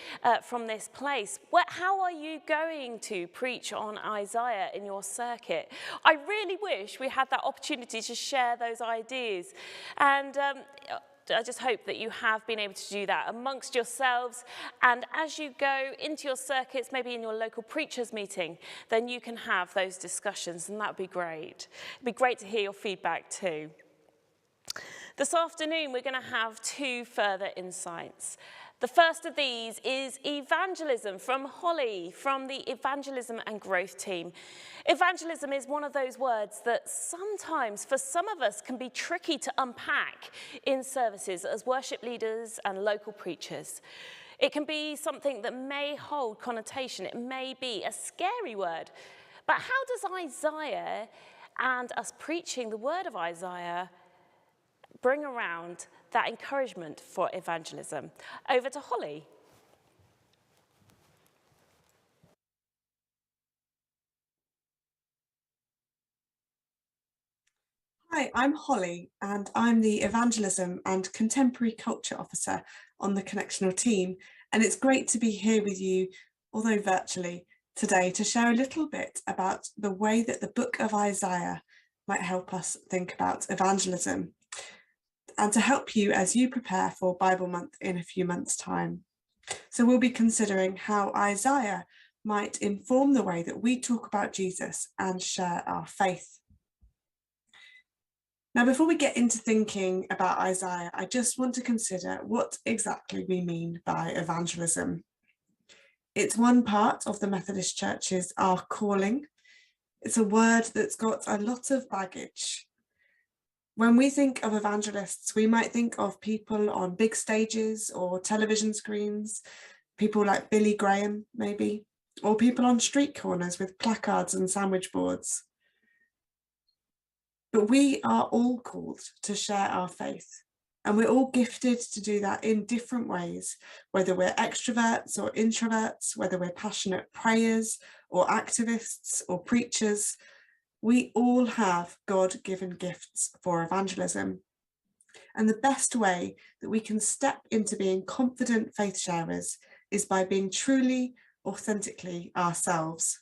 from this place. How are you going to preach on Isaiah in your circuit? I really wish we had that opportunity to share those ideas. And I just hope that you have been able to do that amongst yourselves, and as you go into your circuits, maybe in your local preachers meeting, then you can have those discussions, and that would be great. It'd be great to hear your feedback too. This afternoon, we're going to have 2 further insights. The first of these is evangelism from Holly, from the Evangelism and Growth team. Evangelism is one of those words that sometimes, for some of us, can be tricky to unpack in services as worship leaders and local preachers. It can be something that may hold connotation. It may be a scary word. But how does Isaiah and us preaching the word of Isaiah bring around that encouragement for evangelism? Over to Holly. Hi, I'm Holly, and I'm the Evangelism and Contemporary Culture Officer on the Connectional team. And it's great to be here with you, although virtually, today to share a little bit about the way that the book of Isaiah might help us think about evangelism, and to help you as you prepare for Bible Month in a few months' time. So we'll be considering how Isaiah might inform the way that we talk about Jesus and share our faith. Now, before we get into thinking about Isaiah, I just want to consider what exactly we mean by evangelism. It's one part of the Methodist Church's Our Calling. It's a word that's got a lot of baggage. When we think of evangelists, we might think of people on big stages or television screens, people like Billy Graham, maybe, or people on street corners with placards and sandwich boards. But we are all called to share our faith, and we're all gifted to do that in different ways, whether we're extroverts or introverts, whether we're passionate prayers or activists or preachers. We all have God-given gifts for evangelism. And the best way that we can step into being confident faith sharers is by being truly, authentically ourselves.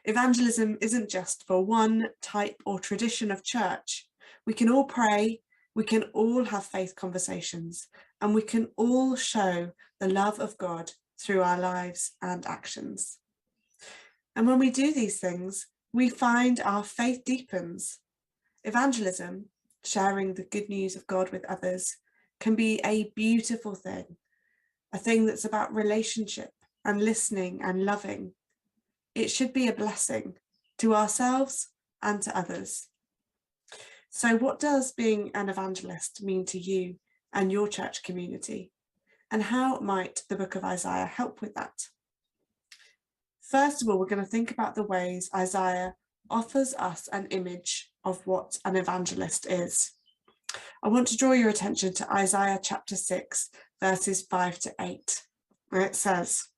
Evangelism isn't just for one type or tradition of church. We can all pray, we can all have faith conversations, and we can all show the love of God through our lives and actions. And when we do these things, we find our faith deepens. Evangelism, sharing the good news of God with others, can be a beautiful thing, a thing that's about relationship and listening and loving. It should be a blessing to ourselves and to others. So what does being an evangelist mean to you and your church community? And how might the book of Isaiah help with that? First of all, we're going to think about the ways Isaiah offers us an image of what an evangelist is. I want to draw your attention to Isaiah chapter 6, verses 5 to 8, where it says,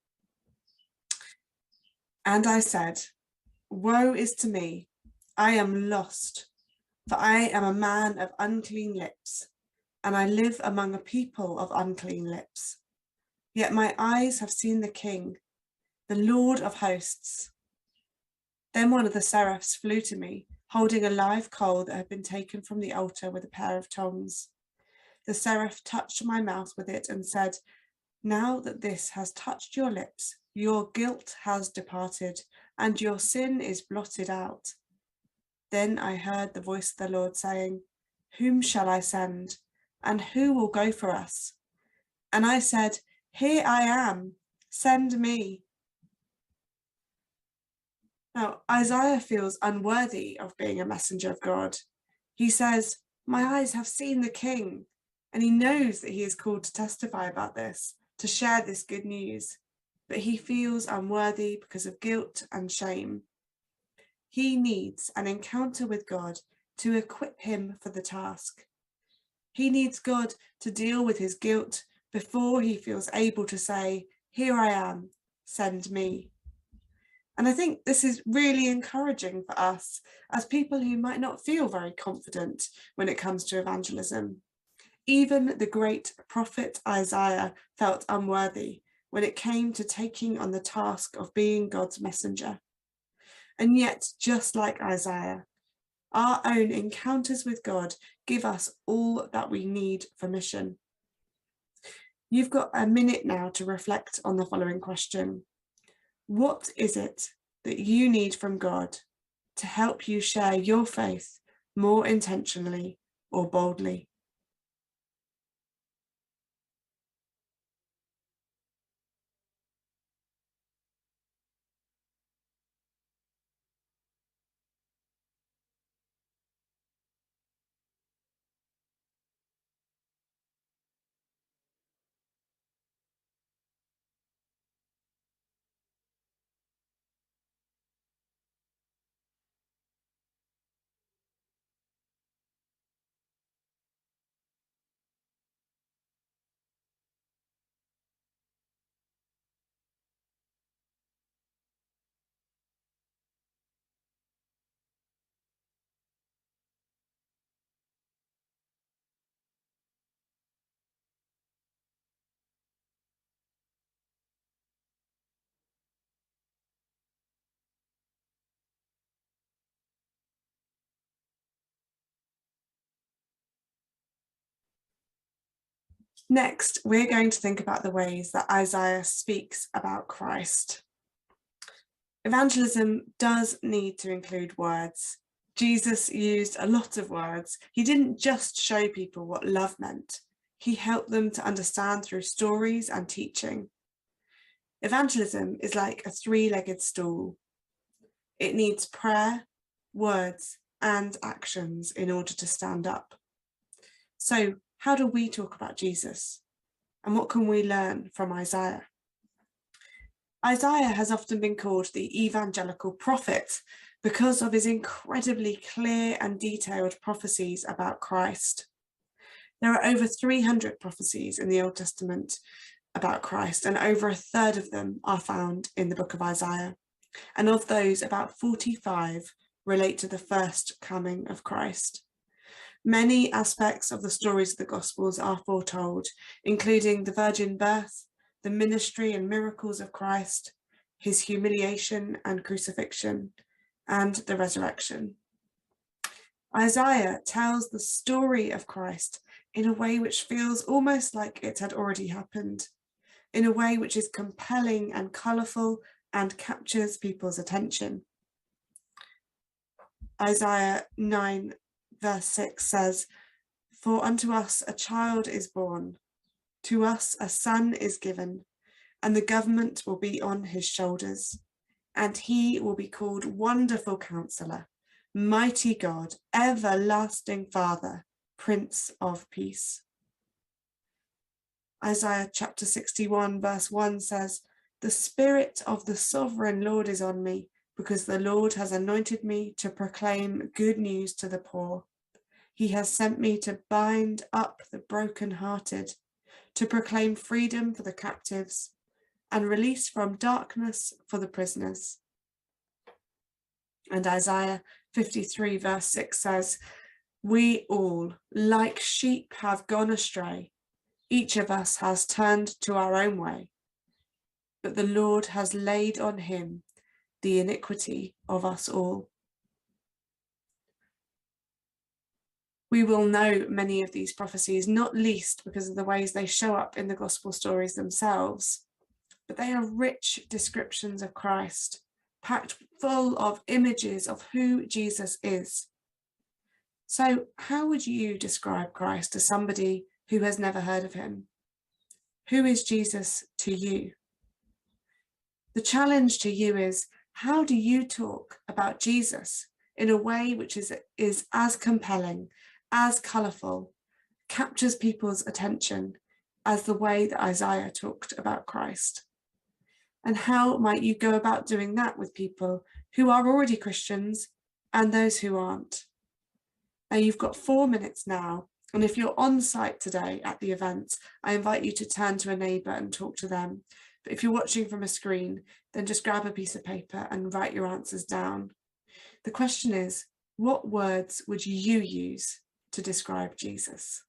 "And I said, woe is to me, I am lost, for I am a man of unclean lips, and I live among a people of unclean lips. Yet my eyes have seen the King, the Lord of hosts." Then one of the seraphs flew to me, holding a live coal that had been taken from the altar with a pair of tongs. The seraph touched my mouth with it and said, "Now that this has touched your lips, your guilt has departed, and your sin is blotted out." Then I heard the voice of the Lord saying, "Whom shall I send? And who will go for us?" And I said, "Here I am, send me." Now, Isaiah feels unworthy of being a messenger of God. He says, "My eyes have seen the King," and he knows that he is called to testify about this, to share this good news, but he feels unworthy because of guilt and shame. He needs an encounter with God to equip him for the task. He needs God to deal with his guilt before he feels able to say, "Here I am, send me." And I think this is really encouraging for us as people who might not feel very confident when it comes to evangelism. Even the great prophet Isaiah felt unworthy when it came to taking on the task of being God's messenger. And yet, just like Isaiah, our own encounters with God give us all that we need for mission. You've got a minute now to reflect on the following question. What is it that you need from God to help you share your faith more intentionally or boldly? Next, we're going to think about the ways that Isaiah speaks about Christ. Evangelism does need to include words. Jesus used a lot of words. He didn't just show people what love meant. He helped them to understand through stories and teaching. Evangelism is like a three-legged stool. It needs prayer, words, and actions in order to stand up. So, how do we talk about Jesus? And what can we learn from Isaiah? Isaiah has often been called the evangelical prophet because of his incredibly clear and detailed prophecies about Christ. There are over 300 prophecies in the Old Testament about Christ, and over a third of them are found in the book of Isaiah. And of those, about 45 relate to the first coming of Christ. Many aspects of the stories of the Gospels are foretold, including the virgin birth, the ministry and miracles of Christ, his humiliation and crucifixion, and the resurrection. Isaiah tells the story of Christ in a way which feels almost like it had already happened, in a way which is compelling and colourful and captures people's attention. Isaiah 9 verse 6 says, "For unto us a child is born, to us a son is given, and the government will be on his shoulders, and he will be called Wonderful Counselor, Mighty God, Everlasting Father, Prince of Peace." Isaiah chapter 61 verse 1 says, "The Spirit of the Sovereign Lord is on me, because the Lord has anointed me to proclaim good news to the poor. He has sent me to bind up the brokenhearted, to proclaim freedom for the captives, and release from darkness for the prisoners." And Isaiah 53 verse 6 says, "We all, like sheep, have gone astray. Each of us has turned to our own way, but the Lord has laid on him the iniquity of us all." We will know many of these prophecies, not least because of the ways they show up in the gospel stories themselves, but they are rich descriptions of Christ, packed full of images of who Jesus is. So how would you describe Christ to somebody who has never heard of him? Who is Jesus to you? The challenge to you is, How do you talk about Jesus in a way which is as compelling, as colourful, captures people's attention as the way that Isaiah talked about Christ? And how might you go about doing that with people who are already Christians and those who aren't? Now you've got 4 minutes now, and if you're on site today at the event, I invite you to turn to a neighbour and talk to them. But if you're watching from a screen, then just grab a piece of paper and write your answers down. The question is, what words would you use to describe Jesus?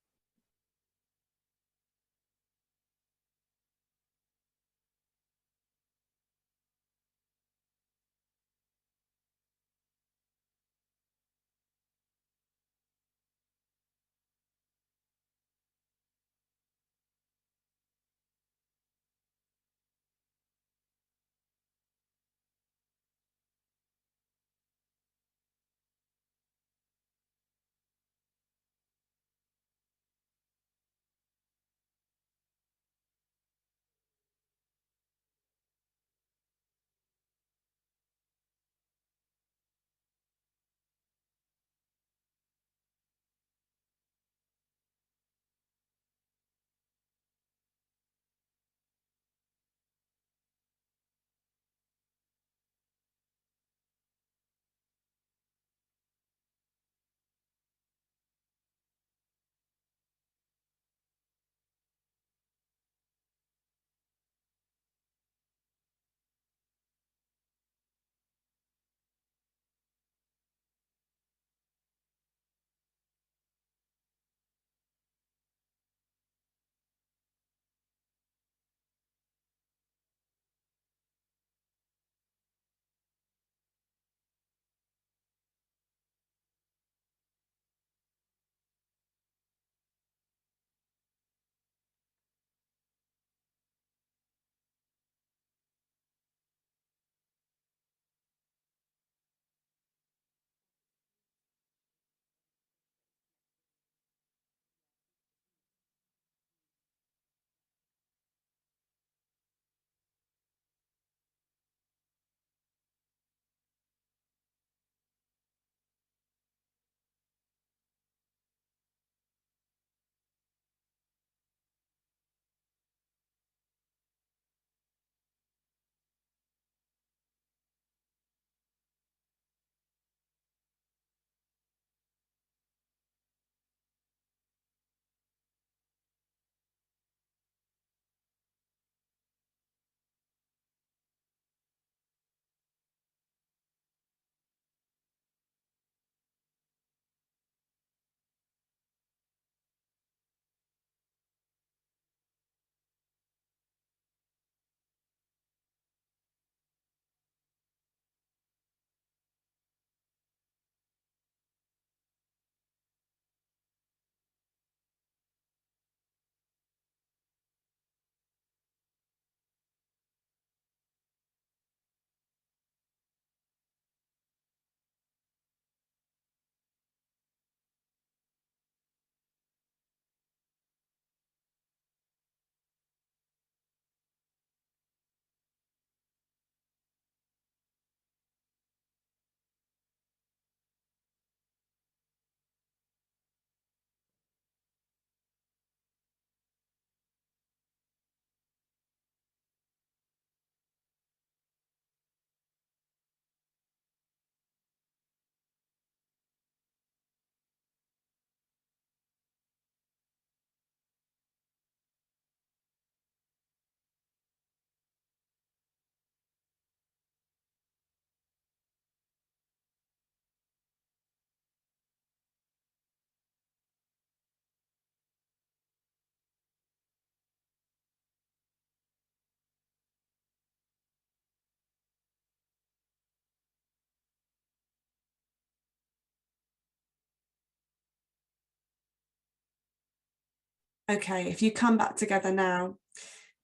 Okay, if you come back together now,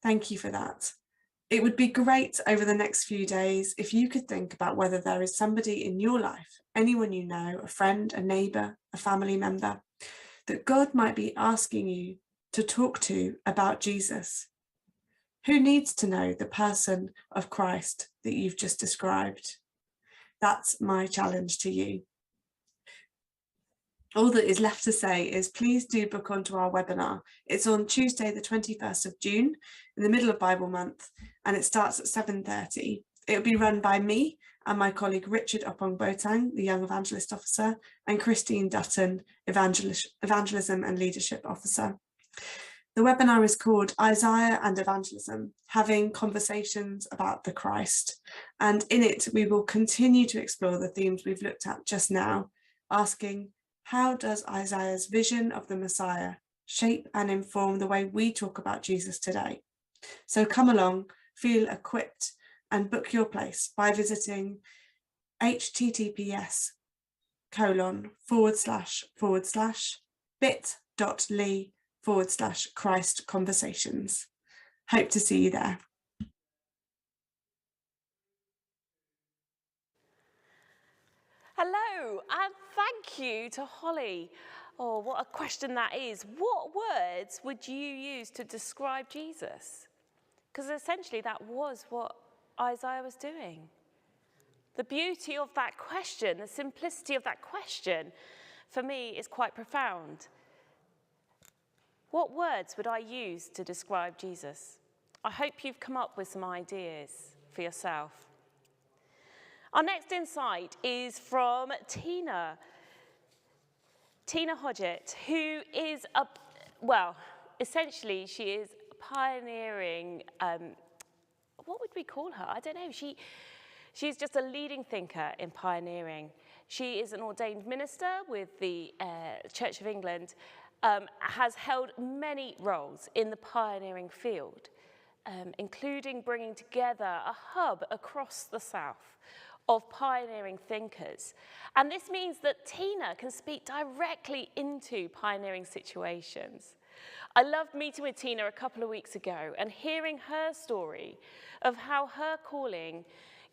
thank you for that. It would be great over the next few days if you could think about whether there is somebody in your life, anyone you know, a friend, a neighbour, a family member, that God might be asking you to talk to about Jesus. Who needs to know the person of Christ that you've just described? That's my challenge to you. All that is left to say is please do book onto our webinar. It's on Tuesday, the 21st of June, in the middle of Bible month, and it starts at 7:30. It'll be run by me and my colleague Richard Opong-Botang, the Young Evangelist Officer, and Christine Dutton, Evangelism and Leadership Officer. The webinar is called Isaiah and Evangelism, Having Conversations about the Christ. And in it, we will continue to explore the themes we've looked at just now, asking, how does Isaiah's vision of the Messiah shape and inform the way we talk about Jesus today? So come along, feel equipped, and book your place by visiting https://bit.ly/Christ Conversations. Hope to see you there. Hello, and thank you to Holly. Oh, what a question that is. What words would you use to describe Jesus? Because essentially that was what Isaiah was doing. The beauty of that question, the simplicity of that question, for me is quite profound. What words would I use to describe Jesus? I hope you've come up with some ideas for yourself. Our next insight is from Tina Hodgett, who is essentially she is pioneering, what would we call her? I don't know. She's just a leading thinker in pioneering. She is an ordained minister with the Church of England, has held many roles in the pioneering field, including bringing together a hub across the South of pioneering thinkers. And this means that Tina can speak directly into pioneering situations. I loved meeting with Tina a couple of weeks ago and hearing her story of how her calling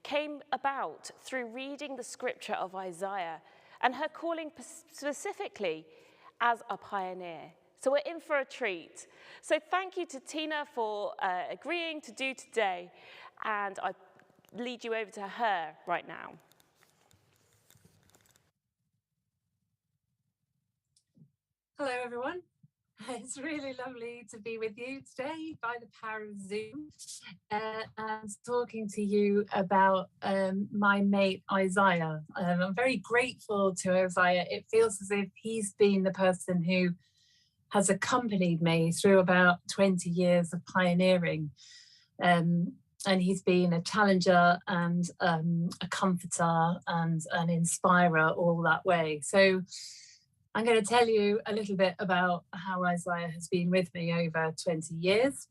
came about through reading the scripture of Isaiah and her calling specifically as a pioneer. So we're in for a treat. So thank you to Tina for agreeing to do today, and I lead you over to her right now. Hello everyone. It's really lovely to be with you today by the power of Zoom and talking to you about my mate Isaiah. I'm very grateful to Isaiah. It feels as if he's been the person who has accompanied me through about 20 years of pioneering. And he's been a challenger and a comforter and an inspirer all that way. So I'm going to tell you a little bit about how Isaiah has been with me over 20 years.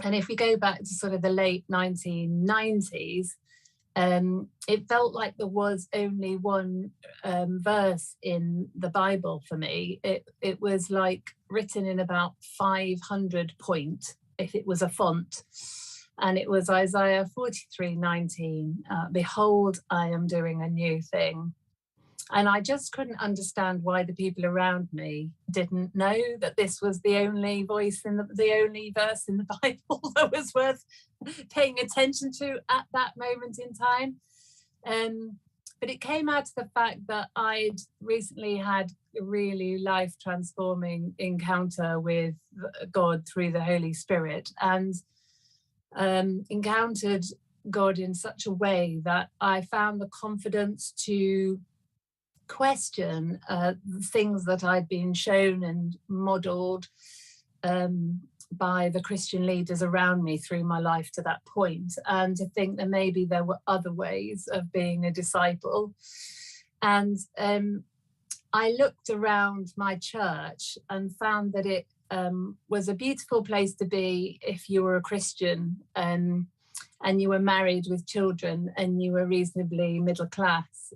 And if we go back to sort of the late 1990s, it felt like there was only one verse in the Bible for me. It was like written in about 500 point, if it was a font. And it was Isaiah 43:19, behold, I am doing a new thing. And I just couldn't understand why the people around me didn't know that this was the only voice in the only verse in the Bible that was worth paying attention to at that moment in time. But it came out of the fact that I'd recently had a really life-transforming encounter with God through the Holy Spirit, and encountered God in such a way that I found the confidence to question things that I'd been shown and modelled by the Christian leaders around me through my life to that point, and to think that maybe there were other ways of being a disciple. And I looked around my church and found that it was a beautiful place to be if you were a Christian and you were married with children and you were reasonably middle class.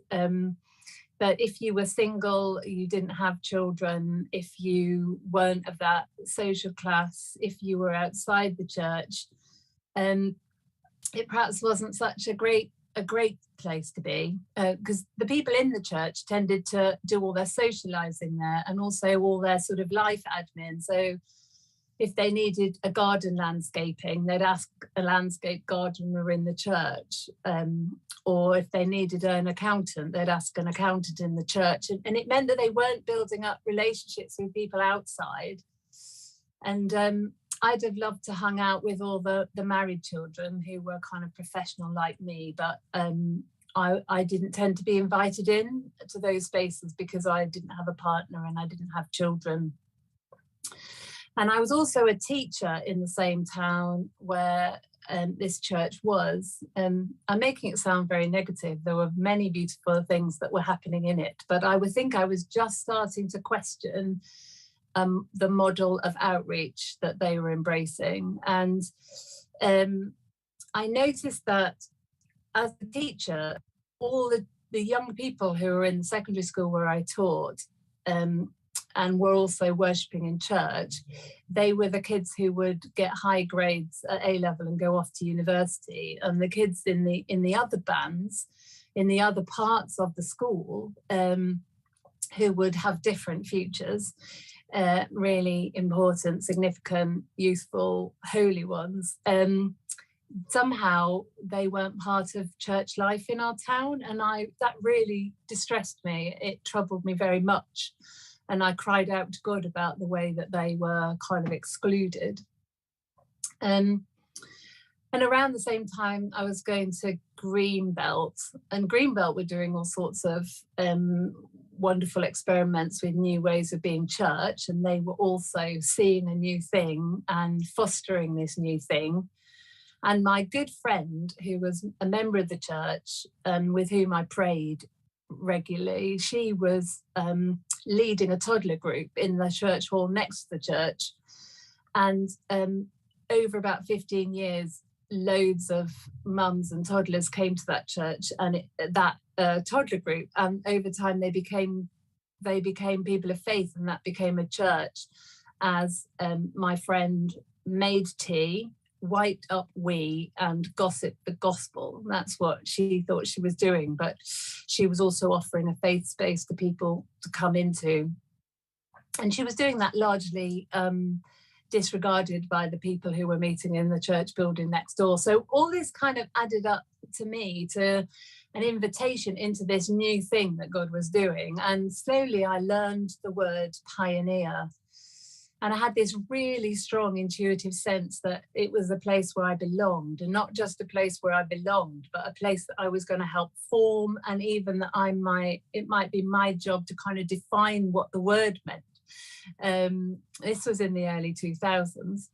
But if you were single, you didn't have children, if you weren't of that social class, if you were outside the church, it perhaps wasn't such a great place to be, because the people in the church tended to do all their socializing there and also all their sort of life admin. So if they needed a garden landscaping, they'd ask a landscape gardener in the church. Or if they needed an accountant, they'd ask an accountant in the church. And it meant that they weren't building up relationships with people outside. And I'd have loved to hang out with all the married children who were kind of professional like me, but I didn't tend to be invited in to those spaces because I didn't have a partner and I didn't have children. And I was also a teacher in the same town where this church was. I'm making it sound very negative. There were many beautiful things that were happening in it, but I would think I was just starting to question the model of outreach that they were embracing. And I noticed that as a teacher, all the young people who were in the secondary school where I taught and were also worshipping in church, they were the kids who would get high grades at A-level and go off to university. And the kids in the other bands, in the other parts of the school, who would have different futures, really important, significant, useful, holy ones, somehow they weren't part of church life in our town, and that really distressed me. It troubled me very much, and I cried out to God about the way that they were kind of excluded. And around the same time, I was going to Greenbelt, and Greenbelt were doing all sorts of wonderful experiments with new ways of being church, and they were also seeing a new thing and fostering this new thing. And my good friend, who was a member of the church and with whom I prayed regularly, she was leading a toddler group in the church hall next to the church. And over about 15 years, loads of mums and toddlers came to that church and that toddler group. And over time, they became people of faith, and that became a church. As my friend made tea, wiped up and gossiped the gospel. That's what she thought she was doing, but she was also offering a faith space to people to come into. And she was doing that largely disregarded by the people who were meeting in the church building next door. So all this kind of added up to me to an invitation into this new thing that God was doing. And slowly I learned the word pioneer. And I had this really strong intuitive sense that it was a place where I belonged, and not just a place where I belonged, but a place that I was going to help form, and even that it might be my job to kind of define what the word meant. This was in the early 2000s.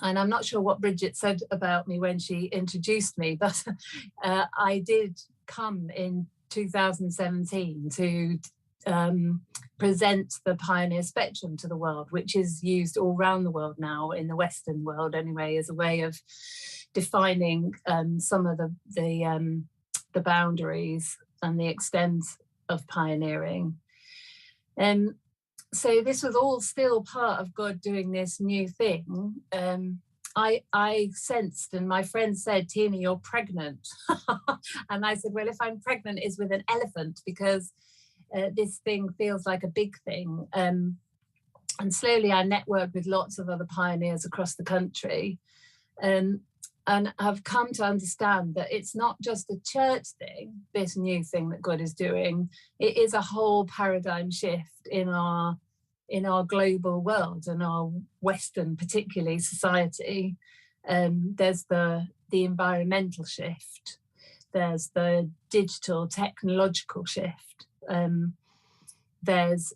And I'm not sure what Bridget said about me when she introduced me, but I did come in 2017 to present the Pioneer Spectrum to the world, which is used all around the world now, in the Western world anyway, as a way of defining some of the boundaries and the extent of pioneering. So this was all still part of God doing this new thing. I sensed, and my friend said, "Tina, you're pregnant." And I said, well, if I'm pregnant, it's with an elephant, because this thing feels like a big thing. And slowly I networked with lots of other pioneers across the country, and I've come to understand that it's not just a church thing, this new thing that God is doing. It is a whole paradigm shift in our global world and our Western, particularly, society. There's the environmental shift. There's the digital technological shift. There's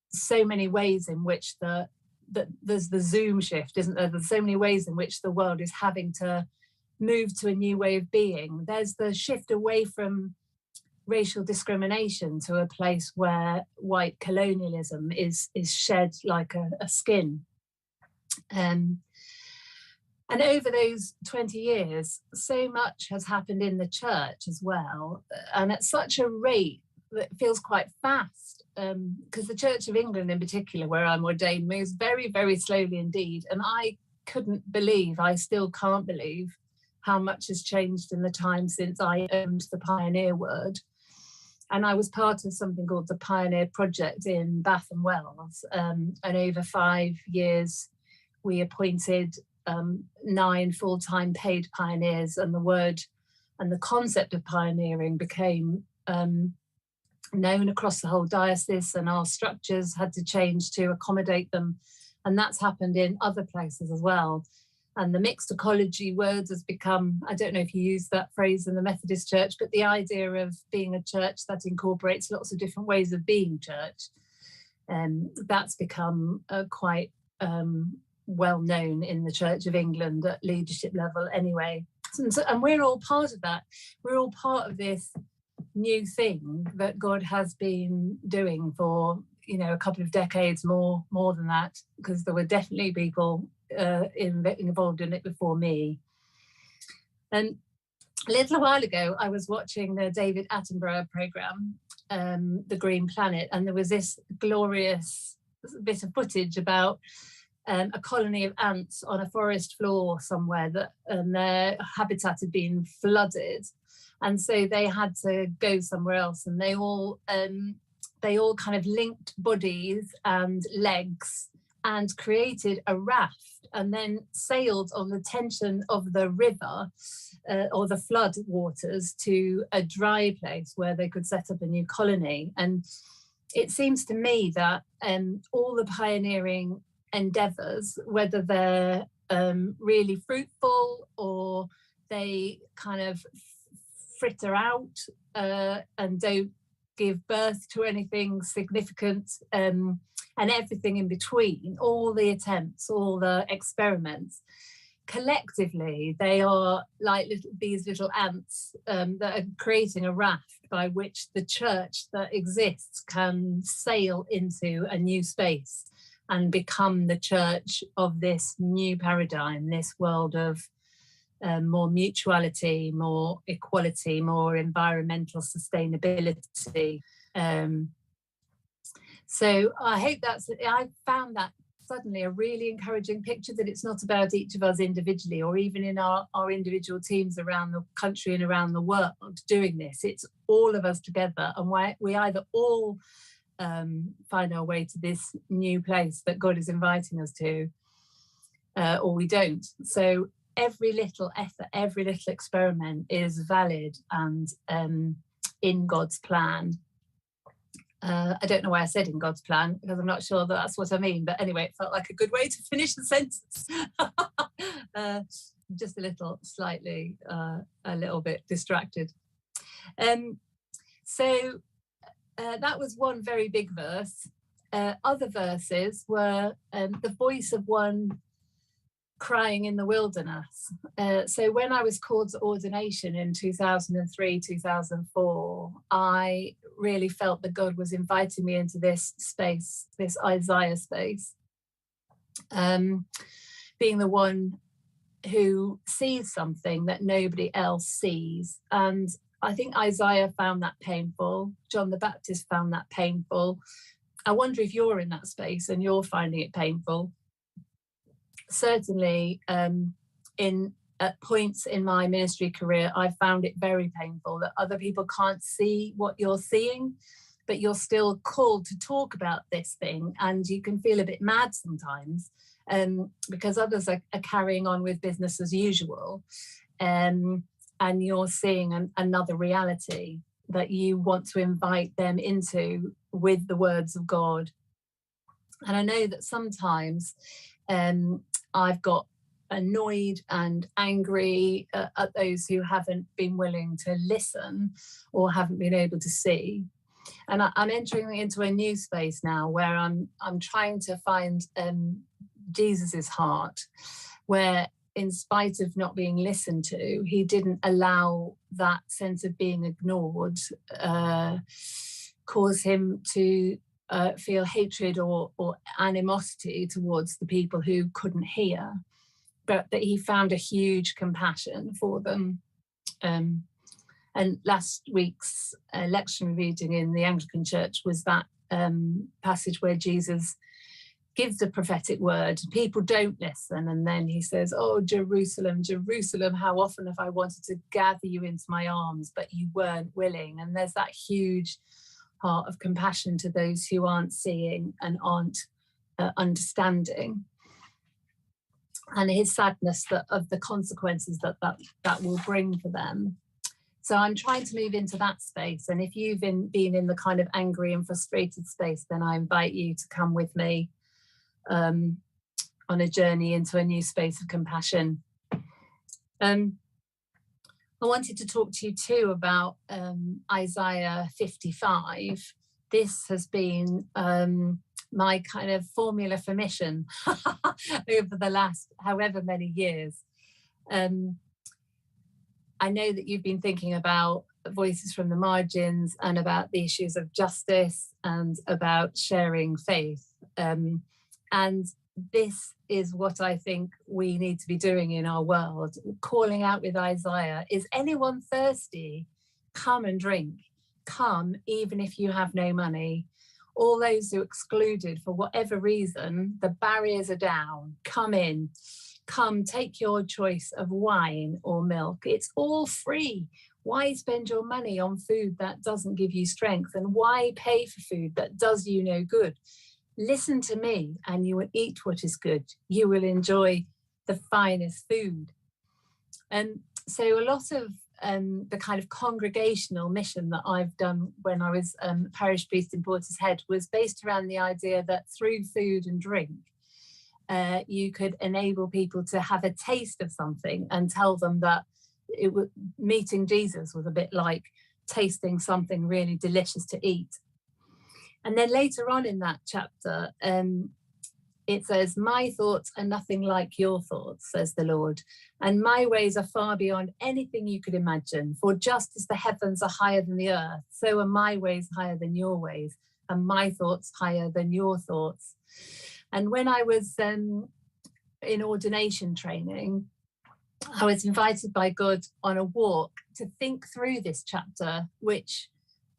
so many ways in which there's the Zoom shift, isn't there? There's so many ways in which the world is having to move to a new way of being. There's the shift away from racial discrimination to a place where white colonialism is shed like a skin. And over those 20 years, so much has happened in the church as well, and at such a rate that feels quite fast, because the Church of England in particular, where I'm ordained, moves very, very slowly indeed. And I still can't believe how much has changed in the time since I owned the pioneer word. And I was part of something called the Pioneer Project in Bath and Wells. And over 5 years, we appointed 9 full-time paid pioneers, and the word and the concept of pioneering became known across the whole diocese, and our structures had to change to accommodate them. And that's happened in other places as well. And the mixed ecology words has become, I don't know if you use that phrase in the Methodist Church, but the idea of being a church that incorporates lots of different ways of being church. That's become quite well known in the Church of England at leadership level anyway. And we're all part of that. We're all part of this new thing that God has been doing for, you know, a couple of decades, more than that, because there were definitely people involved in it before me. And a little while ago, I was watching the David Attenborough program, The Green Planet, and there was this glorious bit of footage about a colony of ants on a forest floor somewhere that their habitat had been flooded, and so they had to go somewhere else, and they all kind of linked bodies and legs and created a raft, and then sailed on the tension of the river or the flood waters to a dry place where they could set up a new colony. And it seems to me that all the pioneering endeavours, whether they're really fruitful or they kind of fritter out and don't give birth to anything significant, and everything in between, all the attempts, all the experiments, collectively they are like these little ants that are creating a raft by which the church that exists can sail into a new space and become the church of this new paradigm, this world of more mutuality, more equality, more environmental sustainability. So I hope I found that suddenly a really encouraging picture, that it's not about each of us individually or even in our individual teams around the country and around the world doing this. It's all of us together, and we either all find our way to this new place that God is inviting us to, or we don't. So every little effort, every little experiment is valid and in God's plan. I don't know why I said in God's plan, because I'm not sure that that's what I mean, but anyway, it felt like a good way to finish the sentence. Just a little bit distracted. So that was one very big verse. Other verses were the voice of one crying in the wilderness. So when I was called to ordination in 2003, 2004, I really felt that God was inviting me into this space, this Isaiah space, being the one who sees something that nobody else sees. And I think Isaiah found that painful. John the Baptist found that painful. I wonder if you're in that space and you're finding it painful. Certainly, at points in my ministry career, I found it very painful that other people can't see what you're seeing, but you're still called to talk about this thing, and you can feel a bit mad sometimes because others are carrying on with business as usual, and you're seeing another reality that you want to invite them into with the words of God. And I know that sometimes I've got annoyed and angry at those who haven't been willing to listen or haven't been able to see. And I'm entering into a new space now where I'm trying to find Jesus's heart, where in spite of not being listened to, he didn't allow that sense of being ignored cause him to feel hatred or animosity towards the people who couldn't hear, but that he found a huge compassion for them. And last week's lectionary reading in the Anglican Church was that passage where Jesus gives a prophetic word, people don't listen, and then he says, oh, Jerusalem, Jerusalem, how often have I wanted to gather you into my arms, but you weren't willing. And there's that huge heart of compassion to those who aren't seeing and aren't understanding, and his sadness of the consequences that will bring for them. So I'm trying to move into that space. And if you've been in the kind of angry and frustrated space, then I invite you to come with me on a journey into a new space of compassion. I wanted to talk to you too about Isaiah 55. This has been my kind of formula for mission over the last however many years. I know that you've been thinking about voices from the margins and about the issues of justice and about sharing faith. And this is what I think we need to be doing in our world, calling out with Isaiah, is anyone thirsty? Come and drink. Come, even if you have no money. All those who are excluded for whatever reason, the barriers are down. Come in. Come, take your choice of wine or milk. It's all free. Why spend your money on food that doesn't give you strength? And why pay for food that does you no good? Listen to me and you will eat what is good. You will enjoy the finest food. And so a lot of the kind of congregational mission that I've done when I was parish priest in Portishead was based around the idea that through food and drink, you could enable people to have a taste of something and tell them that meeting Jesus was a bit like tasting something really delicious to eat. And then later on in that chapter, it says, my thoughts are nothing like your thoughts, says the Lord, and my ways are far beyond anything you could imagine. For just as the heavens are higher than the earth, so are my ways higher than your ways, and my thoughts higher than your thoughts. And when I was in ordination training, I was invited by God on a walk to think through this chapter, which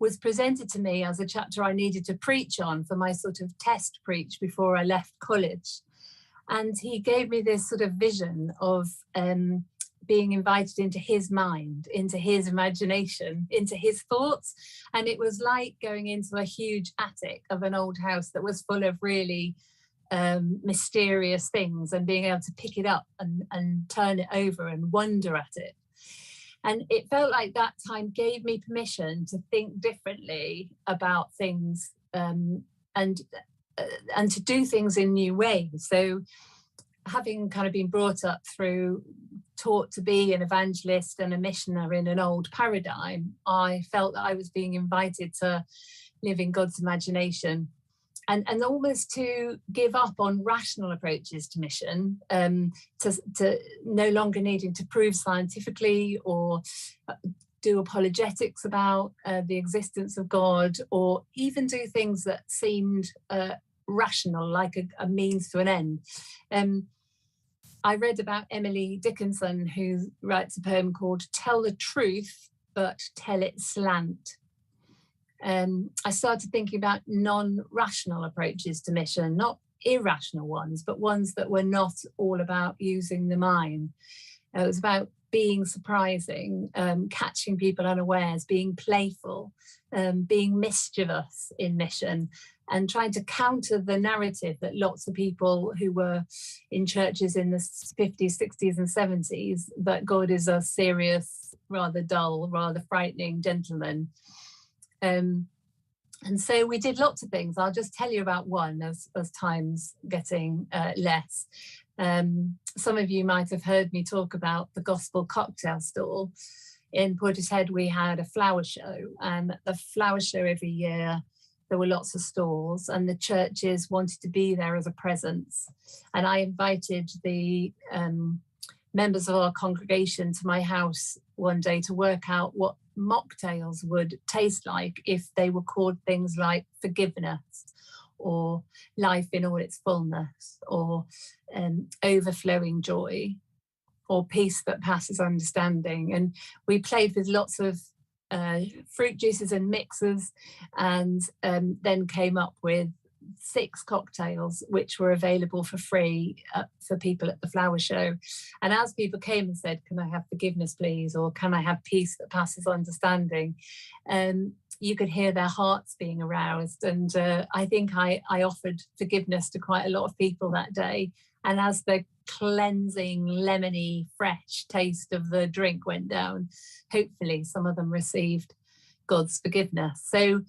was presented to me as a chapter I needed to preach on for my sort of test preach before I left college. And he gave me this sort of vision of being invited into his mind, into his imagination, into his thoughts. And it was like going into a huge attic of an old house that was full of really mysterious things, and being able to pick it up and turn it over and wonder at it. And it felt like that time gave me permission to think differently about things and to do things in new ways. So having kind of been brought up through, taught to be an evangelist and a missionary in an old paradigm, I felt that I was being invited to live in God's imagination and almost to give up on rational approaches to mission, to no longer needing to prove scientifically or do apologetics about the existence of God, or even do things that seemed rational, like a means to an end. I read about Emily Dickinson, who writes a poem called Tell the Truth, but Tell It Slant. I started thinking about non-rational approaches to mission, not irrational ones, but ones that were not all about using the mind. It was about being surprising, catching people unawares, being playful, being mischievous in mission, and trying to counter the narrative that lots of people who were in churches in the 50s, 60s and 70s, that God is a serious, rather dull, rather frightening gentleman. And so we did lots of things. I'll just tell you about one as time's getting less. Some of you might have heard me talk about the gospel cocktail stall. In Portishead, we had a flower show, and at the flower show every year, there were lots of stalls, and the churches wanted to be there as a presence. And I invited the members of our congregation to my house one day to work out what mocktails would taste like if they were called things like forgiveness, or life in all its fullness, or overflowing joy, or peace that passes understanding. And we played with lots of fruit juices and mixers, and then came up with 6 cocktails which were available for free for people at the flower show. And as people came and said, "Can I have forgiveness, please?" or "Can I have peace that passes understanding?" You could hear their hearts being aroused. And I think I offered forgiveness to quite a lot of people that day. And as the cleansing, lemony, fresh taste of the drink went down, hopefully some of them received God's forgiveness. So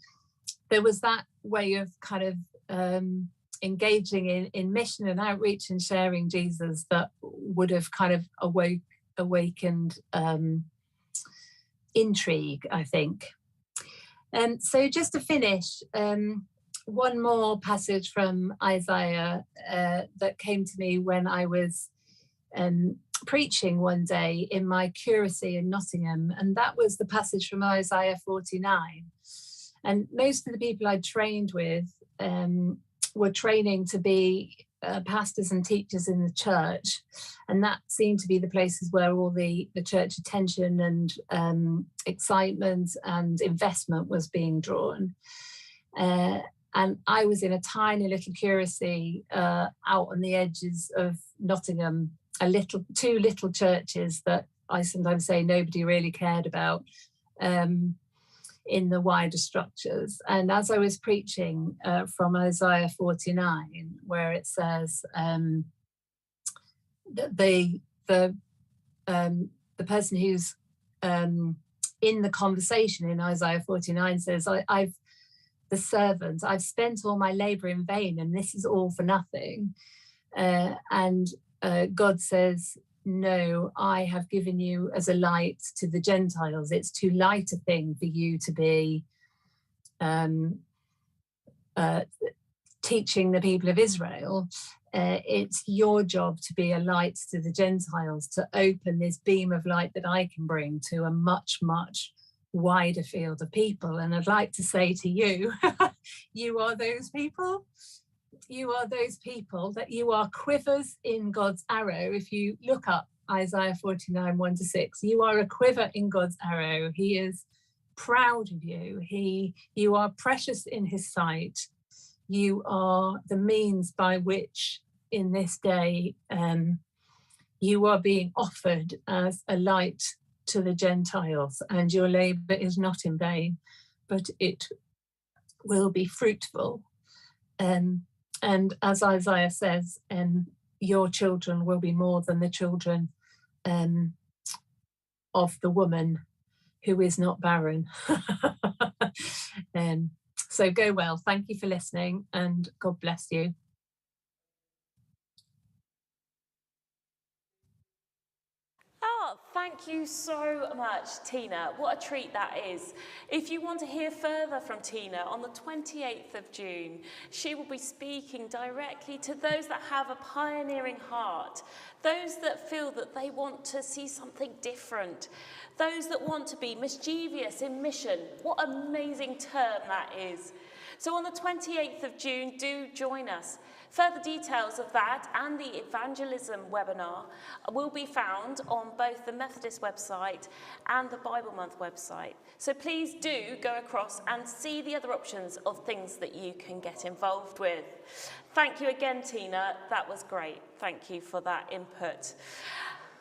there was that way of kind of engaging in mission and outreach and sharing Jesus that would have kind of awakened intrigue, I think. So just to finish, one more passage from Isaiah that came to me when I was preaching one day in my curacy in Nottingham, and that was the passage from Isaiah 49. And most of the people I trained with were training to be pastors and teachers in the church, and that seemed to be the places where all the church attention and excitement and investment was being drawn. And I was in a tiny little curacy out on the edges of Nottingham, two little churches that I sometimes say nobody really cared about in the wider structures. And as I was preaching from Isaiah 49, where it says that the person who's in the conversation in Isaiah 49 says, I've spent all my labor in vain, and this is all for nothing. And God says, "No, I have given you as a light to the Gentiles. It's too light a thing for you to be teaching the people of Israel. It's your job to be a light to the Gentiles, to open this beam of light that I can bring to a much, much wider field of people." And I'd like to say to you, you are those people. You are those people, that you are quivers in God's arrow. If you look up Isaiah 49, 1-6, you are a quiver in God's arrow. He is proud of you. You are precious in his sight. You are the means by which in this day you are being offered as a light to the Gentiles, and your labor is not in vain, but it will be fruitful. And as Isaiah says, your children will be more than the children of the woman who is not barren. So go well. Thank you for listening, and God bless you. Oh, thank you so much, Tina. What a treat that is. If you want to hear further from Tina, on the 28th of June, she will be speaking directly to those that have a pioneering heart, those that feel that they want to see something different, those that want to be mischievous in mission. What an amazing term that is. So on the 28th of June, do join us. Further details of that and the Evangelism webinar will be found on both the Methodist website and the Bible Month website. So please do go across and see the other options of things that you can get involved with. Thank you again, Tina. That was great. Thank you for that input.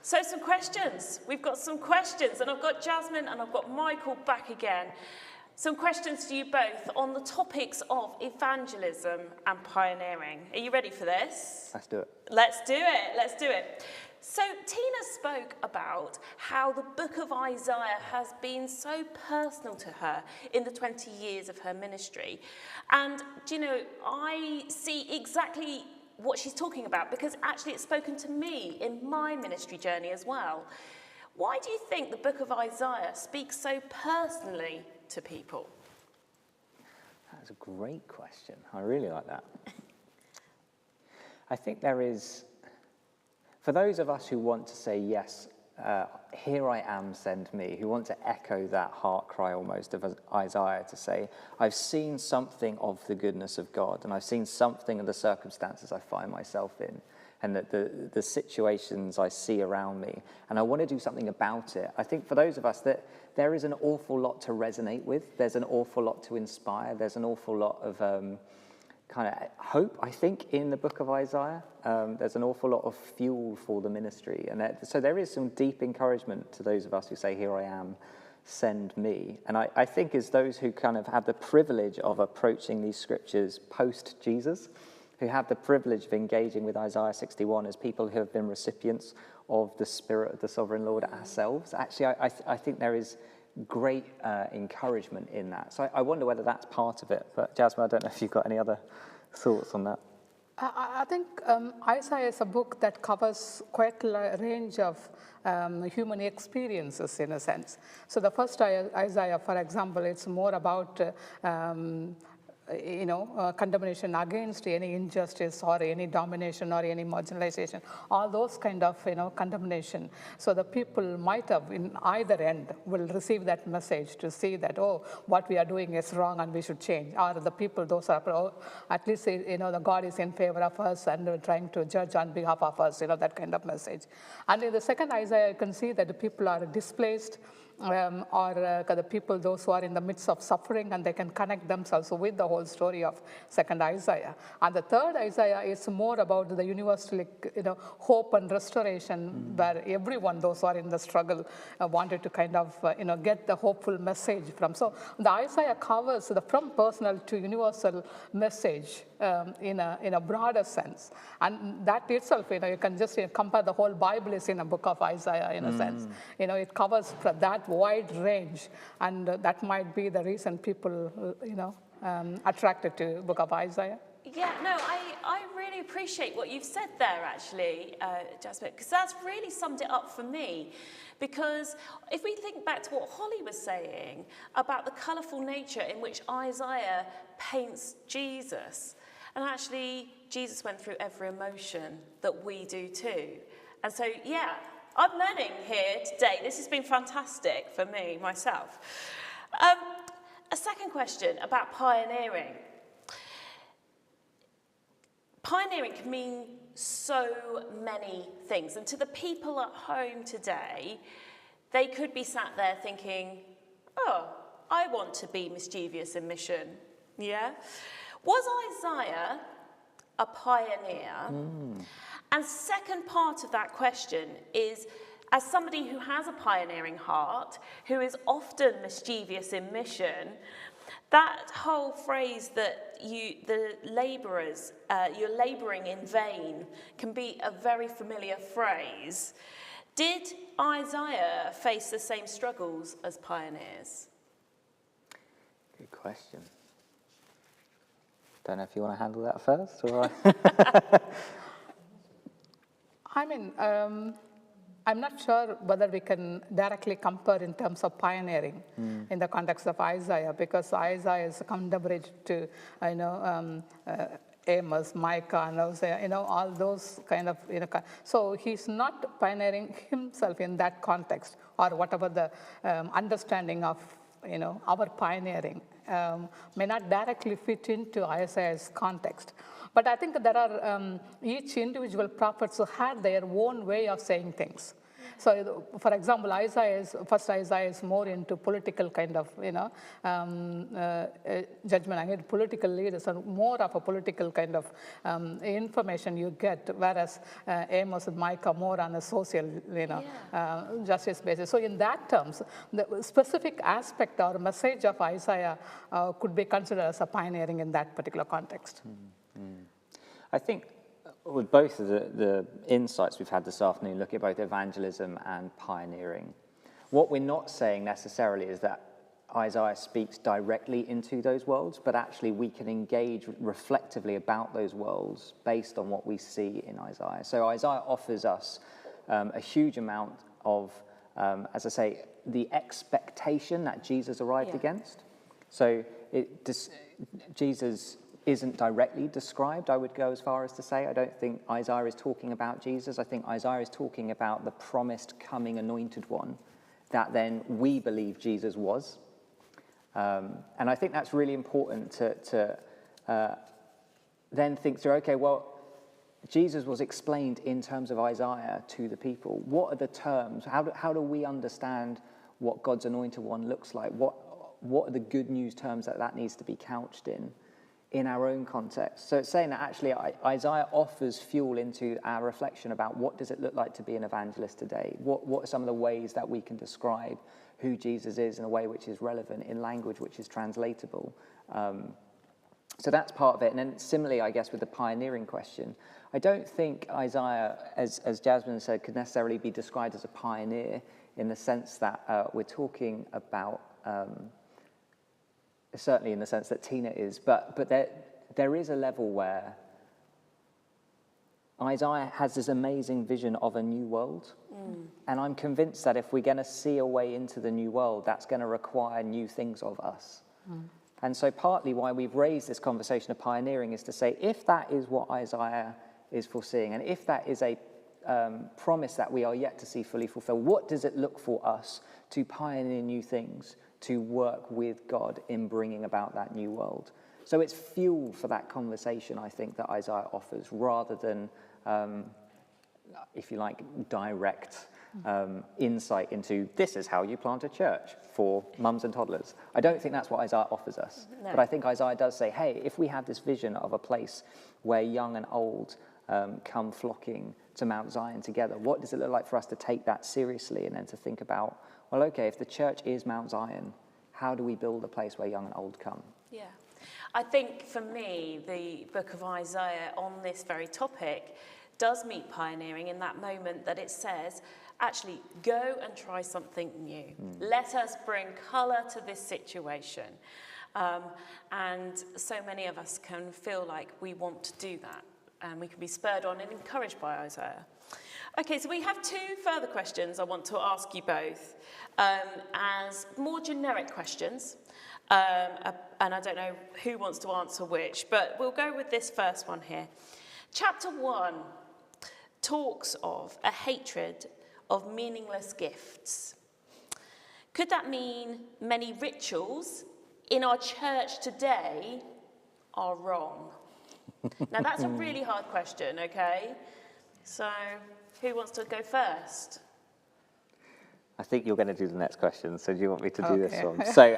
So some questions. We've got some questions, and I've got Jasmine and I've got Michael back again. Some questions to you both on the topics of evangelism and pioneering. Are you ready for this? Let's do it. Let's do it. Let's do it. So Tina spoke about how the book of Isaiah has been so personal to her in the 20 years of her ministry. And, you know, I see exactly what she's talking about, because actually it's spoken to me in my ministry journey as well. Why do you think the book of Isaiah speaks so personally to people? That's a great question. I really like that. I think there is, for those of us who want to say, yes, here I am, send me, who want to echo that heart cry almost of Isaiah to say, I've seen something of the goodness of God, and I've seen something of the circumstances I find myself in, and the situations I see around me, and I want to do something about it. I think for those of us that there is an awful lot to resonate with, there's an awful lot to inspire, there's an awful lot of kind of hope, I think, in the book of Isaiah. There's an awful lot of fuel for the ministry. And so there is some deep encouragement to those of us who say, here I am, send me. And I think as those who kind of have the privilege of approaching these scriptures post-Jesus, who have the privilege of engaging with Isaiah 61 as people who have been recipients of the Spirit of the Sovereign Lord ourselves, actually I think there is great encouragement in that. So I wonder whether that's part of it. But Jasmine, I don't know if you've got any other thoughts on that. I think Isaiah is a book that covers quite a range of human experiences in a sense. So the first Isaiah, for example, it's more about condemnation against any injustice or any domination or any marginalization, all those kind of, condemnation. So the people might have, in either end, will receive that message to see that, oh, what we are doing is wrong and we should change. Or the people, those are, oh, at least, the God is in favor of us and trying to judge on behalf of us, that kind of message. And in the second Isaiah, you can see that the people are displaced, or the people, those who are in the midst of suffering, and they can connect themselves with the whole story of second Isaiah. And the third Isaiah is more about the universal, hope and restoration, where everyone, those who are in the struggle, wanted to kind of, get the hopeful message from. So the Isaiah covers the from personal to universal message in a broader sense. And that itself, you can just compare the whole Bible is in a book of Isaiah in a sense. It covers that wide range, and that might be the reason people, attracted to book of Isaiah. Yeah, no, I really appreciate what you've said there, actually, Jasmine, because that's really summed it up for me. Because if we think back to what Holly was saying about the colourful nature in which Isaiah paints Jesus, and actually Jesus went through every emotion that we do too. And so, yeah, I'm learning here today. This has been fantastic for me, myself. A second question about pioneering. Pioneering can mean so many things. And to the people at home today, they could be sat there thinking, oh, I want to be mischievous in mission. Yeah? Was Isaiah a pioneer? And second part of that question is, as somebody who has a pioneering heart, who is often mischievous in mission, that whole phrase that the labourers, you're labouring in vain, can be a very familiar phrase. Did Isaiah face the same struggles as pioneers? Good question. Don't know if you want to handle that first, or I mean, I'm not sure whether we can directly compare in terms of pioneering in the context of Isaiah, because Isaiah is contemporary to, Amos, Micah, and all those kind of, so he's not pioneering himself in that context, or whatever the understanding of, our pioneering may not directly fit into Isaiah's context. But I think there are each individual prophets who had their own way of saying things. So, for example, first Isaiah is more into political kind of, judgment. I mean, political leaders are more of a political kind of information you get, whereas Amos and Micah more on a social, justice basis. So, in that terms, the specific aspect or message of Isaiah could be considered as a pioneering in that particular context. I think with both of the insights we've had this afternoon, look at both evangelism and pioneering, what we're not saying necessarily is that Isaiah speaks directly into those worlds, but actually we can engage reflectively about those worlds based on what we see in Isaiah. So Isaiah offers us a huge amount of, as I say, the expectation that Jesus arrived against. So Jesus isn't directly described, I would go as far as to say. I don't think Isaiah is talking about Jesus. I think Isaiah is talking about the promised coming anointed one that then we believe Jesus was. And I think that's really important to then think through, okay, well, Jesus was explained in terms of Isaiah to the people. What are the terms? How do we understand what God's anointed one looks like? What are the good news terms that needs to be couched in? in our own context. So it's saying that actually Isaiah offers fuel into our reflection about what does it look like to be an evangelist today? What are some of the ways that we can describe who Jesus is in a way which is relevant, in language which is translatable? So that's part of it. And then similarly, I guess, with the pioneering question, I don't think Isaiah, as Jasmine said, could necessarily be described as a pioneer in the sense that we're talking about, certainly in the sense that Tina is, but there is a level where Isaiah has this amazing vision of a new world. And I'm convinced that if we're going to see a way into the new world, that's going to require new things of us. And so partly why we've raised this conversation of pioneering is to say, if that is what Isaiah is foreseeing, and if that is a promise that we are yet to see fully fulfilled, what does it look for us to pioneer new things, to work with God in bringing about that new world? So it's fuel for that conversation, I think, that Isaiah offers, rather than, if you like, direct insight into this is how you plant a church for mums and toddlers. I don't think that's what Isaiah offers us. No. But I think Isaiah does say, hey, if we have this vision of a place where young and old come flocking to Mount Zion together, what does it look like for us to take that seriously and then to think about, well, okay, if the church is Mount Zion, how do we build a place where young and old come? Yeah. I think for me, the book of Isaiah on this very topic does meet pioneering in that moment that it says, actually, go and try something new. Let us bring colour to this situation. And so many of us can feel like we want to do that. And we can be spurred on and encouraged by Isaiah. Okay, so we have two further questions I want to ask you both as more generic questions. And I don't know who wants to answer which, but we'll go with this first one here. Chapter 1 talks of a hatred of meaningless gifts. Could that mean many rituals in our church today are wrong? Now, that's a really hard question, okay? So, who wants to go first? I think you're going to do the next question, so do you want me to do this one? So,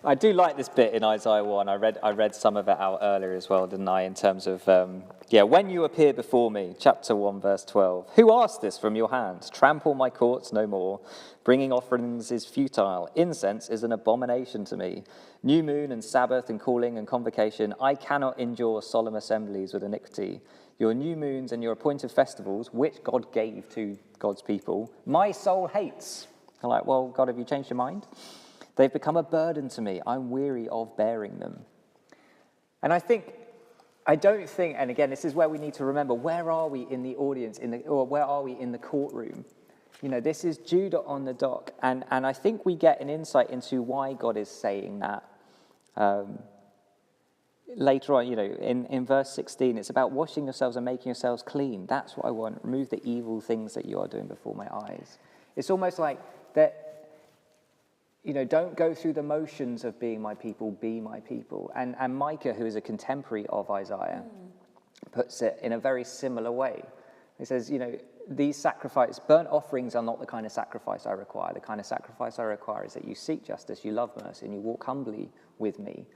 I do like this bit in Isaiah 1. I read some of it out earlier as well, didn't I, in terms of, when you appear before me, chapter 1, verse 12. Who asked this from your hand? Trample my courts no more. Bringing offerings is futile. Incense is an abomination to me. New moon and Sabbath and calling and convocation. I cannot endure solemn assemblies with iniquity. Your new moons and your appointed festivals, which God gave to God's people, my soul hates. I'm like, well, God, have you changed your mind? They've become a burden to me. I'm weary of bearing them. And I don't think, and again, this is where we need to remember, where are we in the audience, or where are we in the courtroom? You know, this is Judah on the dock, and I think we get an insight into why God is saying that. Later on, you know, in verse 16, it's about washing yourselves and making yourselves clean. That's what I want. Remove the evil things that you are doing before my eyes. It's almost like that, you know, don't go through the motions of being my people, be my people. And Micah, who is a contemporary of Isaiah, puts it in a very similar way. He says, you know, these burnt offerings are not the kind of sacrifice I require. The kind of sacrifice I require is that you seek justice, you love mercy, and you walk humbly with me.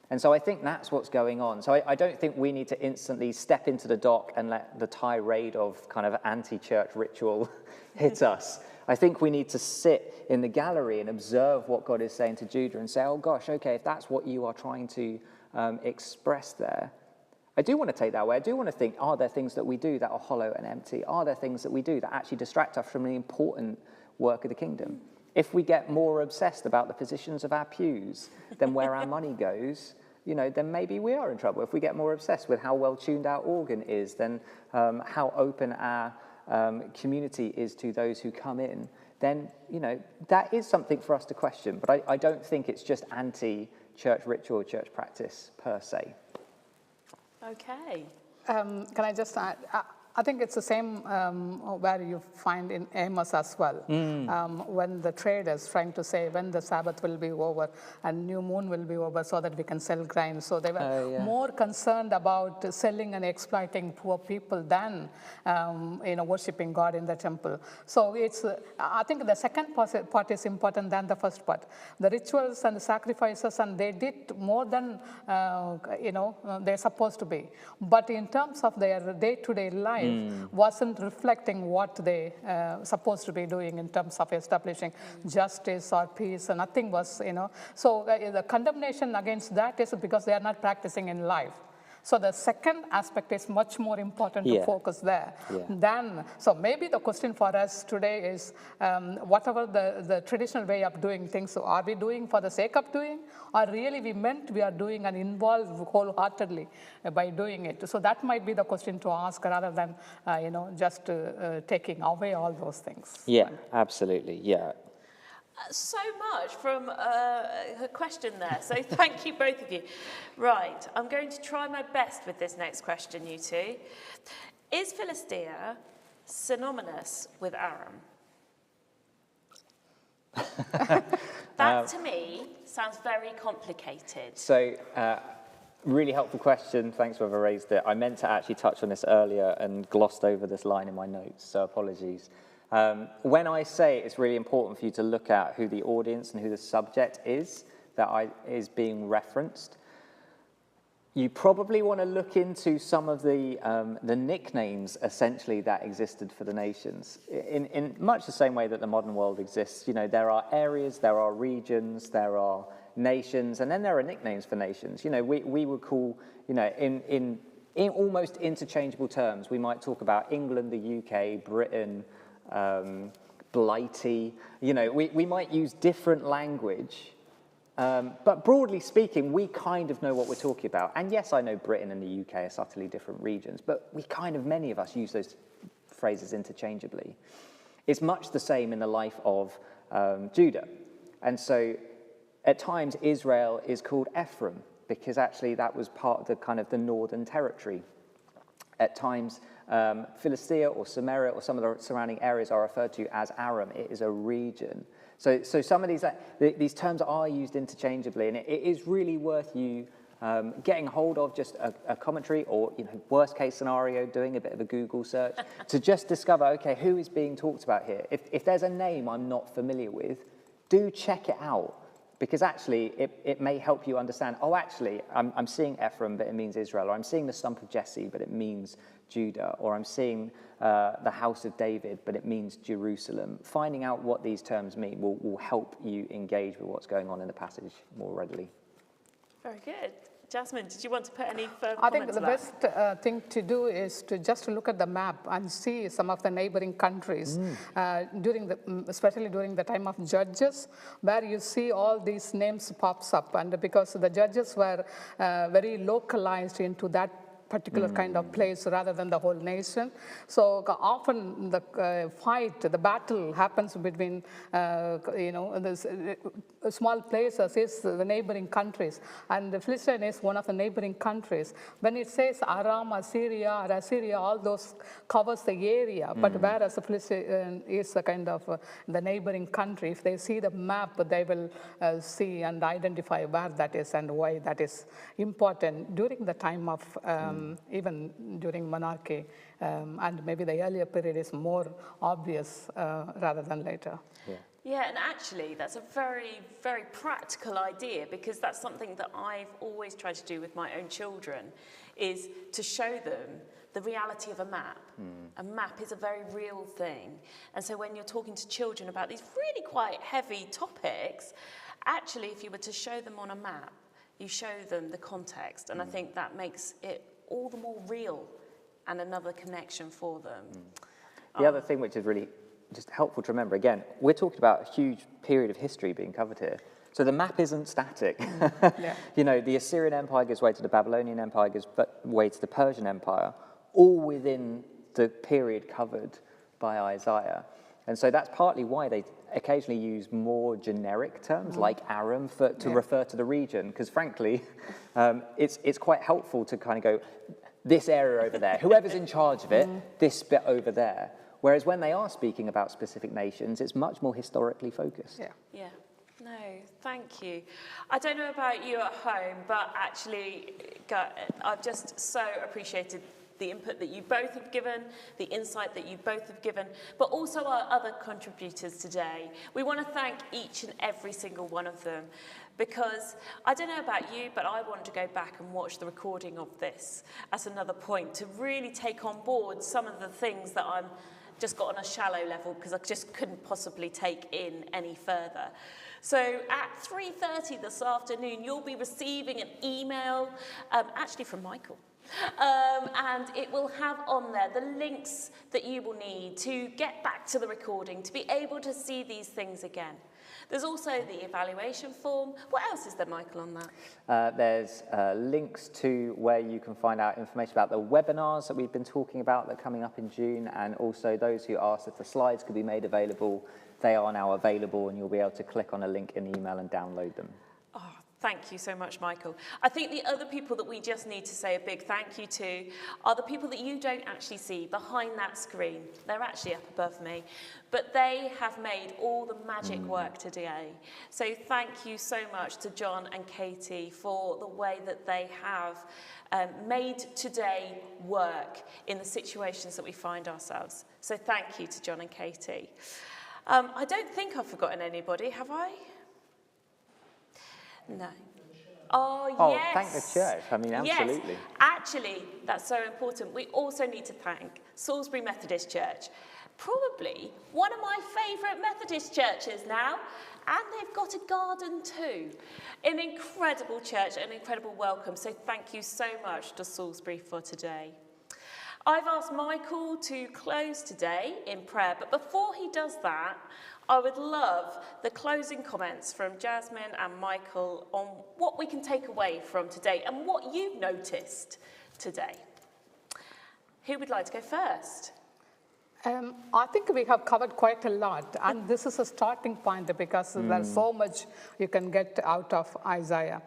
And so I think that's what's going on. So I don't think we need to instantly step into the dock and let the tirade of kind of anti-church ritual hit us. I think we need to sit in the gallery and observe what God is saying to Judah and say, oh gosh, okay, if that's what you are trying to express there, I do want to take that away. I do want to think, are there things that we do that are hollow and empty? Are there things that we do that actually distract us from the important work of the kingdom? If we get more obsessed about the positions of our pews than where our money goes, you know, then maybe we are in trouble. If we get more obsessed with how well tuned our organ is, then how open our community is to those who come in, then, you know, that is something for us to question. But I don't think it's just anti-church ritual or church practice per se. Okay. Can I just add? I think it's the same where you find in Amos as well. When the traders trying to say when the Sabbath will be over and new moon will be over so that we can sell grain. So they were more concerned about selling and exploiting poor people than worshiping God in the temple. So it's I think the second part is important than the first part. The rituals and the sacrifices, and they did more than they're supposed to be. But in terms of their day-to-day life, wasn't reflecting what they supposed to be doing in terms of establishing justice or peace. And nothing was, So the condemnation against that is because they are not practicing in life. So the second aspect is much more important to focus there. So maybe the question for us today is, whatever the traditional way of doing things, so are we doing for the sake of doing, or really we are doing and involved wholeheartedly by doing it? So that might be the question to ask rather than, just taking away all those things. Yeah, absolutely, yeah. So much from her question there. So thank you, both of you. Right, I'm going to try my best with this next question, you two. Is Philistia synonymous with Aram? That, to me, sounds very complicated. So, really helpful question. Thanks for whoever raised it. I meant to actually touch on this earlier and glossed over this line in my notes, so apologies. When I say it's really important for you to look at who the audience and who the subject is that is being referenced, you probably want to look into some of the nicknames, essentially, that existed for the nations. In much the same way that the modern world exists, there are areas, there are regions, there are nations, and then there are nicknames for nations. We would call, in almost interchangeable terms, we might talk about England, the UK, Britain, Blighty. We might use different language, but broadly speaking, we kind of know what we're talking about. And yes, I know Britain and the UK are subtly different regions, but many of us use those phrases interchangeably. It's much the same in the life of Judah. And so at times Israel is called Ephraim, because actually that was part of the northern territory. At times Philistia or Samaria or some of the surrounding areas are referred to as Aram. It is a region. So some of these terms are used interchangeably, and it is really worth you getting hold of just a commentary, or worst case scenario, doing a bit of a Google search to just discover, okay, who is being talked about here? If there's a name I'm not familiar with, do check it out, because actually it may help you understand, I'm seeing Ephraim, but it means Israel, or I'm seeing the stump of Jesse, but it means Judah, or I'm seeing the house of David, but it means Jerusalem. Finding out what these terms mean will help you engage with what's going on in the passage more readily. Very good. Jasmine, did you want to put any further I comments think the best thing to do is to just look at the map and see some of the neighboring countries, especially during the time of Judges, where you see all these names pops up, and because the judges were very localized into that particular kind of place rather than the whole nation. So often the battle happens between, small places is the neighboring countries. And the Philistine is one of the neighboring countries. When it says Aram, Assyria, or Assyria, all those covers the area. But whereas the Philistine is a kind of the neighboring country, if they see the map, they will see and identify where that is and why that is important during the time of even during monarchy, and maybe the earlier period is more obvious rather than later. Yeah, and actually that's a very, very practical idea, because that's something that I've always tried to do with my own children, is to show them the reality of a map. A map is a very real thing. And so when you're talking to children about these really quite heavy topics, actually if you were to show them on a map, you show them the context, and I think that makes it all the more real and another connection for them. The other thing which is really just helpful to remember, again, we're talking about a huge period of history being covered here. So the map isn't static. The Assyrian Empire gives way to the Babylonian Empire, gives way to the Persian Empire, all within the period covered by Isaiah. And so that's partly why they occasionally use more generic terms like Aram to refer to the region, because frankly, it's quite helpful to kind of go, this area over there. Whoever's in charge of it, this bit over there. Whereas when they are speaking about specific nations, it's much more historically focused. Yeah. Yeah. No, thank you. I don't know about you at home, but actually, I've just so appreciated the input that you both have given, the insight that you both have given, but also our other contributors today. We want to thank each and every single one of them, because I don't know about you, but I want to go back and watch the recording of this as another point to really take on board some of the things that I'm just got on a shallow level because I just couldn't possibly take in any further. So at 3:30 this afternoon, you'll be receiving an email, actually from Michael. And it will have on there the links that you will need to get back to the recording, to be able to see these things again. There's also the evaluation form. What else is there, Michael, on that? There's links to where you can find out information about the webinars that we've been talking about that are coming up in June, and also those who asked if the slides could be made available. They are now available, and you'll be able to click on a link in the email and download them. Oh, thank you so much, Michael. I think the other people that we just need to say a big thank you to are the people that you don't actually see behind that screen. They're actually up above me, but they have made all the magic work today. So thank you so much to John and Katie for the way that they have made today work in the situations that we find ourselves. So thank you to John and Katie. I don't think I've forgotten anybody, have I? No. Oh, yes. Thank the church. I mean, absolutely. Yes. Actually, that's so important. We also need to thank Salisbury Methodist Church. Probably one of my favourite Methodist churches now. And they've got a garden too. An incredible church, an incredible welcome. So thank you so much to Salisbury for today. I've asked Michael to close today in prayer, but before he does that, I would love the closing comments from Jasmine and Michael on what we can take away from today and what you've noticed today. Who would like to go first? I think we have covered quite a lot, and this is a starting point because there's so much you can get out of Isaiah.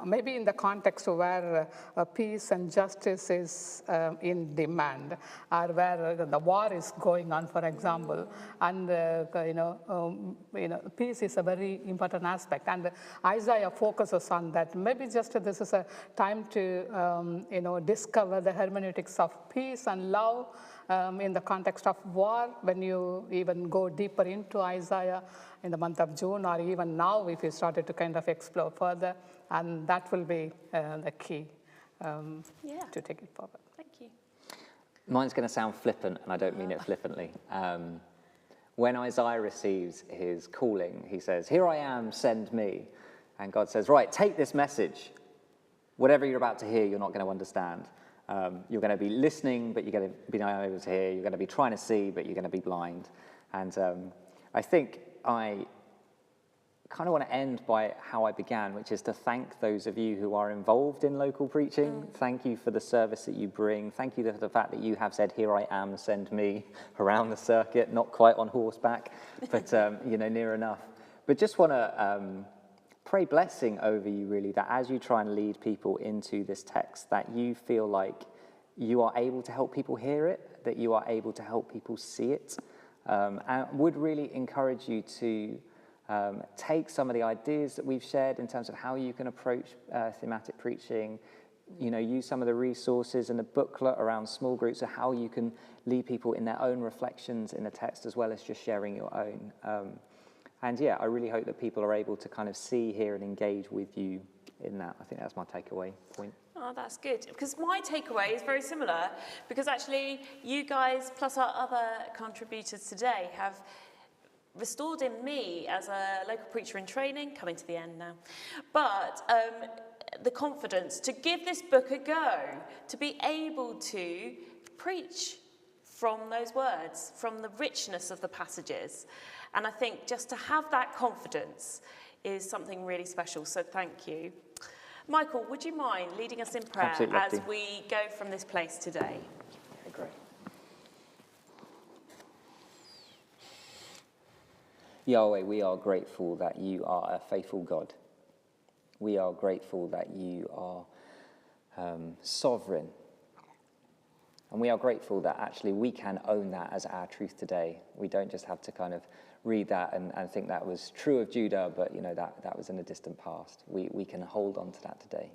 Maybe in the context where peace and justice is in demand, or where the war is going on, for example, and peace is a very important aspect, and Isaiah focuses on that. Maybe just this is a time to discover the hermeneutics of peace and love in the context of war. When you even go deeper into Isaiah in the month of June, or even now if you started to kind of explore further, and that will be the key to take it forward. Thank you. Mine's going to sound flippant, and I don't mean it flippantly. When Isaiah receives his calling, he says, "Here I am, send me." And God says, "Right, take this message. Whatever you're about to hear, you're not going to understand. You're going to be listening, but you're going to be unable to hear. You're going to be trying to see, but you're going to be blind." And I think I kind of want to end by how I began, which is to thank those of you who are involved in local preaching. Thank you for the service that you bring. Thank you for the fact that you have said, "Here I am, send me," around the circuit, not quite on horseback, but near enough. But just want to pray blessing over you, really, that as you try and lead people into this text, that you feel like you are able to help people hear it, that you are able to help people see it, and would really encourage you to take some of the ideas that we've shared in terms of how you can approach thematic preaching, use some of the resources in the booklet around small groups of how you can lead people in their own reflections in the text as well as just sharing your own. And yeah, I really hope that people are able to kind of see, hear, and engage with you in that. I think that's my takeaway point. Oh, that's good. Because my takeaway is very similar, because actually you guys, plus our other contributors today, have restored in me as a local preacher in training, coming to the end now, but the confidence to give this book a go, to be able to preach from those words, from the richness of the passages. And I think just to have that confidence is something really special, so thank you. Michael, would you mind leading us in prayer as we go from this place today? Okay, great. Yahweh, we are grateful that you are a faithful God. We are grateful that you are sovereign, And we are grateful that actually we can own that as our truth today. We don't just have to kind of read that and think that was true of Judah, but that was in a distant past. We can hold on to that today.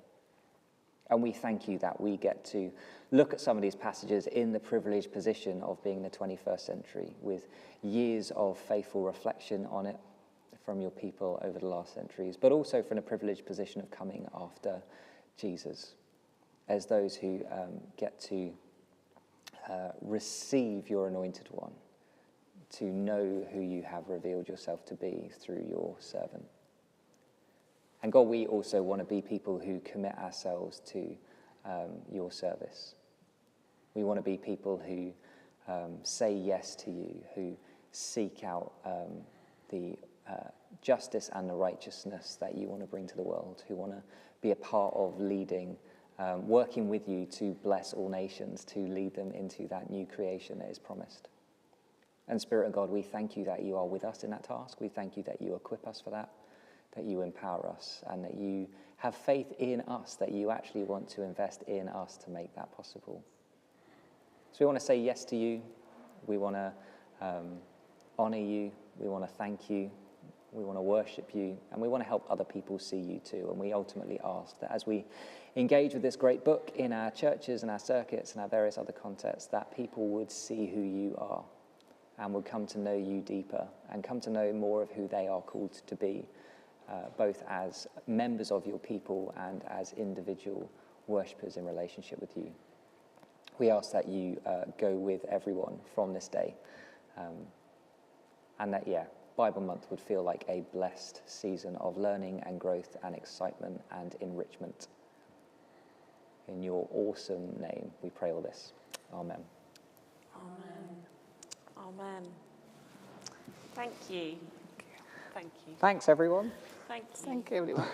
And we thank you that we get to look at some of these passages in the privileged position of being in the 21st century, with years of faithful reflection on it from your people over the last centuries, but also from a privileged position of coming after Jesus, as those who get to receive your anointed one, to know who you have revealed yourself to be through your servant. And God, we also want to be people who commit ourselves to your service. We want to be people who say yes to you, who seek out the justice and the righteousness that you want to bring to the world, who want to be a part of leading, working with you to bless all nations, to lead them into that new creation that is promised. And Spirit of God, we thank you that you are with us in that task. We thank you that you equip us for that you empower us, and that you have faith in us, that you actually want to invest in us to make that possible. So we want to say yes to you. We want to honor you. We want to thank you. We want to worship you, and we want to help other people see you too. And we ultimately ask that as we engage with this great book in our churches and our circuits and our various other contexts, that people would see who you are and would come to know you deeper and come to know more of who they are called to be, both as members of your people and as individual worshippers in relationship with you. We ask that you go with everyone from this day, and that, Bible Month would feel like a blessed season of learning and growth and excitement and enrichment. In your awesome name, we pray all this. Amen. Amen. Amen. Thank you. Thank you. Thanks, everyone. Thank you. Thank you, everyone.